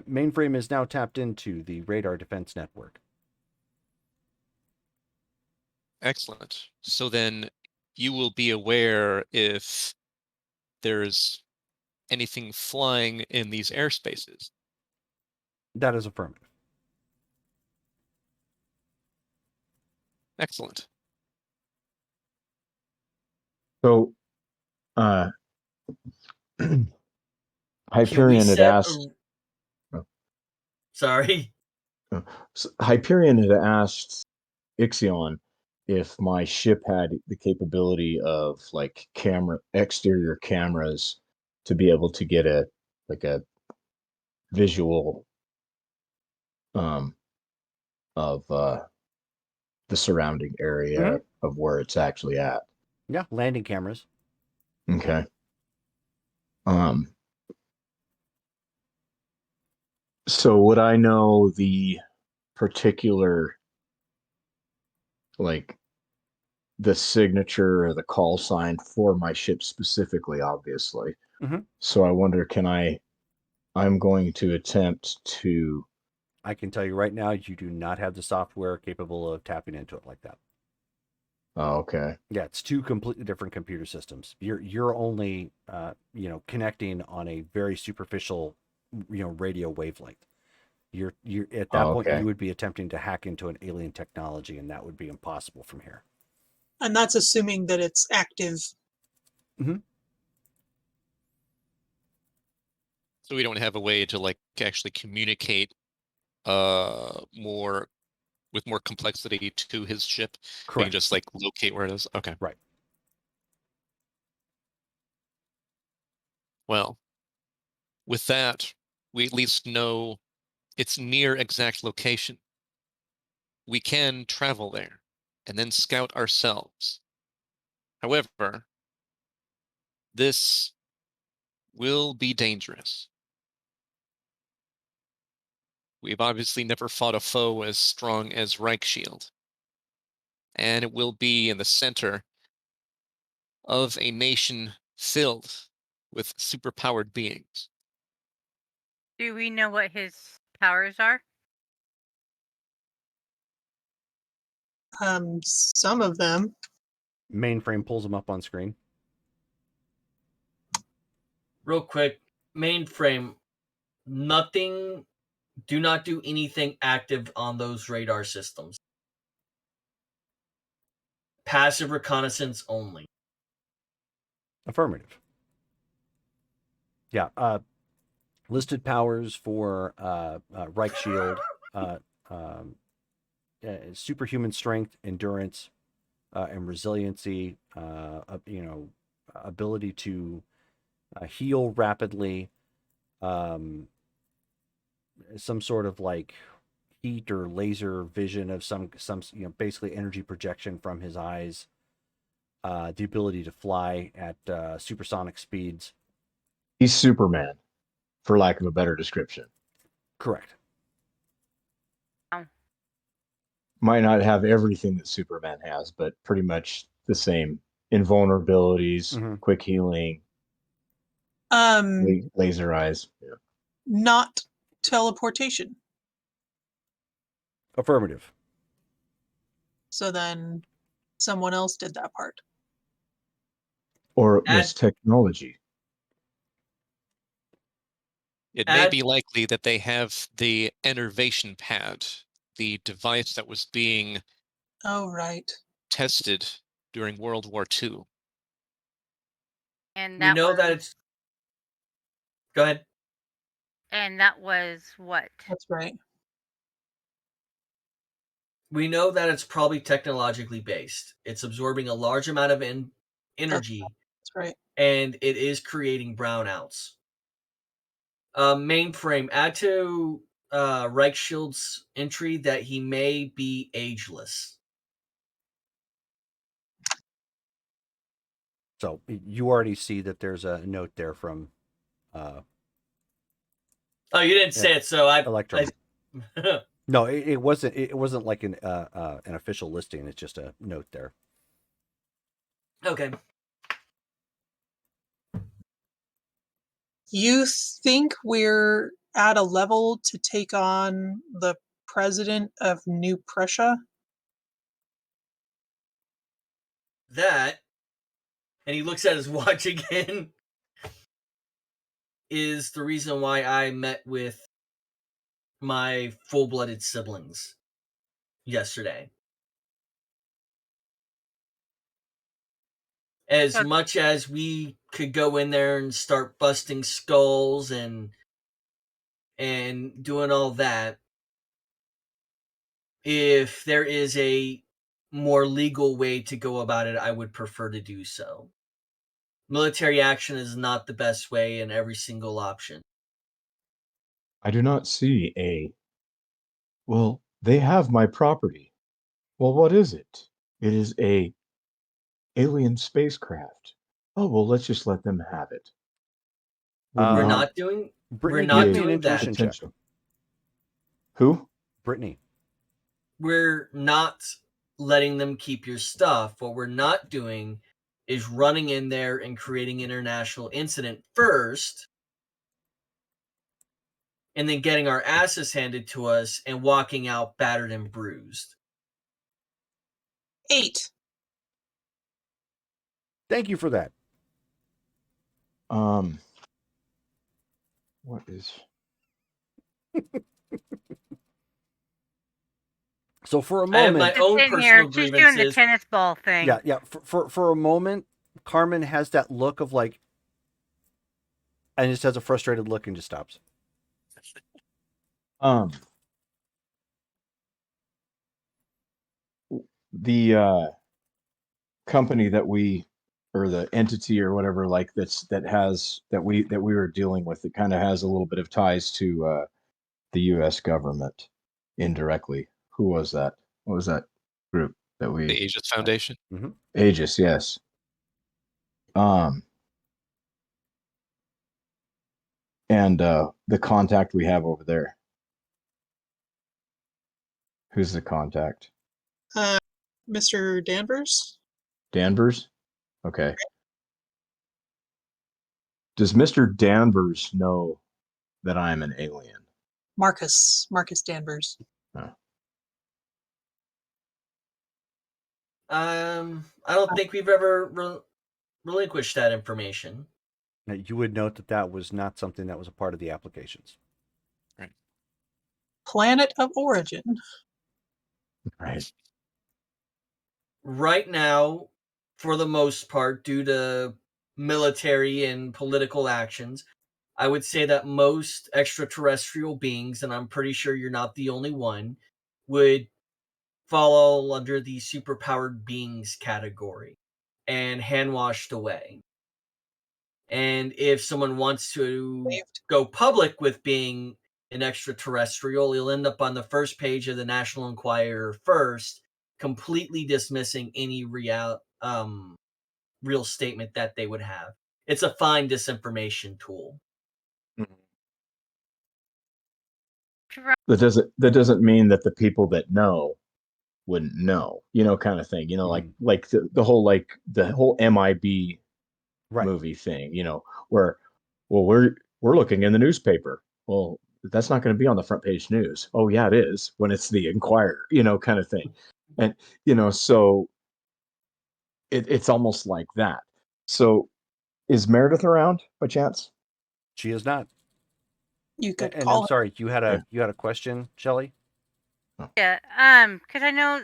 Mainframe is now tapped into the radar defense network. Excellent. So then you will be aware if there's anything flying in these airspaces. That is affirmative. Excellent. So, Hyperion had asked. Sorry. Hyperion had asked Ixion if my ship had the capability of like exterior cameras to be able to get a visual of the surrounding area of where it's actually at. Yeah, landing cameras. Okay. So would I know the particular, like, the signature or the call sign for my ship specifically, obviously. So I wonder, I'm going to attempt to. I can tell you right now, you do not have the software capable of tapping into it like that. Oh, okay. Yeah, it's two completely different computer systems. You're only connecting on a very superficial radio wavelength. You're at that point you would be attempting to hack into an alien technology, and that would be impossible from here. And that's assuming that it's active. So we don't have a way to like actually communicate with more complexity to his ship. Correct. We can just like locate where it is. Okay. Right. Well, with that, we at least know its near exact location. We can travel there and then scout ourselves. However, this will be dangerous. We've obviously never fought a foe as strong as Reichshield. And it will be in the center of a nation filled with superpowered beings. Do we know what his powers are? Some of them. Mainframe pulls them up on screen. Real quick, Mainframe, do not do anything active on those radar systems. Passive reconnaissance only. Affirmative. Yeah. Listed powers for Reichshield, superhuman strength, endurance, and resiliency. Ability to heal rapidly. Some sort of like heat or laser vision of some basically energy projection from his eyes. The ability to fly at supersonic speeds. He's Superman, for lack of a better description. Correct. Might not have everything that Superman has, but pretty much the same. Invulnerabilities, quick healing, laser eyes. Yeah. Not teleportation. Affirmative. So then someone else did that part. Or it was technology. It may be likely that they have the enervation pad, the device that was being tested during World War II. And we know that it's. Go ahead. And that was what? That's right. We know that it's probably technologically based. It's absorbing a large amount of energy. That's right. And it is creating brownouts. Mainframe, add to Reichschild's entry that he may be ageless. So you already see that there's a note there from. Oh, you didn't say it, so Electrum. No, it wasn't. It wasn't like an official listing. It's just a note there. Okay. You think we're at a level to take on the president of New Prussia? That, and he looks at his watch again, is the reason why I met with my full-blooded siblings yesterday. As much as we could go in there and start busting skulls and doing all that, if there is a more legal way to go about it, I would prefer to do so. Military action is not the best way in every single option. I do not see a. Well, they have my property. Well, what is it? It is a alien spacecraft. Oh, well, let's just let them have it. We're not doing. Brittany, We're not give me an doing that. intuition check. Who? Brittany. We're not letting them keep your stuff. What we're not doing is running in there and creating international incident first, and then getting our asses handed to us and walking out battered and bruised. 8. Thank you for that. What is? So for a moment, I have my own personal here. She's doing the grievances. tennis ball thing. Yeah. For a moment, Carmen has that look of like, and just has a frustrated look and just stops. The company that we, or the entity or whatever, like that we were dealing with, it kind of has a little bit of ties to the U.S. government indirectly. Who was that? What was that group that we? The Aegis Foundation. Mm-hmm. Aegis, yes. And the contact we have over there. Who's the contact? Mr. Danvers? Danvers? Okay. Does Mr. Danvers know that I'm an alien? Marcus Danvers. Oh. I don't think we've ever relinquished that information. Now, you would note that that was not something that was a part of the applications. Right. Planet of origin. Right. Right now, for the most part, due to military and political actions, I would say that most extraterrestrial beings, and I'm pretty sure you're not the only one, would fall under the superpowered beings category and hand washed away. And if someone wants to go public with being an extraterrestrial, he'll end up on the first page of the National Enquirer first, completely dismissing any real statement that they would have. It's a fine disinformation tool. That doesn't mean that the people that know wouldn't know, kind of thing, like the whole MIB movie thing, where, well, we're looking in the newspaper. Well, that's not going to be on the front page news. Oh yeah, it is when it's the Enquirer, kind of thing. And, so it's almost like that. So is Meredith around by chance? She is not. You could and call I'm sorry, you had a question, Shelley? Yeah, because I know,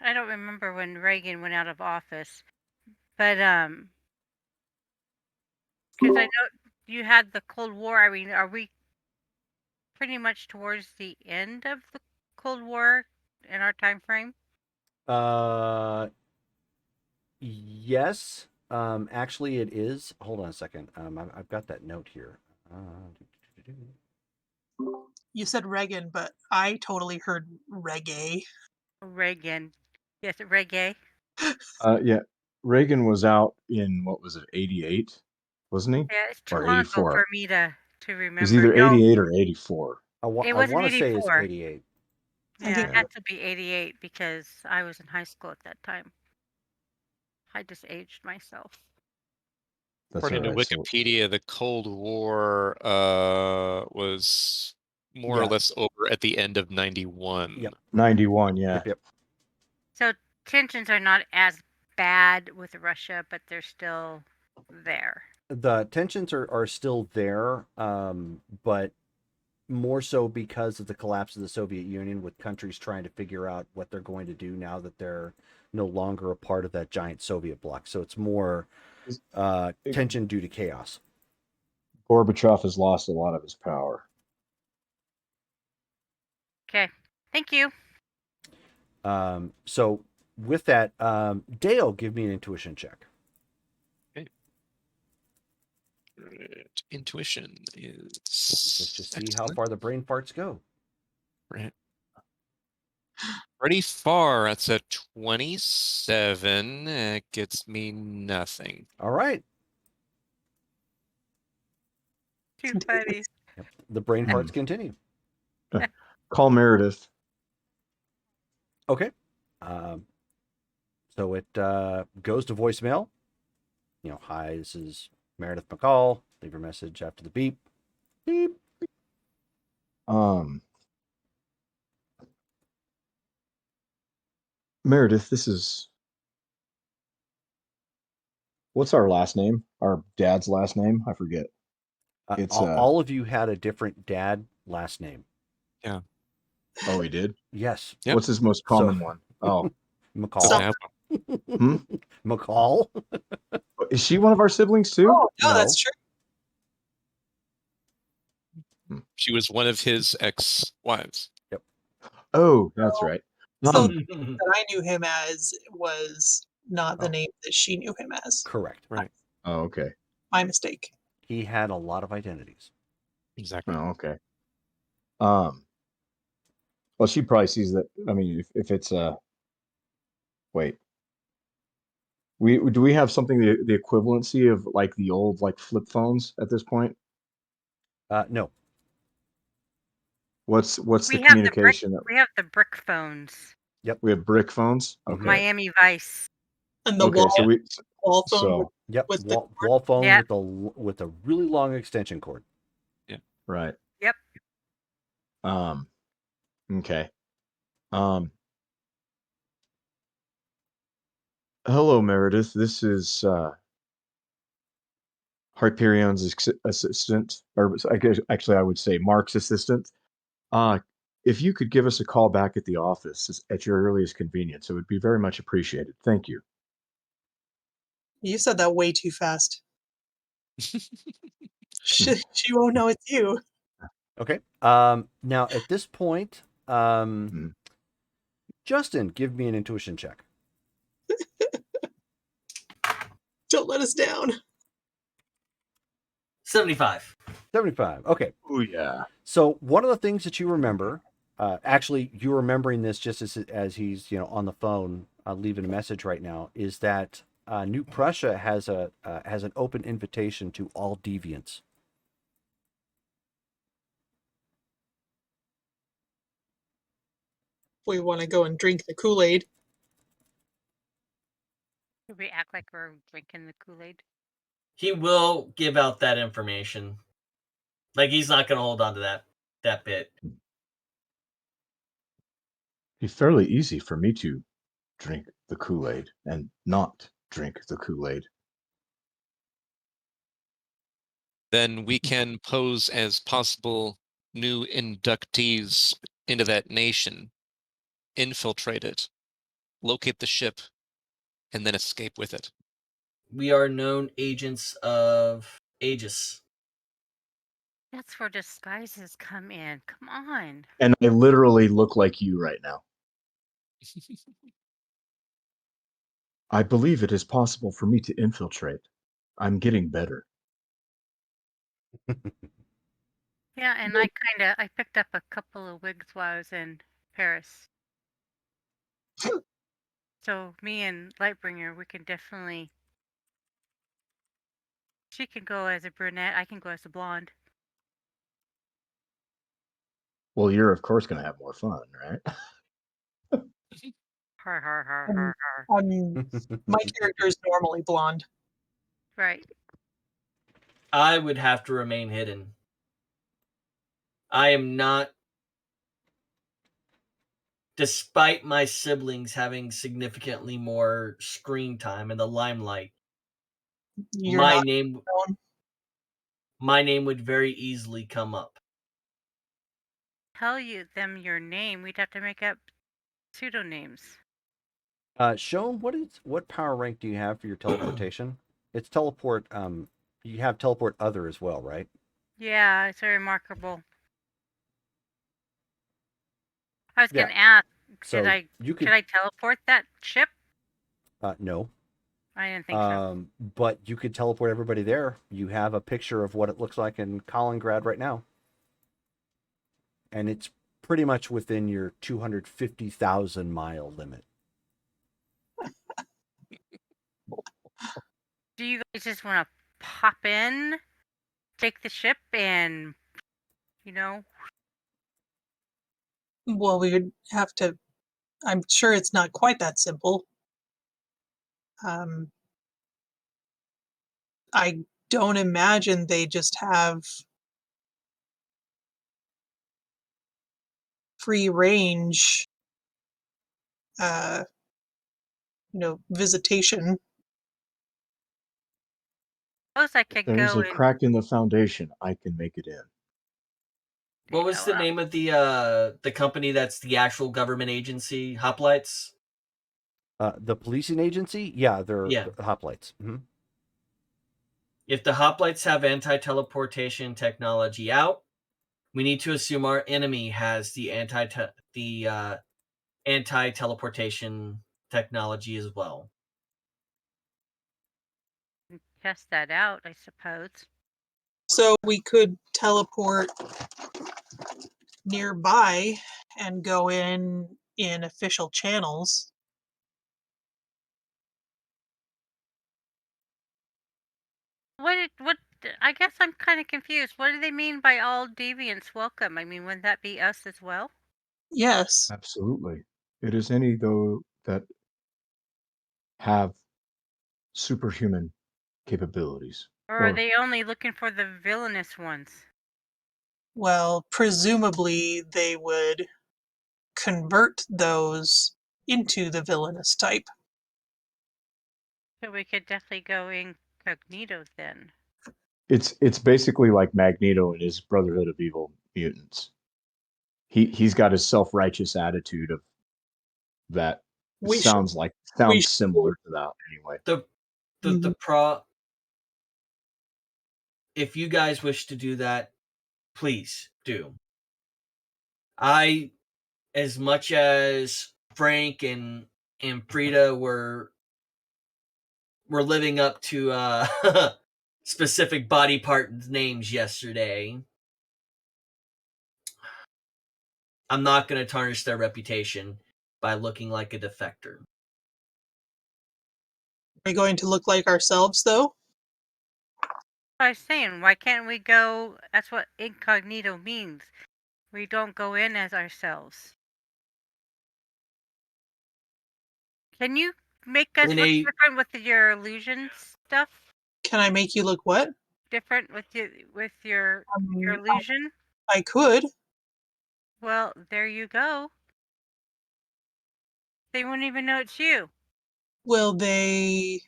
I don't remember when Reagan went out of office, but because I know you had the Cold War. I mean, are we pretty much towards the end of the Cold War in our time frame? Yes. Actually, it is. Hold on a second. I've got that note here. You said Reagan, but I totally heard reggae. Reagan. Yes, reggae. Yeah, Reagan was out in what was it, 88, wasn't he? Yeah, it's too Or long ago 84? for me to It was remember. either No, 88 or 84. I it want wasn't to say it's 84. 88. I Yeah, think it had to be 88 because I was in high school at that time. I just aged myself. That's According to all right. So, Wikipedia, the Cold War was more or Yeah. less over at the end of 91. Yep. 91, yeah. Yep. So tensions are not as bad with Russia, but they're still there. The tensions are still there, but more so because of the collapse of the Soviet Union, with countries trying to figure out what they're going to do now that they're no longer a part of that giant Soviet bloc. So it's more tension due to chaos. Gorbachev has lost a lot of his power. Okay, thank you. So with that, Dale, give me an intuition check. Okay. Right. Intuition is. Let's just see how excellent. far the brain farts go. Right. Pretty far. That's a 27. It gets me nothing. All right. Too funny. Yep. The brain farts continue. Call Meredith. Okay. So it goes to voicemail. You know, hi, this is Meredith McCall. Leave your message after the beep. Beep. Meredith, this is. What's our last name? Our dad's last name? I forget. It's all of you had a different dad last name. Yeah. Oh, he did? Yes. Yep. What's his most common one? Oh. McCall. McCall. Is she one of our siblings too? Oh, no, that's true. She was one of his ex-wives. Yep. Oh, that's right. So that I knew him as was not the name that she knew him as. Correct. Right. Oh, okay. My mistake. He had a lot of identities. Exactly. Oh, okay. Well, she probably sees that. I mean, if it's wait, do we have something the equivalency of like the old like flip phones at this point? No. What's the have communication? we have the brick phones. Yep. We have brick phones. Okay. Miami Vice. And the Okay, so wall phone. so Yep. With Wall phone Yep. with a really long extension cord. Yeah. right. Yep. Okay. Hello, Meredith. This is Hyperion's assistant, or I guess actually I would say Mark's assistant. If you could give us a call back at the office at your earliest convenience, it would be very much appreciated. Thank you. You said that way too fast. she won't know it's you. Okay. Now at this point, Justin, give me an intuition check. Don't let us down. 75. 75. Okay. Oh yeah. So one of the things that you remember, actually, you're remembering this just as he's on the phone leaving a message right now, is that New Prussia has an open invitation to all deviants. We want to go and drink the Kool-Aid. Should we act like we're drinking the Kool-Aid? He will give out that information. Like, he's not going to hold on to that bit. It'd be fairly easy for me to drink the Kool-Aid and not drink the Kool-Aid. Then we can pose as possible new inductees into that nation, infiltrate it, locate the ship, and then escape with it. We are known agents of Aegis. That's where disguises come in. Come on. And I literally look like you right now. I believe it is possible for me to infiltrate. I'm getting better. Yeah, and I picked up a couple of wigs while I was in Paris. So me and Lightbringer, we can definitely. She can go as a brunette. I can go as a blonde. Well, you're of course going to have more fun, right? Har har har Um, har har. my character is normally blonde. Right. I would have to remain hidden. I am not, despite my siblings having significantly more screen time in the limelight, You're my not name known. my name would very easily come up. Tell them your name. We'd have to make up pseudonames. Show 'em what power rank do you have for your teleportation? It's teleport. You have teleport other as well, right? Yeah, it's very remarkable. I was Yeah. gonna ask, So you should could. I teleport that ship? No. I didn't think so. But you could teleport everybody there. You have a picture of what it looks like in Kaliningrad right now, and it's pretty much within your 250,000-mile limit. Do you guys just want to pop in, take the ship, and Well, we would have to. I'm sure it's not quite that simple. I don't imagine they just have free range, visitation. suppose I If could there's go a and crack in the foundation, I can make it in. What was the name of the company that's the actual government agency? Hoplites? The policing agency, yeah, they're Yeah. hoplites. Mm-hmm. If the hoplites have anti-teleportation technology out, we need to assume our enemy has the anti-teleportation technology as well. test that out, I suppose. So we could teleport nearby and go in official channels. What? I guess I'm kind of confused. What do they mean by all deviants welcome? I mean, wouldn't that be us as well? Yes. Absolutely. It is any, though, that have superhuman capabilities. Or are they only looking for the villainous ones? Well, presumably they would convert those into the villainous type. So we could definitely go incognito then. It's basically like Magneto and his Brotherhood of Evil Mutants. He's got his self-righteous attitude of that. Sounds similar to that anyway. If you guys wish to do that, please do. As much as Frank and Frida were living up to specific body part names yesterday, I'm not going to tarnish their reputation by looking like a defector. Are we going to look like ourselves, though? I was saying, why can't we go? That's what incognito means. We don't go in as ourselves. Can you make us look different with your illusion stuff? Can I make you look what? Different with your illusion? I could. Well, there you go. They wouldn't even know it's you. Will they?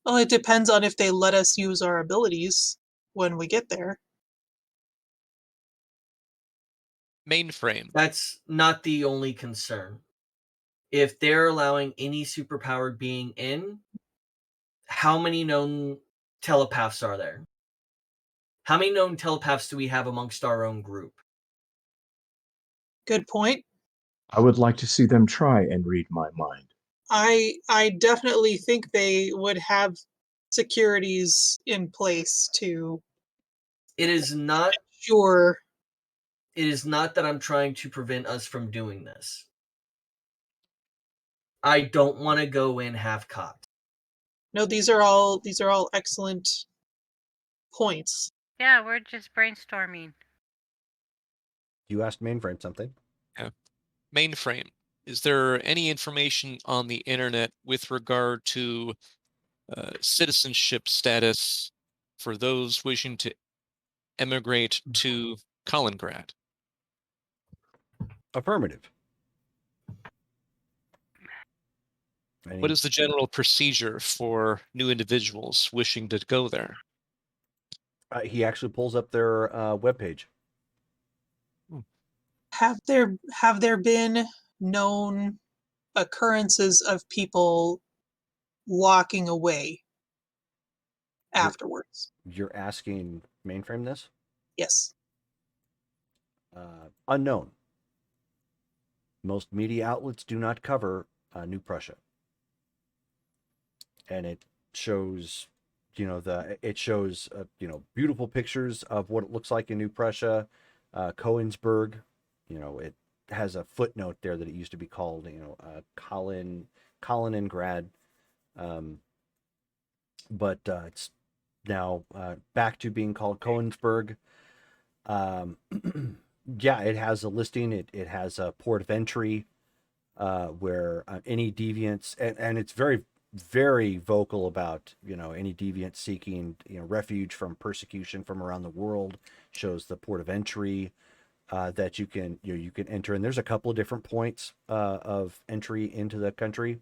Well, it depends on if they let us use our abilities when we get there. Mainframe. That's not the only concern. If they're allowing any superpowered being in, how many known telepaths are there? How many known telepaths do we have amongst our own group? Good point. I would like to see them try and read my mind. I definitely think they would have securities in place to It is not ensure. it is not that I'm trying to prevent us from doing this. I don't want to go in half-cocked. No, these are all excellent points. Yeah, we're just brainstorming. You asked Mainframe something. Yeah. Mainframe. Is there any information on the internet with regard to citizenship status for those wishing to emigrate to Kaliningrad? Affirmative. What is the general procedure for new individuals wishing to go there? He actually pulls up their webpage. Have there been known occurrences of people walking away afterwards? You're asking Mainframe this? Yes. Unknown. Most media outlets do not cover New Prussia, and it shows, beautiful pictures of what it looks like in New Prussia, Königsberg. It has a footnote there that it used to be called, Kaliningrad, but it's now back to being called Königsberg. Yeah, it has a listing. It has a port of entry where any deviants, and it's very, very vocal about, any deviants seeking, refuge from persecution from around the world. Shows the port of entry that you can enter. And there's a couple of different points of entry into the country.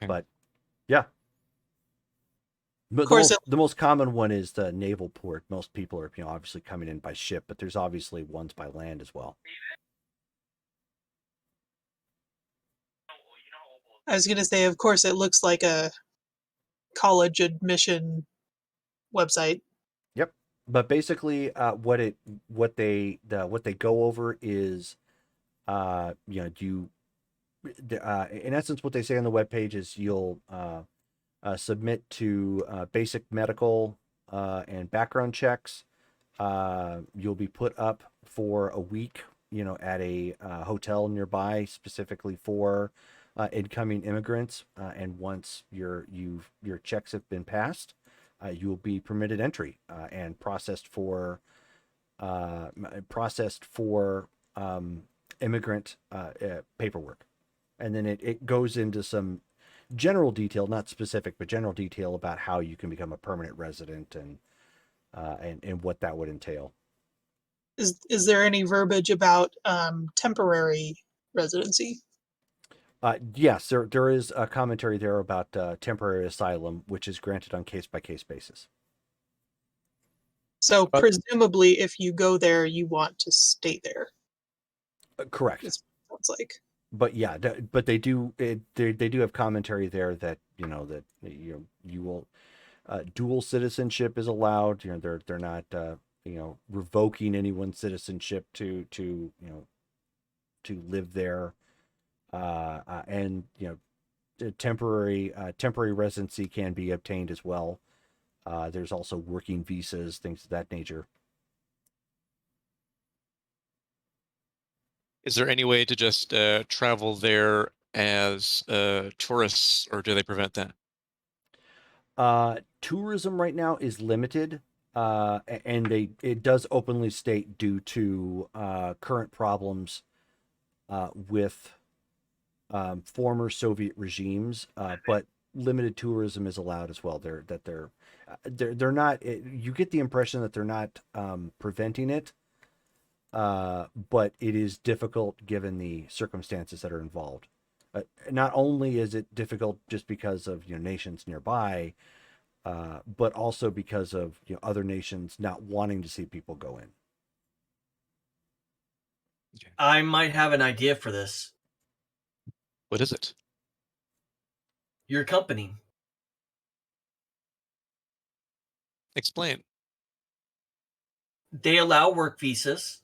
But yeah. But Of course, the most common one is the naval port. Most people are, obviously coming in by ship, but there's obviously ones by land as well. I was going to say, of course, it looks like a college admission website. Yep. But basically, what they go over is, in essence, what they say on the webpage is you'll submit to basic medical and background checks. You'll be put up for a week, at a hotel nearby, specifically for incoming immigrants. And once your checks have been passed, you will be permitted entry and processed for immigrant paperwork. And then it goes into some general detail, not specific, but general detail about how you can become a permanent resident and what that would entail. Is there any verbiage about temporary residency? Yes, there is a commentary there about temporary asylum, which is granted on case-by-case basis. So presumably, if you go there, you want to stay there. Correct. It sounds like. But yeah, but they do have commentary there that you will dual citizenship is allowed. They're not revoking anyone's citizenship to live there, and temporary residency can be obtained as well. There's also working visas, things of that nature. Is there any way to just travel there as tourists, or do they prevent that? Tourism right now is limited, and it does openly state due to current problems with former Soviet regimes, but limited tourism is allowed as well. They're not. You get the impression that they're not preventing it, but it is difficult given the circumstances that are involved. Not only is it difficult just because of nations nearby, but also because of other nations not wanting to see people go in. Okay. I might have an idea for this. What is it? Your company. Explain. They allow work visas.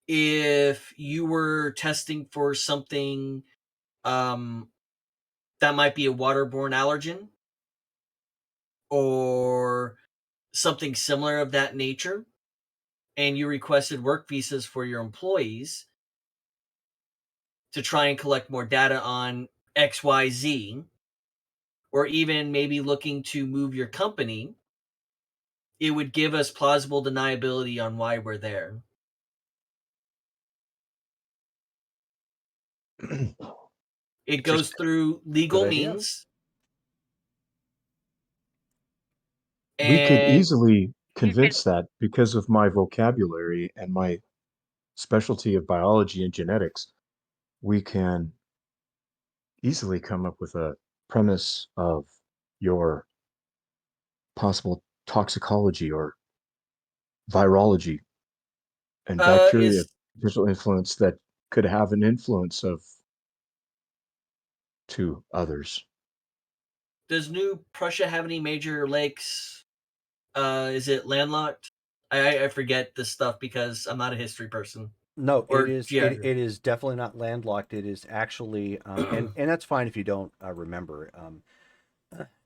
if you were testing for something that might be a waterborne allergen or something similar of that nature, and you requested work visas for your employees to try and collect more data on XYZ, or even maybe looking to move your company, it would give us plausible deniability on why we're there. It goes through legal Good idea. means. We could And easily convince that because of my vocabulary and my specialty of biology and genetics, we can easily come up with a premise of your possible toxicology or virology and bacteria is potential influence that could have an influence of to others. does New Prussia have any major lakes? Is it landlocked? I forget this stuff because I'm not a history person No, it or is geography. it is definitely not landlocked. It is actually and that's fine if you don't remember.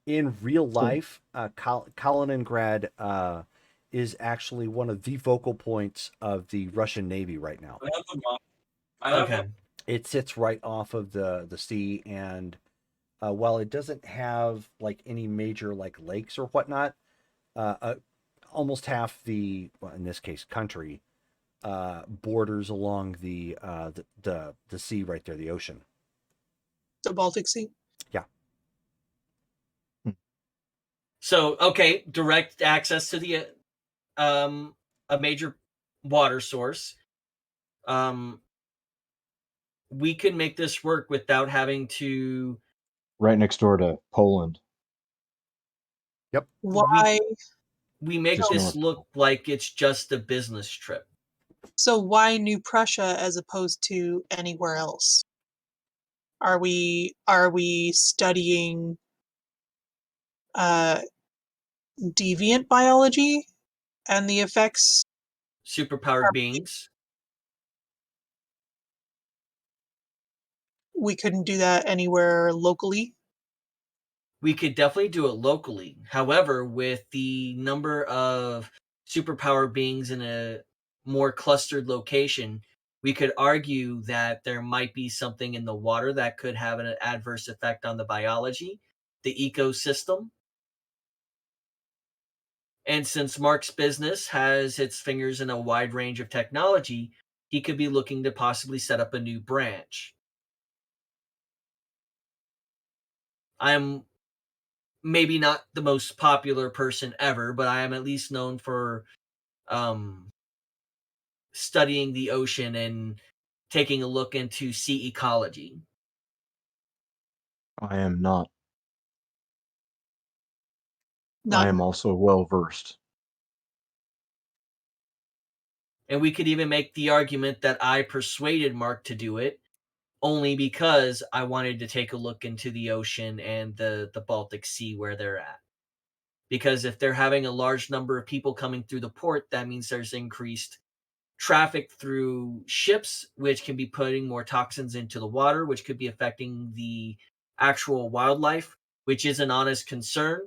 In real life, Kaliningrad is actually one of the focal points of the Russian Navy right now. Okay. It sits right off of the sea, and while it doesn't have like any major like lakes or whatnot, almost half the, well, in this case, country borders along the sea right there, the ocean. The Baltic Sea. Yeah. So, okay, direct access to the a major water source. We can make this work without having to. Right next door to Poland. Yep. Why? We make Just this north. look like it's just a business trip. So why New Prussia as opposed to anywhere else? Are we studying deviant biology and the effects? Superpowered beings. We couldn't do that anywhere locally. We could definitely do it locally. However, with the number of superpower beings in a more clustered location, we could argue that there might be something in the water that could have an adverse effect on the biology, the ecosystem. And since Mark's business has its fingers in a wide range of technology, he could be looking to possibly set up a new branch. I'm maybe not the most popular person ever, but I am at least known for um, studying the ocean and taking a look into sea ecology. I am not. Not I am also well versed. And we could even make the argument that I persuaded Mark to do it only because I wanted to take a look into the ocean and the Baltic Sea where they're at. Because if they're having a large number of people coming through the port, that means there's increased traffic through ships, which can be putting more toxins into the water, which could be affecting the actual wildlife, which is an honest concern.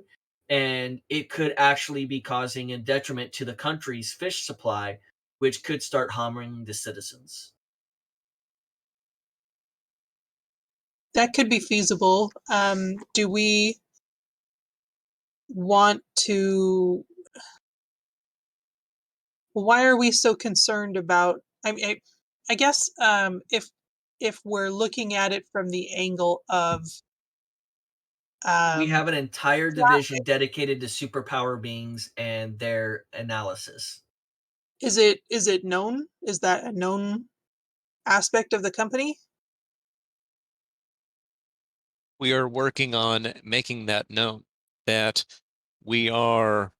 And it could actually be causing a detriment to the country's fish supply, which could start harming the citizens. that could be feasible. Do we want to? Why are we so concerned about? I mean, I guess if we're looking at it from the angle of We have an entire traffic, division dedicated to superpower beings and their analysis. is it known? Is that a known aspect of the company? We are working on making that known, that we are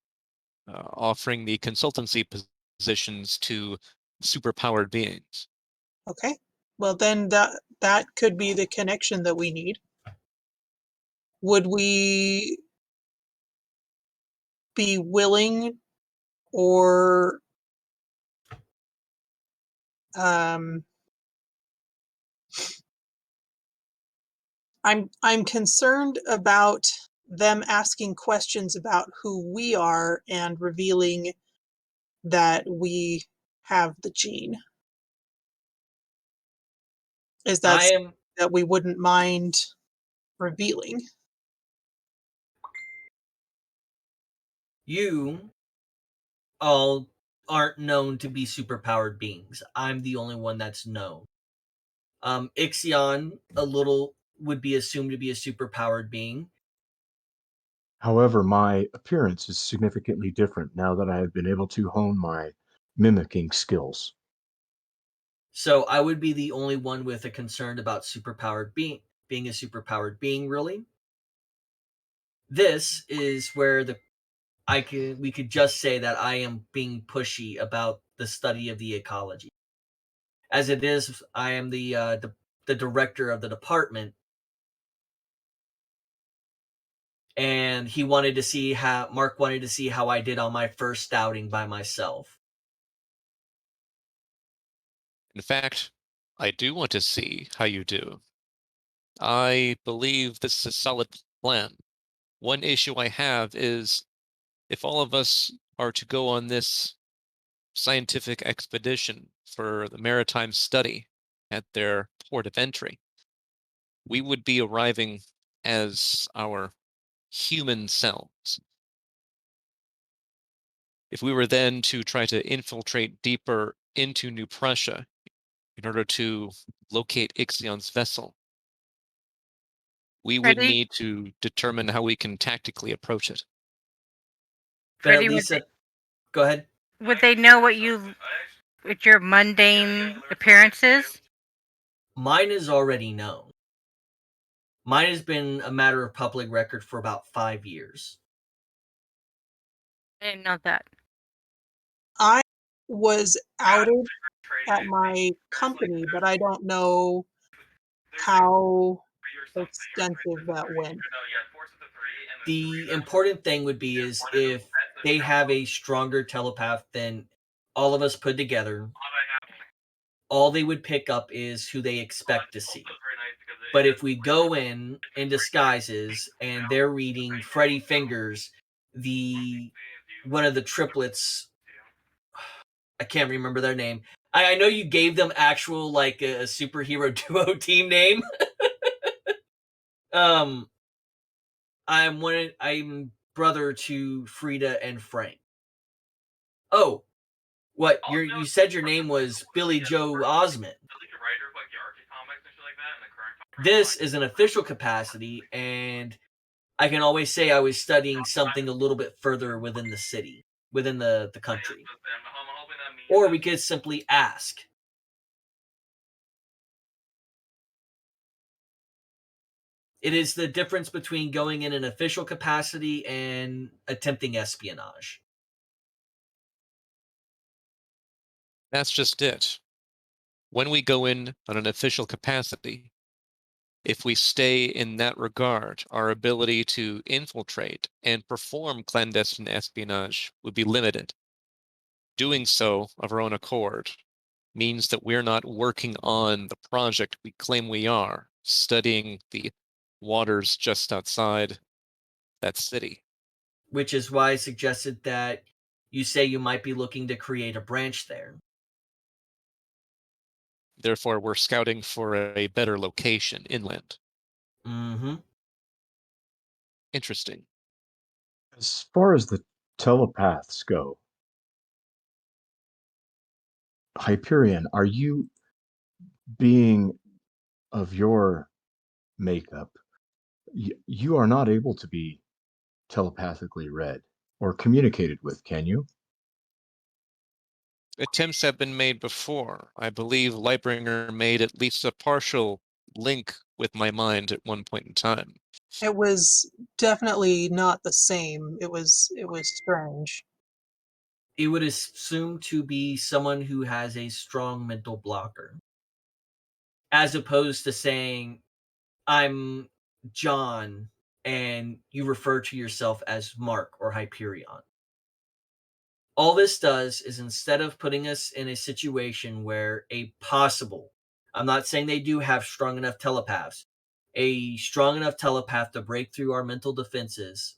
offering the consultancy positions to superpowered beings. Okay. Well, then that could be the connection that we need. Would we be willing or I'm concerned about them asking questions about who we are and revealing that we have the gene. Is that I am that we wouldn't mind revealing? You all aren't known to be superpowered beings. I'm the only one that's known. Ixion a little would be assumed to be a superpowered being. However, my appearance is significantly different now that I have been able to hone my mimicking skills. So I would be the only one with a concern about being a superpowered being, really. This is where we could just say that I am being pushy about the study of the ecology. As it is, I am the director of the department, and Mark wanted to see how I did on my first outing by myself. In fact, I do want to see how you do. I believe this is a solid plan. One issue I have is if all of us are to go on this scientific expedition for the maritime study at their port of entry, we would be arriving as our human selves. If we were then to try to infiltrate deeper into New Prussia in order to locate Ixion's vessel, we would Freddie, need to determine how we can tactically approach it. But at Freddie, least, go ahead. would they know what your mundane appearance is? Mine is already known. Mine has been a matter of public record for about 5 years. I didn't know that. I was outed at my company, but I don't know how extensive that went. The important thing would be is if they have a stronger telepath than all of us put together, all they would pick up is who they expect to see. But if we go in disguises and they're reading Freddy Fingers, one of the triplets, I can't remember their name. I know you gave them actual like a superhero duo team name. I'm brother to Frida and Frank. Oh, what you said your name was Billy Joe Osmond. This is an official capacity, and I can always say I was studying something a little bit further within the city, within the country. Or we could simply ask. It is the difference between going in an official capacity and attempting espionage. That's just it. When we go in on an official capacity, if we stay in that regard, our ability to infiltrate and perform clandestine espionage would be limited. Doing so of our own accord means that we're not working on the project we claim we are, studying the waters just outside that city. Which is why I suggested that you say you might be looking to create a branch there. Therefore, we're scouting for a better location inland. Mm-hmm. Interesting. As far as the telepaths go, Hyperion, are you being of your makeup? You are not able to be telepathically read or communicated with, can you? Attempts have been made before. I believe Lightbringer made at least a partial link with my mind at one point in time. It was definitely not the same. It was strange. It would assume to be someone who has a strong mental blocker. As opposed to saying, I'm John, and you refer to yourself as Mark or Hyperion. All this does is, instead of putting us in a situation where I'm not saying they do have strong enough telepaths, a strong enough telepath to break through our mental defenses,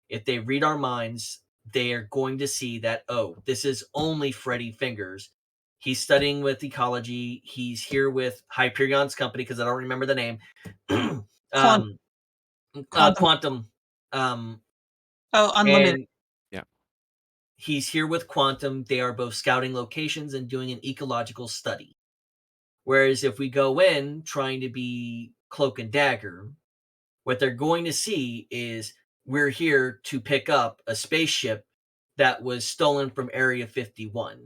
if they read our minds, they are going to see that, oh, this is only Freddy Fingers. He's studying with ecology. He's here with Hyperion's company, because I don't remember the name. Quantum. Quantum. Oh, Unlimited. And he's here with Quantum. They are both scouting locations and doing an ecological study. Whereas if we go in trying to be Cloak and Dagger, what they're going to see is we're here to pick up a spaceship that was stolen from Area 51.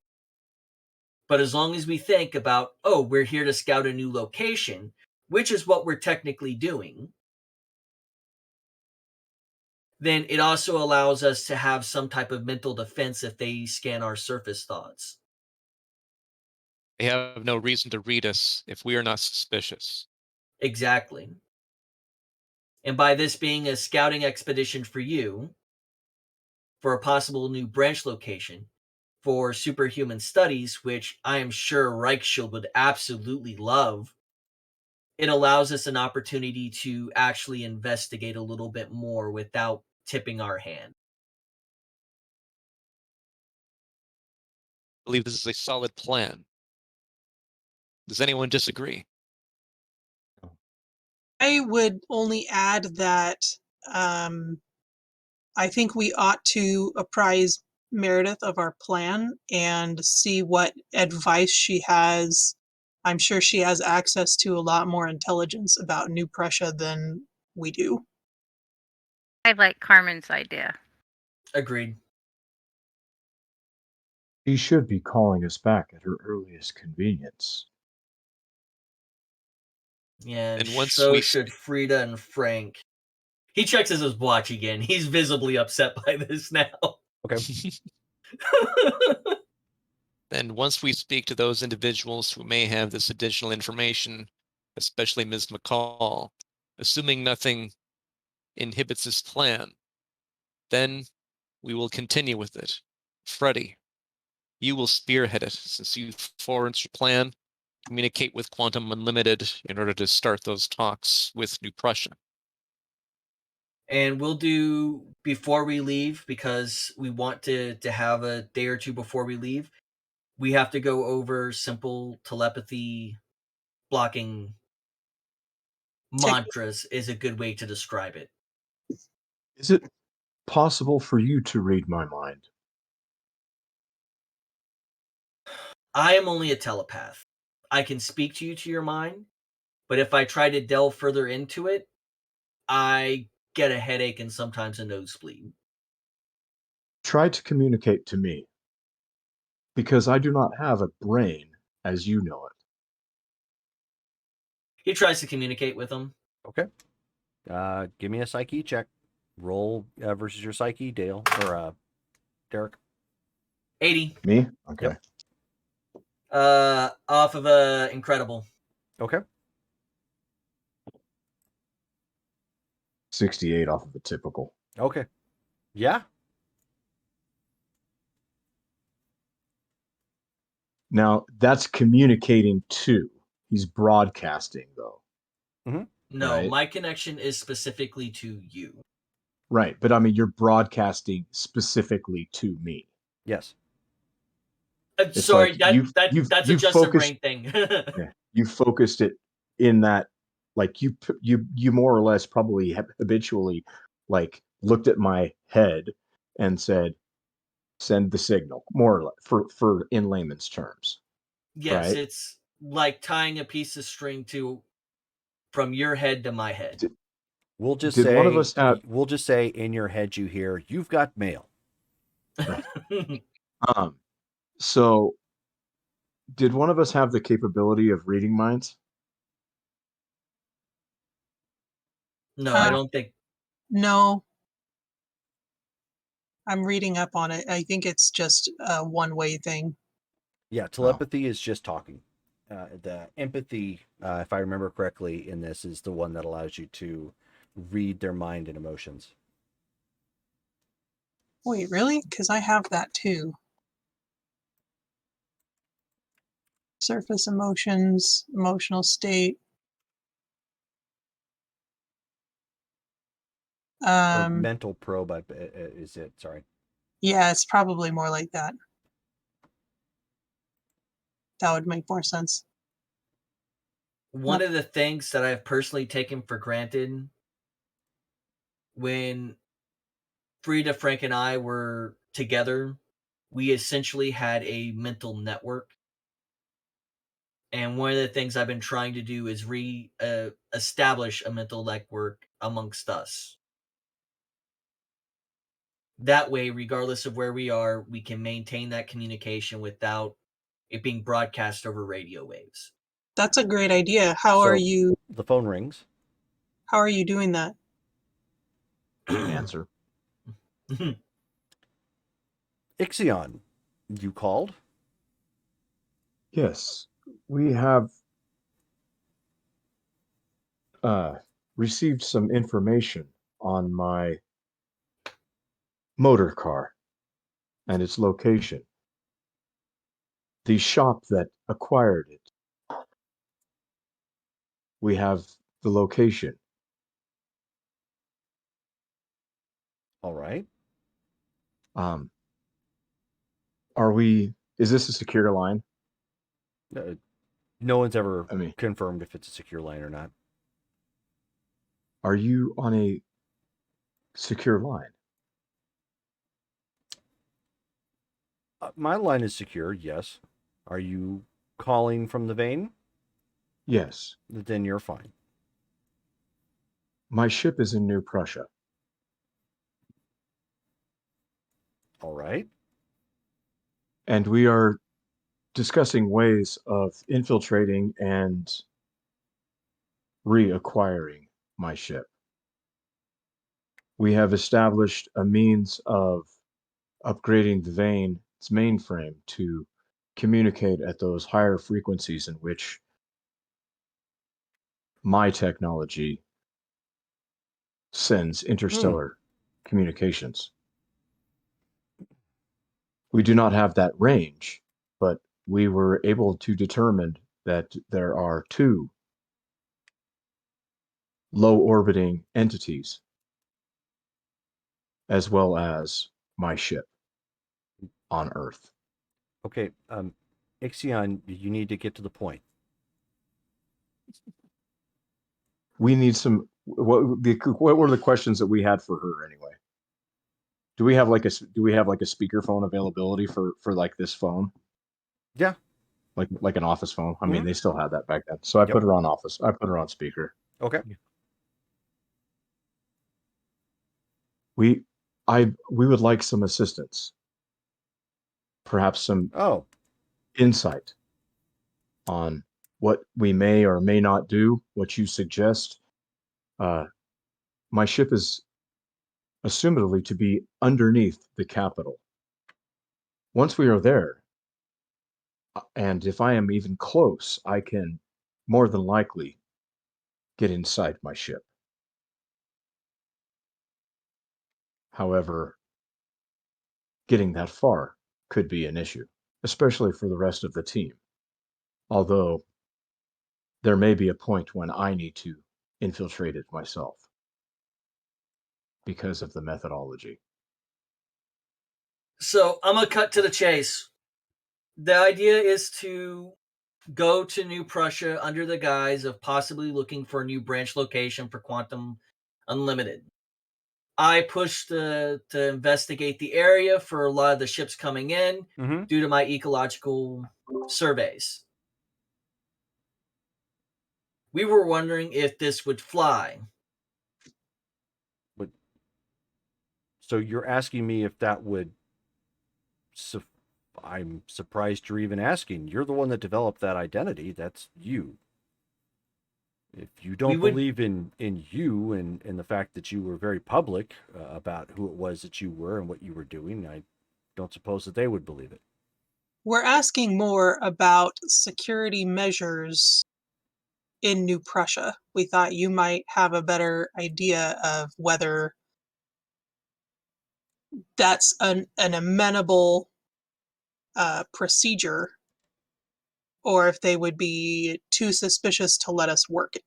But as long as we think about, oh, we're here to scout a new location, which is what we're technically doing, then it also allows us to have some type of mental defense if they scan our surface thoughts. They have no reason to read us if we are not suspicious. Exactly. And by this being a scouting expedition for you, for a possible new branch location, for superhuman studies, which I am sure Reichschild would absolutely love, it allows us an opportunity to actually investigate a little bit more without tipping our hand. I believe this is a solid plan. Does anyone disagree? I would only add that I think we ought to apprise Meredith of our plan and see what advice she has. I'm sure she has access to a lot more intelligence about New Prussia than we do. I like Carmen's idea. Agreed. She should be calling us back at her earliest convenience. Yeah, and once so we should Frida and Frank. He checks his watch again. He's visibly upset by this now. Okay. Then once we speak to those individuals who may have this additional information, especially Ms. McCall, assuming nothing inhibits this plan, then we will continue with it. Freddy, you will spearhead it, since you forged your plan. Communicate with Quantum Unlimited in order to start those talks with New Prussia. And we'll do before we leave, because we want to have a day or two before we leave. We have to go over simple telepathy blocking mantras is a good way to describe it. Is it possible for you to read my mind? I am only a telepath. I can speak to you to your mind, but if I try to delve further into it, I get a headache and sometimes a nosebleed. Try to communicate to me, because I do not have a brain as you know it. He tries to communicate with them. Okay. Give me a psyche check. Roll versus your psyche, Dale or Derek. 80. Me? Okay. Yep. Off of a incredible. Okay. 68 off of a typical. Okay. Yeah. Now, that's communicating to. He's broadcasting, though. Mm-hmm. No, right? My connection is specifically to you. Right, but I mean, you're broadcasting specifically to me. Yes. Sorry, like that's a just a brain thing. Yeah, you focused it in that, like you more or less probably habitually like looked at my head and said, "Send the signal," more or less, for in layman's terms. Yes, right? It's like tying a piece of string from your head to my head. We'll just Did say one of us have? We'll just say in your head you hear, "You've got mail." So did one of us have the capability of reading minds? No, I don't think. No. I'm reading up on it. I think it's just a one-way thing. Yeah, telepathy is just talking. The empathy, if I remember correctly, in this is the one that allows you to read their mind and emotions. Wait, really? Because I have that too. Surface emotions, emotional state. Or mental probe is it? Sorry. Yeah, it's probably more like that. That would make more sense. One of the things that I've personally taken for granted when Frida, Frank, and I were together, we essentially had a mental network. And one of the things I've been trying to do is establish a mental network amongst us. That way, regardless of where we are, we can maintain that communication without it being broadcast over radio waves. That's a great idea. How are you? The phone rings. How are you doing that? Answer. Ixion, you called? Yes, we have received some information on my motor car and its location. The shop that acquired it. We have the location. All right. Is this a secure line? No one's ever confirmed if it's a secure line or not. Are you on a secure line? My line is secure, yes. Are you calling from the vein? Yes. Then you're fine. My ship is in New Prussia. All right. And we are discussing ways of infiltrating and reacquiring my ship. We have established a means of upgrading the vein, its mainframe, to communicate at those higher frequencies in which my technology sends interstellar communications. We do not have that range, but we were able to determine that there are two low orbiting entities as well as my ship on Earth. Okay, Ixion, you need to get to the point. We need some. What were the questions that we had for her anyway? Do we have like a speakerphone availability for like this phone? Yeah, like an office phone. I mean, they still had that back then. So I put her on office. I put her on speaker. Okay. We would like some assistance. Perhaps some insight on what we may or may not do, what you suggest. My ship is assumedly to be underneath the capital. Once we are there, and if I am even close, I can more than likely get inside my ship. However, getting that far could be an issue, especially for the rest of the team. Although there may be a point when I need to infiltrate it myself because of the methodology. So I'm going to cut to the chase. The idea is to go to New Prussia under the guise of possibly looking for a new branch location for Quantum Unlimited. I pushed to investigate the area for a lot of the ships coming in due to my ecological surveys. We were wondering if this would fly. So you're asking me if that would... I'm surprised you're even asking. You're the one that developed that identity. That's you. If you don't believe in you and the fact that you were very public about who it was that you were and what you were doing, I don't suppose that they would believe it. We're asking more about security measures in New Prussia. We thought you might have a better idea of whether that's an amenable procedure or if they would be too suspicious to let us work it.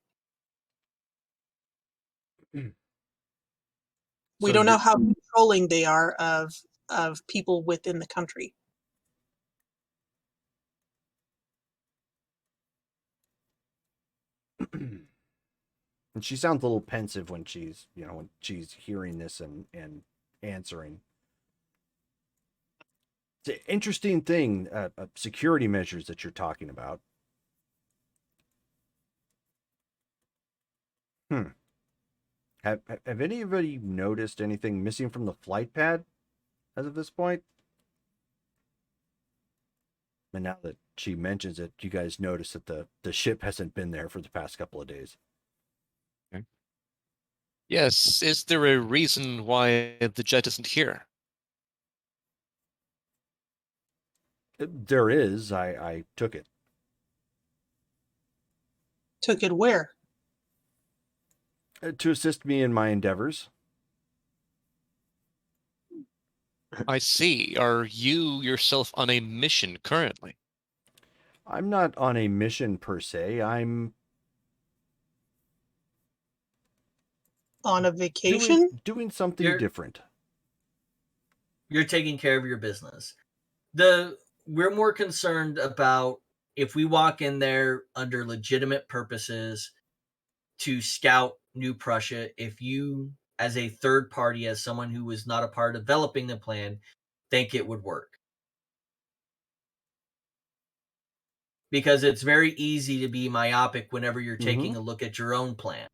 We So don't know you're- how controlling they are of people within the country. And she sounds a little pensive when she's, when she's hearing this and answering. It's an interesting thing, security measures that you're talking about. Have anybody noticed anything missing from the flight pad as of this point? And now that she mentions it, you guys notice that the ship hasn't been there for the past couple of days. Okay. Yes, is there a reason why the jet isn't here? There is. I took it. Took it where? To assist me in my endeavors. I see. Are you yourself on a mission currently? I'm not on a mission per se. I'm On a vacation? doing something different. You're taking care of your business. We're more concerned about if we walk in there under legitimate purposes to scout New Prussia, if you, as a third party, as someone who was not a part of developing the plan, think it would work. Because it's very easy to be myopic whenever you're taking a look at your own plan.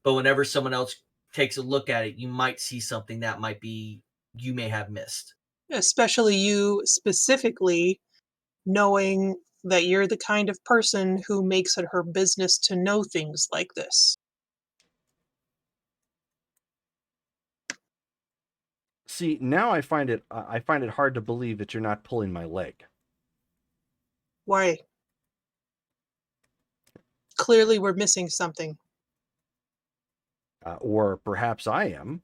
But whenever someone else takes a look at it, you might see something that you may have missed. Especially you specifically, knowing that you're the kind of person who makes it her business to know things like this. See, now I find it hard to believe that you're not pulling my leg. Why? Clearly we're missing something. Or perhaps I am.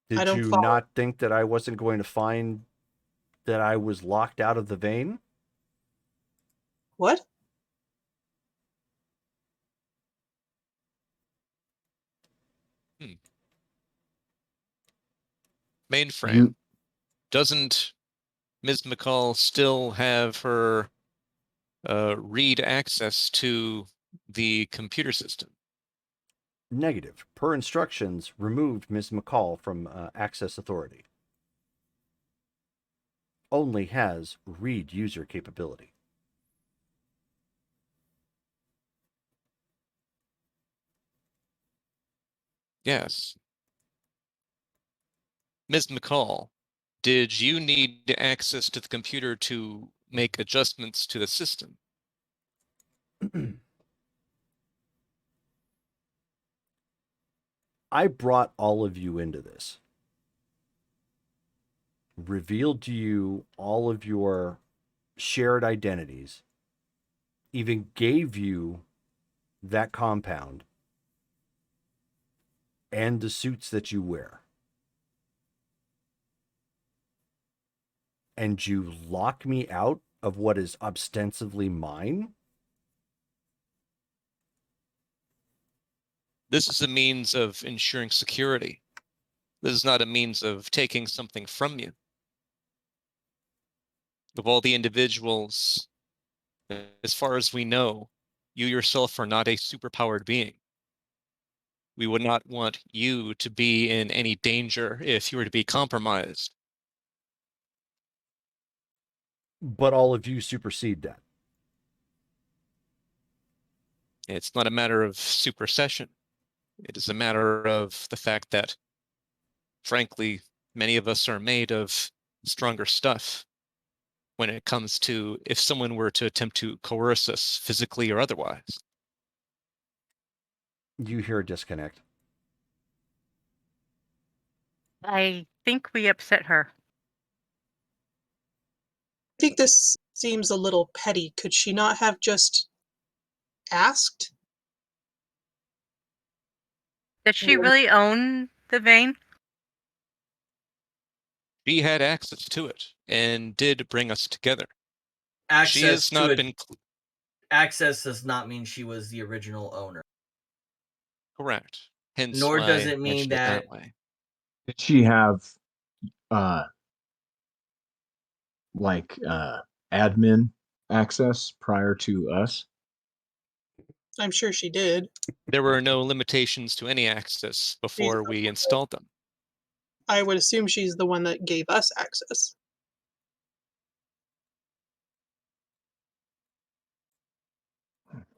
Did you not think that I wasn't going to find that I was locked out of the vein? What? Mainframe. Doesn't Ms. McCall still have her read access to the computer system? Negative. Per instructions, removed Ms. McCall from access authority. Only has read user capability. Yes. Ms. McCall, did you need access to the computer to make adjustments to the system? I brought all of you into this. Revealed to you all of your shared identities. Even gave you that compound and the suits that you wear. And you lock me out of what is ostensibly mine? This is a means of ensuring security. This is not a means of taking something from you. Of all the individuals, as far as we know, you yourself are not a superpowered being. We would not want you to be in any danger if you were to be compromised. But all of you supersede that. It's not a matter of supersession. It is a matter of the fact that, frankly, many of us are made of stronger stuff when it comes to if someone were to attempt to coerce us physically or otherwise. You hear a disconnect. I think we upset her. I think this seems a little petty. Could she not have just asked? Does she really own the vein? She had access to it and did bring us together. She Access has not to it. been Access does not mean she was the original owner. correct. Hence Nor why does I it mean mentioned it that that way. Did she have admin access prior to us? I'm sure she did. There were no limitations to any access before we installed them. I would assume she's the one that gave us access.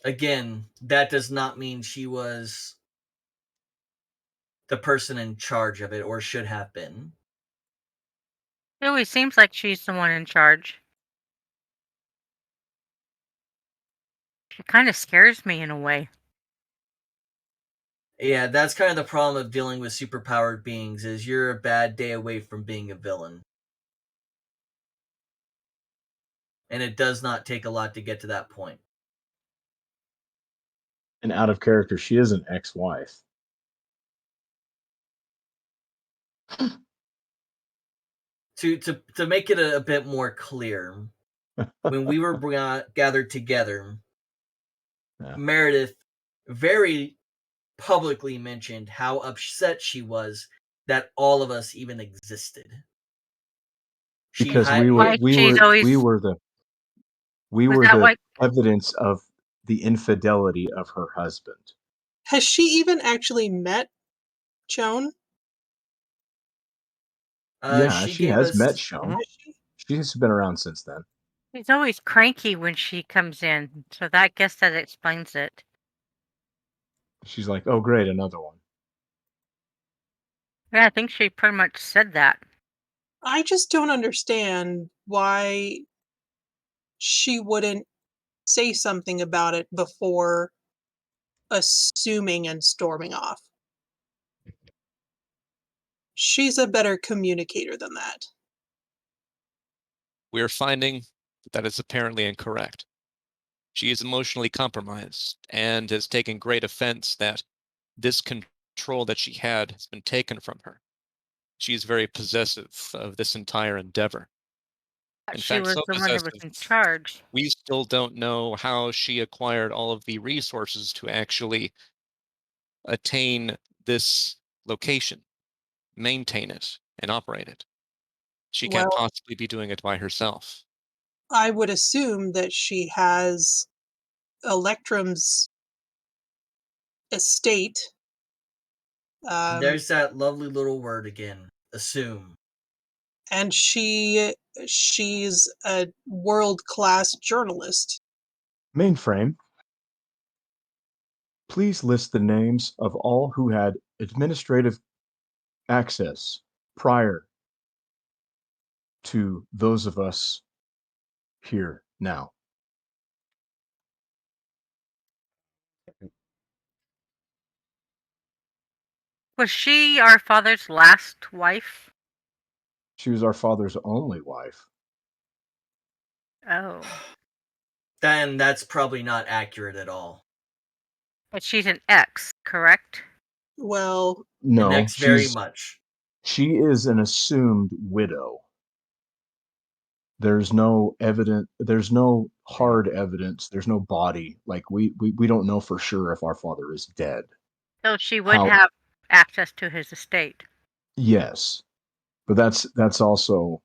again, that does not mean she was the person in charge of it or should have been. It always seems like she's the one in charge. She kind of scares me in a way. Yeah, that's kind of the problem of dealing with superpowered beings is you're a bad day away from being a villain. And it does not take a lot to get to that point. And out of character, she is an ex-wife. To make it a bit more clear, when we were gathered together, Yeah. Meredith very publicly mentioned how upset she was that all of us even existed. Because we were the evidence of the infidelity of her husband. Has she even actually met Joan? Yeah, she has met Sean. Mm-hmm. She's been around since then. She's always cranky when she comes in, so I guess that explains it. She's like, oh, great, another one. Yeah, I think she pretty much said that. I just don't understand why she wouldn't say something about it before assuming and storming off. She's a better communicator than that. We are finding that is apparently incorrect. She is emotionally compromised and has taken great offense that this control that she had has been taken from her. She is very possessive of this entire endeavor. In She fact, was so the one that was possessive, in charge. we still don't know how she acquired all of the resources to actually attain this location, maintain it, and operate it. She can't Well, possibly be doing it by herself. I would assume that she has Electrum's estate. There's that lovely little word again, assume. And she's a world-class journalist. Mainframe, please list the names of all who had administrative access prior to those of us here now. Was she our father's last wife? She was our father's only wife. Oh. Then that's probably not accurate at all. But she's an ex, correct? Well, no, an ex very much. She is an assumed widow. There's no evidence. There's no hard evidence. There's no body. Like we don't know for sure if our father is dead. So she would have access to his estate. Yes, but that's also,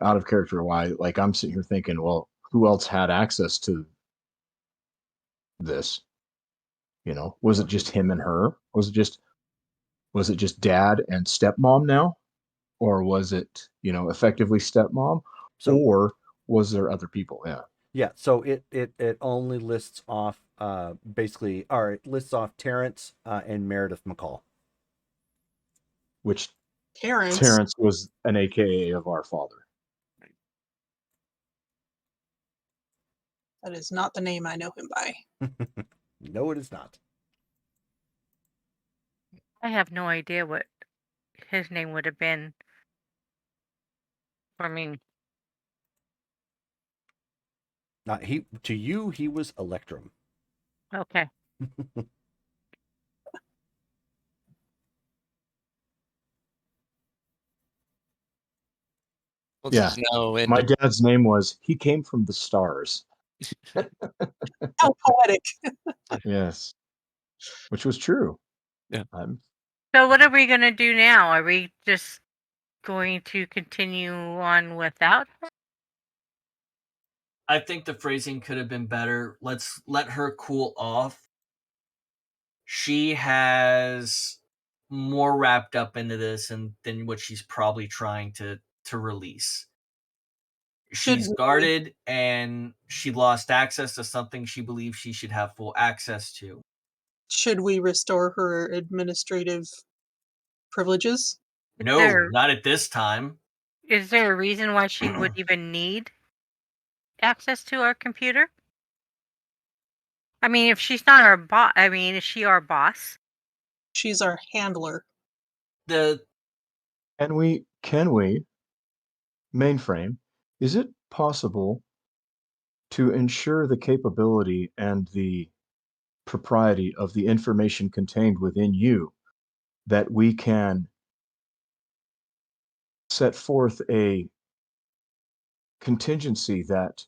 out of character. Why? Like I'm sitting here thinking, well, who else had access to this? Was it just him and her? Was it just dad and stepmom now? Or was it, effectively stepmom? Or was there other people? Yeah. Yeah, so it only lists off it lists off Terrence and Meredith McCall. Which Terrence was an AKA of our father. That is not the name I know him by. No, it is not. I have no idea what his name would have been for me. To you, he was Electrum. Okay. Well, Yeah. this is now in My dad's name was, he came from the stars. How poetic. Yes. Which was true. Yeah. So what are we going to do now? Are we just going to continue on without her? I think the phrasing could have been better. Let's let her cool off. She has more wrapped up into this than what she's probably trying to release. She's guarded and she lost access to something she believes she should have full access to. Should we restore her administrative privileges? No, not at this time. Is there a reason why she would even need access to our computer? I mean, if she's not our boss, is she our boss? She's our handler. Can we, mainframe, is it possible to ensure the capability and the propriety of the information contained within you that we can set forth a contingency that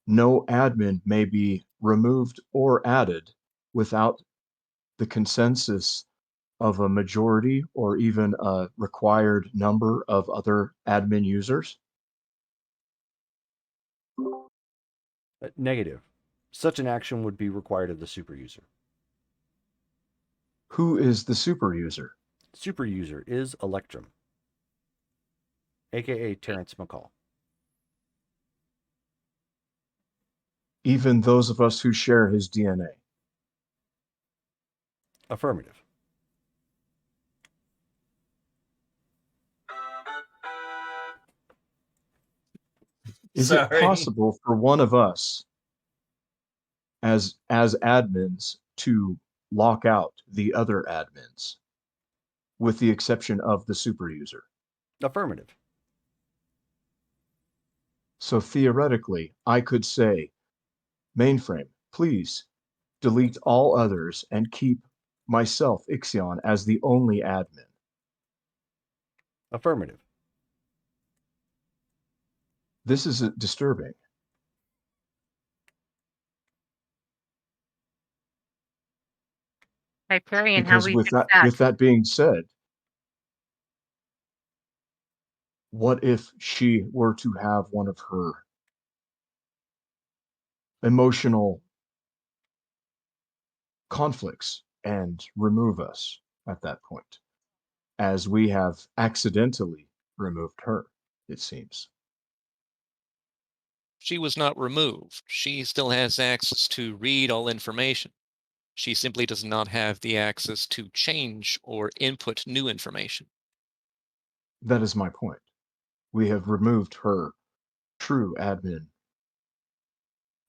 no admin may be removed or added without the consensus of a majority or even a required number of other admin users? Negative. Such an action would be required of the super user. Who is the super user? Super user is Electrum, aka Terrence McCall. Even those of us who share his DNA. Affirmative. Is it possible for one of us as admins to lock out the other admins with the exception of the super user? Affirmative. So theoretically, I could say, mainframe, please delete all others and keep myself, Ixion, as the only admin. Affirmative. This is disturbing. Hyperion, how Because we with fix that? with that being said, what if she were to have one of her emotional conflicts and remove us at that point, as we have accidentally removed her, it seems? She was not removed. She still has access to read all information. She simply does not have the access to change or input new information. That is my point. We have removed her true admin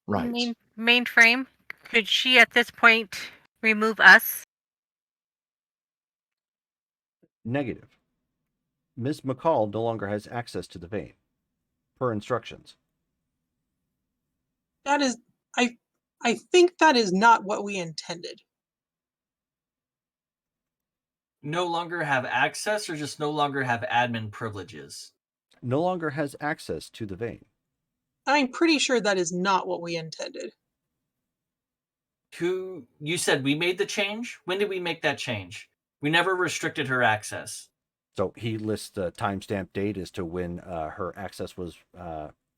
rights. Mainframe, could she at this point remove us? Negative. Ms. McCall no longer has access to the vein, per instructions. That is, I think that is not what we intended. No longer have access or just no longer have admin privileges? No longer has access to the vein. I'm pretty sure that is not what we intended. You said we made the change? When did we make that change? We never restricted her access. So he lists the timestamp date as to when her access was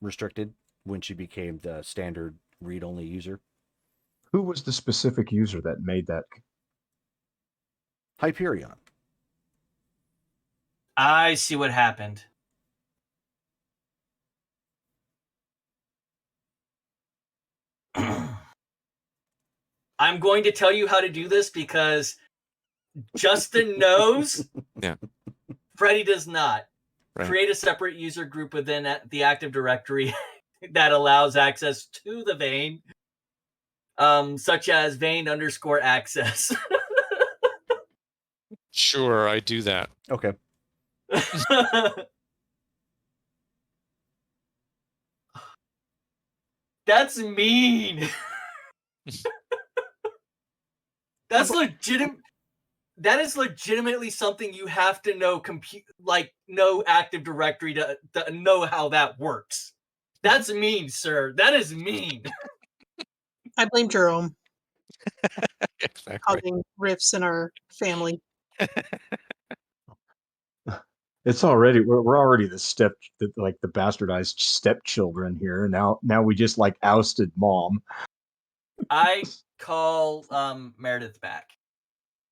restricted, when she became the standard read-only user. Who was the specific user that made that? Hyperion. I see what happened. I'm going to tell you how to do this because Justin knows. Yeah. Freddie does not. Right. Create a separate user group within the Active Directory that allows access to the vein, such as vein_access. Sure, I do that. Okay. That's mean. That's legitimate. that is legitimately something you have to know know Active Directory to know how that works. That's mean, sir. That is mean. I blame Jerome Exactly. causing rifts in our family. It's already we're already the bastardized stepchildren here. Now we just like ousted mom. I call Meredith back.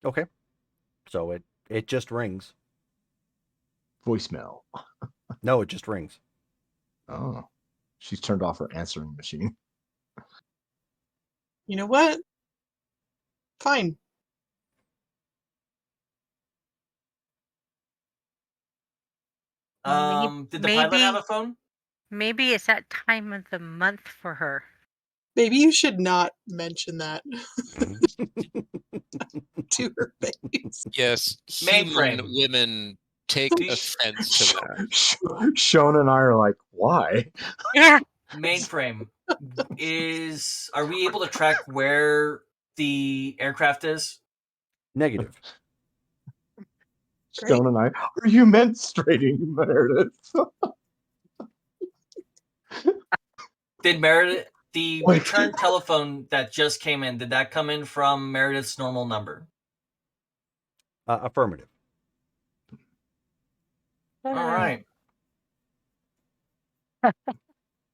Okay. So it just rings. Voicemail. No, it just rings. Oh, she's turned off her answering machine. You know what? Fine. Did the pilot have a phone? Maybe it's that time of the month for her. Maybe you should not mention that to her face. Yes, human women take offense to that. Shona and I are like, why? Yeah. Mainframe. Are we able to track where the aircraft is? Negative. Great. Shona and I, are you menstruating, Meredith? Did Meredith, the return telephone that just came in, did that come in from Meredith's normal number? Affirmative. All right.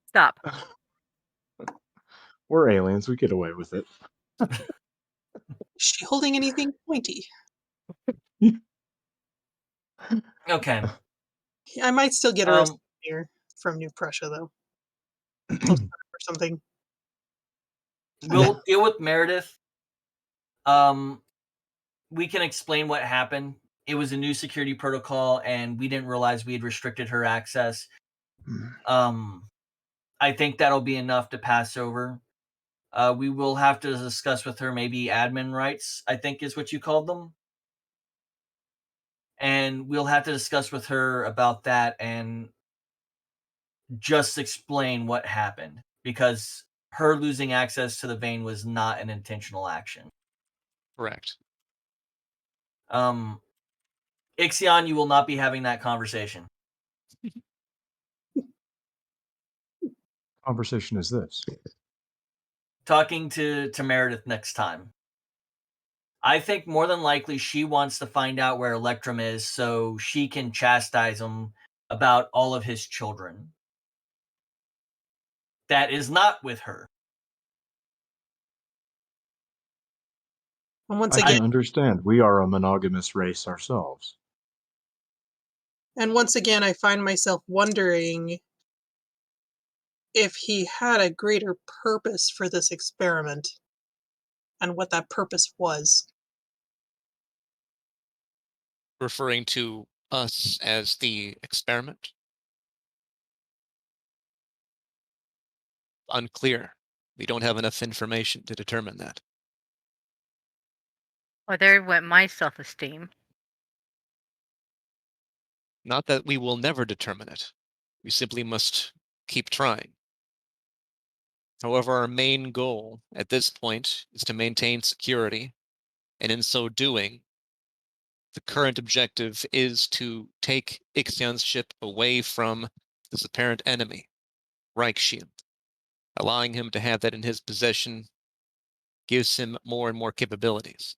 Stop. We're aliens. We get away with it. Is she holding anything pointy? Okay. I might still get her a souvenir from New Prussia, though. Or something. We'll deal with Meredith. We can explain what happened. It was a new security protocol, and we didn't realize we had restricted her access. I think that'll be enough to pass over. We will have to discuss with her maybe admin rights, I think is what you called them. And we'll have to discuss with her about that and just explain what happened, because her losing access to the vein was not an intentional action. Correct. Ixion, you will not be having that conversation. Conversation is this? Talking to Meredith next time. I think more than likely she wants to find out where Electrum is so she can chastise him about all of his children. That is not with her. And once I again, can understand. We are a monogamous race ourselves. I find myself wondering if he had a greater purpose for this experiment and what that purpose was. Referring to us as the experiment? Unclear. We don't have enough information to determine that. Well, there went my self-esteem. Not that we will never determine it. We simply must keep trying. However, our main goal at this point is to maintain security, and in so doing, the current objective is to take Ixion's ship away from this apparent enemy, Reichshield. Allowing him to have that in his possession gives him more and more capabilities.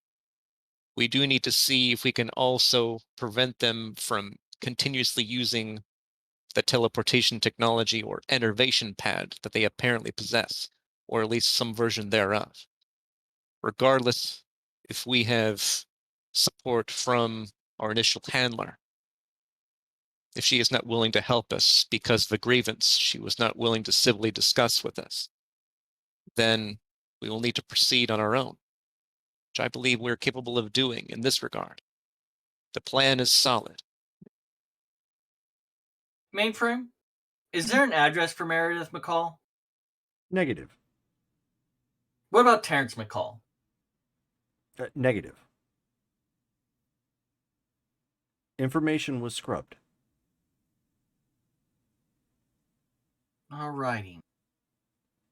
We do need to see if we can also prevent them from continuously using the teleportation technology or enervation pad that they apparently possess, or at least some version thereof. Regardless, if we have support from our initial handler, if she is not willing to help us because of a grievance she was not willing to civilly discuss with us, then we will need to proceed on our own, which I believe we're capable of doing in this regard. The plan is solid. Mainframe, is there an address for Meredith McCall? Negative. What about Terrence McCall? Negative. Information was scrubbed. Alrighty.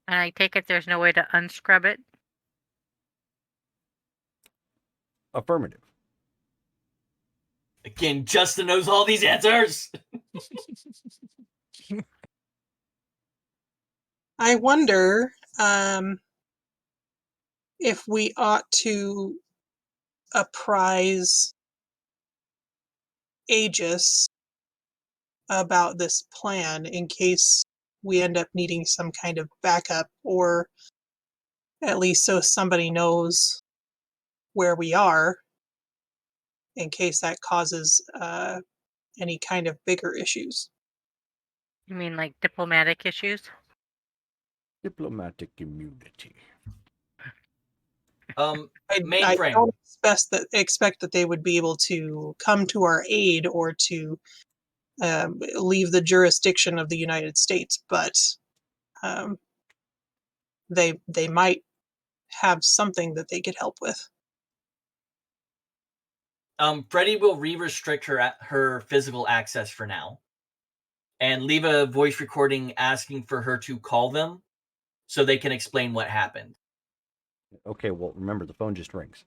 And I take it there's no way to unscrub it? Affirmative. Again, Justin knows all these answers. I wonder if we ought to apprise Aegis about this plan in case we end up needing some kind of backup, or at least so somebody knows where we are in case that causes any kind of bigger issues. You mean like diplomatic issues? Diplomatic immunity. I Mainframe. don't expect that they would be able to come to our aid or to leave the jurisdiction of the United States, but they might have something that they could help with. Freddie will re-restrict her physical access for now, and leave a voice recording asking for her to call them so they can explain what happened. Okay, well, remember, the phone just rings.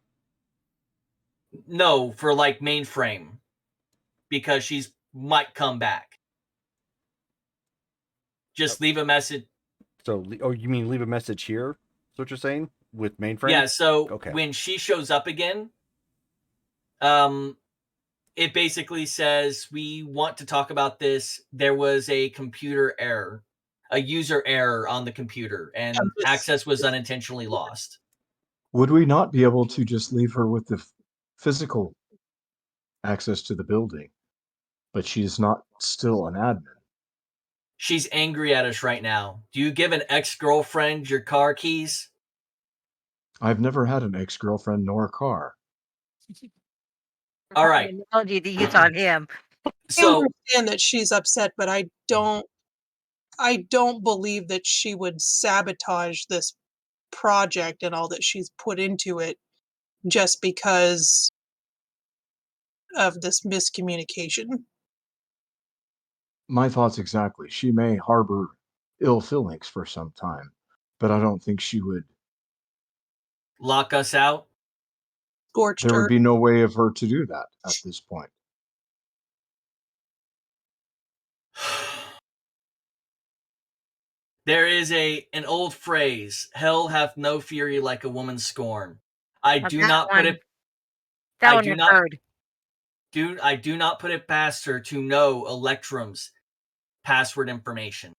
No, for like mainframe, because she's might come back. Just leave a message. So, you mean leave a message here? That's what you're saying with mainframe? Yeah. So okay. When she shows up again, it basically says, "We want to talk about this. There was a computer error, a user error on the computer, and access was unintentionally lost." Would we not be able to just leave her with the physical access to the building, but she's not still an admin? She's angry at us right now. Do you give an ex-girlfriend your car keys? I've never had an ex-girlfriend nor a car. All right. I told you to use on him. I understand that she's upset, but I don't believe that she would sabotage this project and all that she's put into it just because of this miscommunication. My thoughts exactly. She may harbor ill feelings for some time, but I don't think she would lock us out. There would be no way of her to do that at this point. There is an old phrase, "Hell hath no fury like a woman's scorn." I do not put it past her to know Electrum's password information.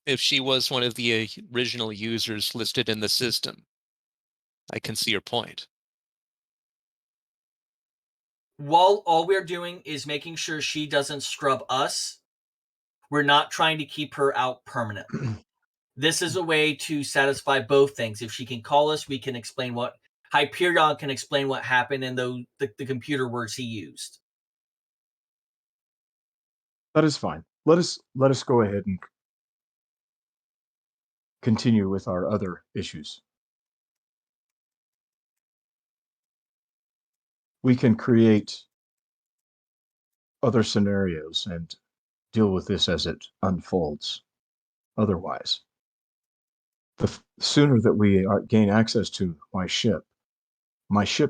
If she was one of the original users listed in the system, I can see your point. While all we're doing is making sure she doesn't scrub us, we're not trying to keep her out permanently. This is a way to satisfy both things. If she can call us, we can explain what Hyperion can explain what happened and the computer words he used. That is fine. Let us go ahead and continue with our other issues. We can create other scenarios and deal with this as it unfolds. Otherwise, the sooner that we gain access to my ship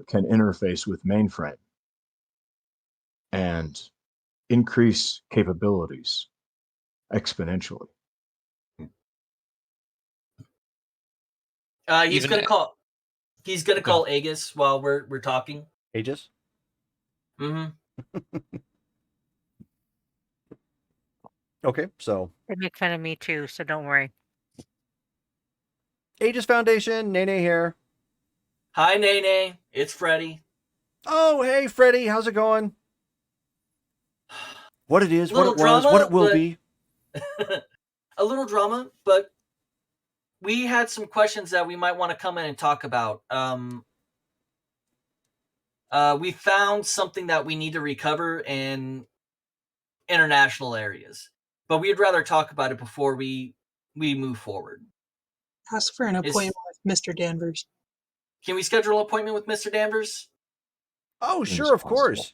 can interface with mainframe and increase capabilities exponentially. He's gonna call Aegis while we're talking. Aegis? Mm-hmm. Okay, so They make fun of me too, so don't worry. Aegis Foundation, Nene here. Hi, Nene. It's Freddie. Oh, hey, Freddie. How's it going? What it is, what it was, what it will be. A little drama, but we had some questions that we might want to come in and talk about. We found something that we need to recover in international areas, but we'd rather talk about it before we move forward. Ask for an appointment with Mr. Danvers. Can we schedule an appointment with Mr. Danvers? Oh, sure, of course.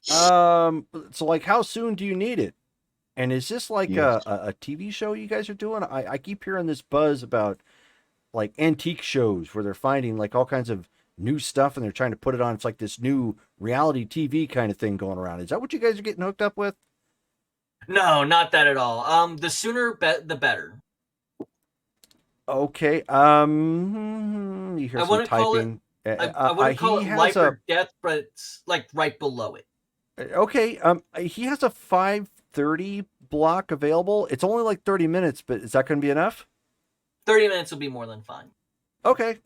So, like, how soon do you need it? And is this like a TV show you guys are doing? I keep hearing this buzz about like antique shows where they're finding like all kinds of new stuff and they're trying to put it on. It's like this new reality TV kind of thing going around. Is that what you guys are getting hooked up with? No, not that at all. The sooner the better. Okay. You hear I some wouldn't call it. typing. I wouldn't call it life or death, but it's like right below it. Okay. He has a 5:30 block available. It's only like 30 minutes, but is that going to be enough? 30 minutes will be more than fine. Okay.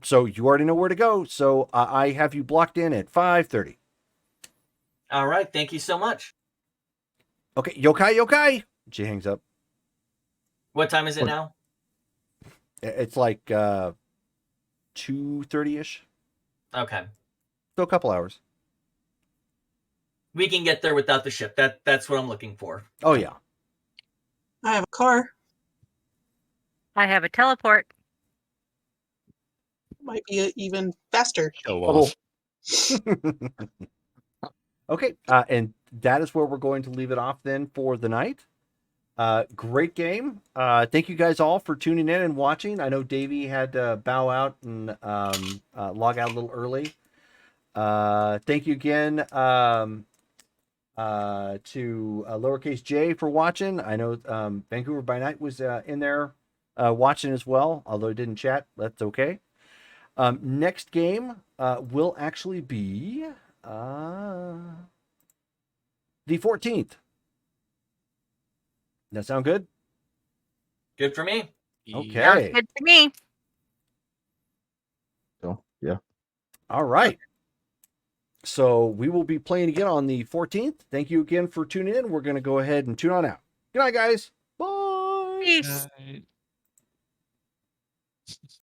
So you already know where to go. So I have you blocked in at 5:30. All right. Thank you so much. Okay. Yokai. She hangs up. What time is it now? It's like 2:30-ish. Okay. So a couple hours. We can get there without the ship. That's what I'm looking for. Oh, yeah. I have a car. I have a teleport. Might be even faster. Show off. Okay. And that is where we're going to leave it off then for the night. Great game. Thank you guys all for tuning in and watching. I know Davey had to bow out and log out a little early. Thank you again to lowercase j for watching. I know Vancouver by Night was in there watching as well, although he didn't chat. That's okay. Next game will actually be the 14th. That sound good? Good for me. Okay. Sounds good to me. So yeah. All right. So we will be playing again on the 14th. Thank you again for tuning in. We're going to go ahead and tune on out. Good night, guys. Bye. Peace. Right.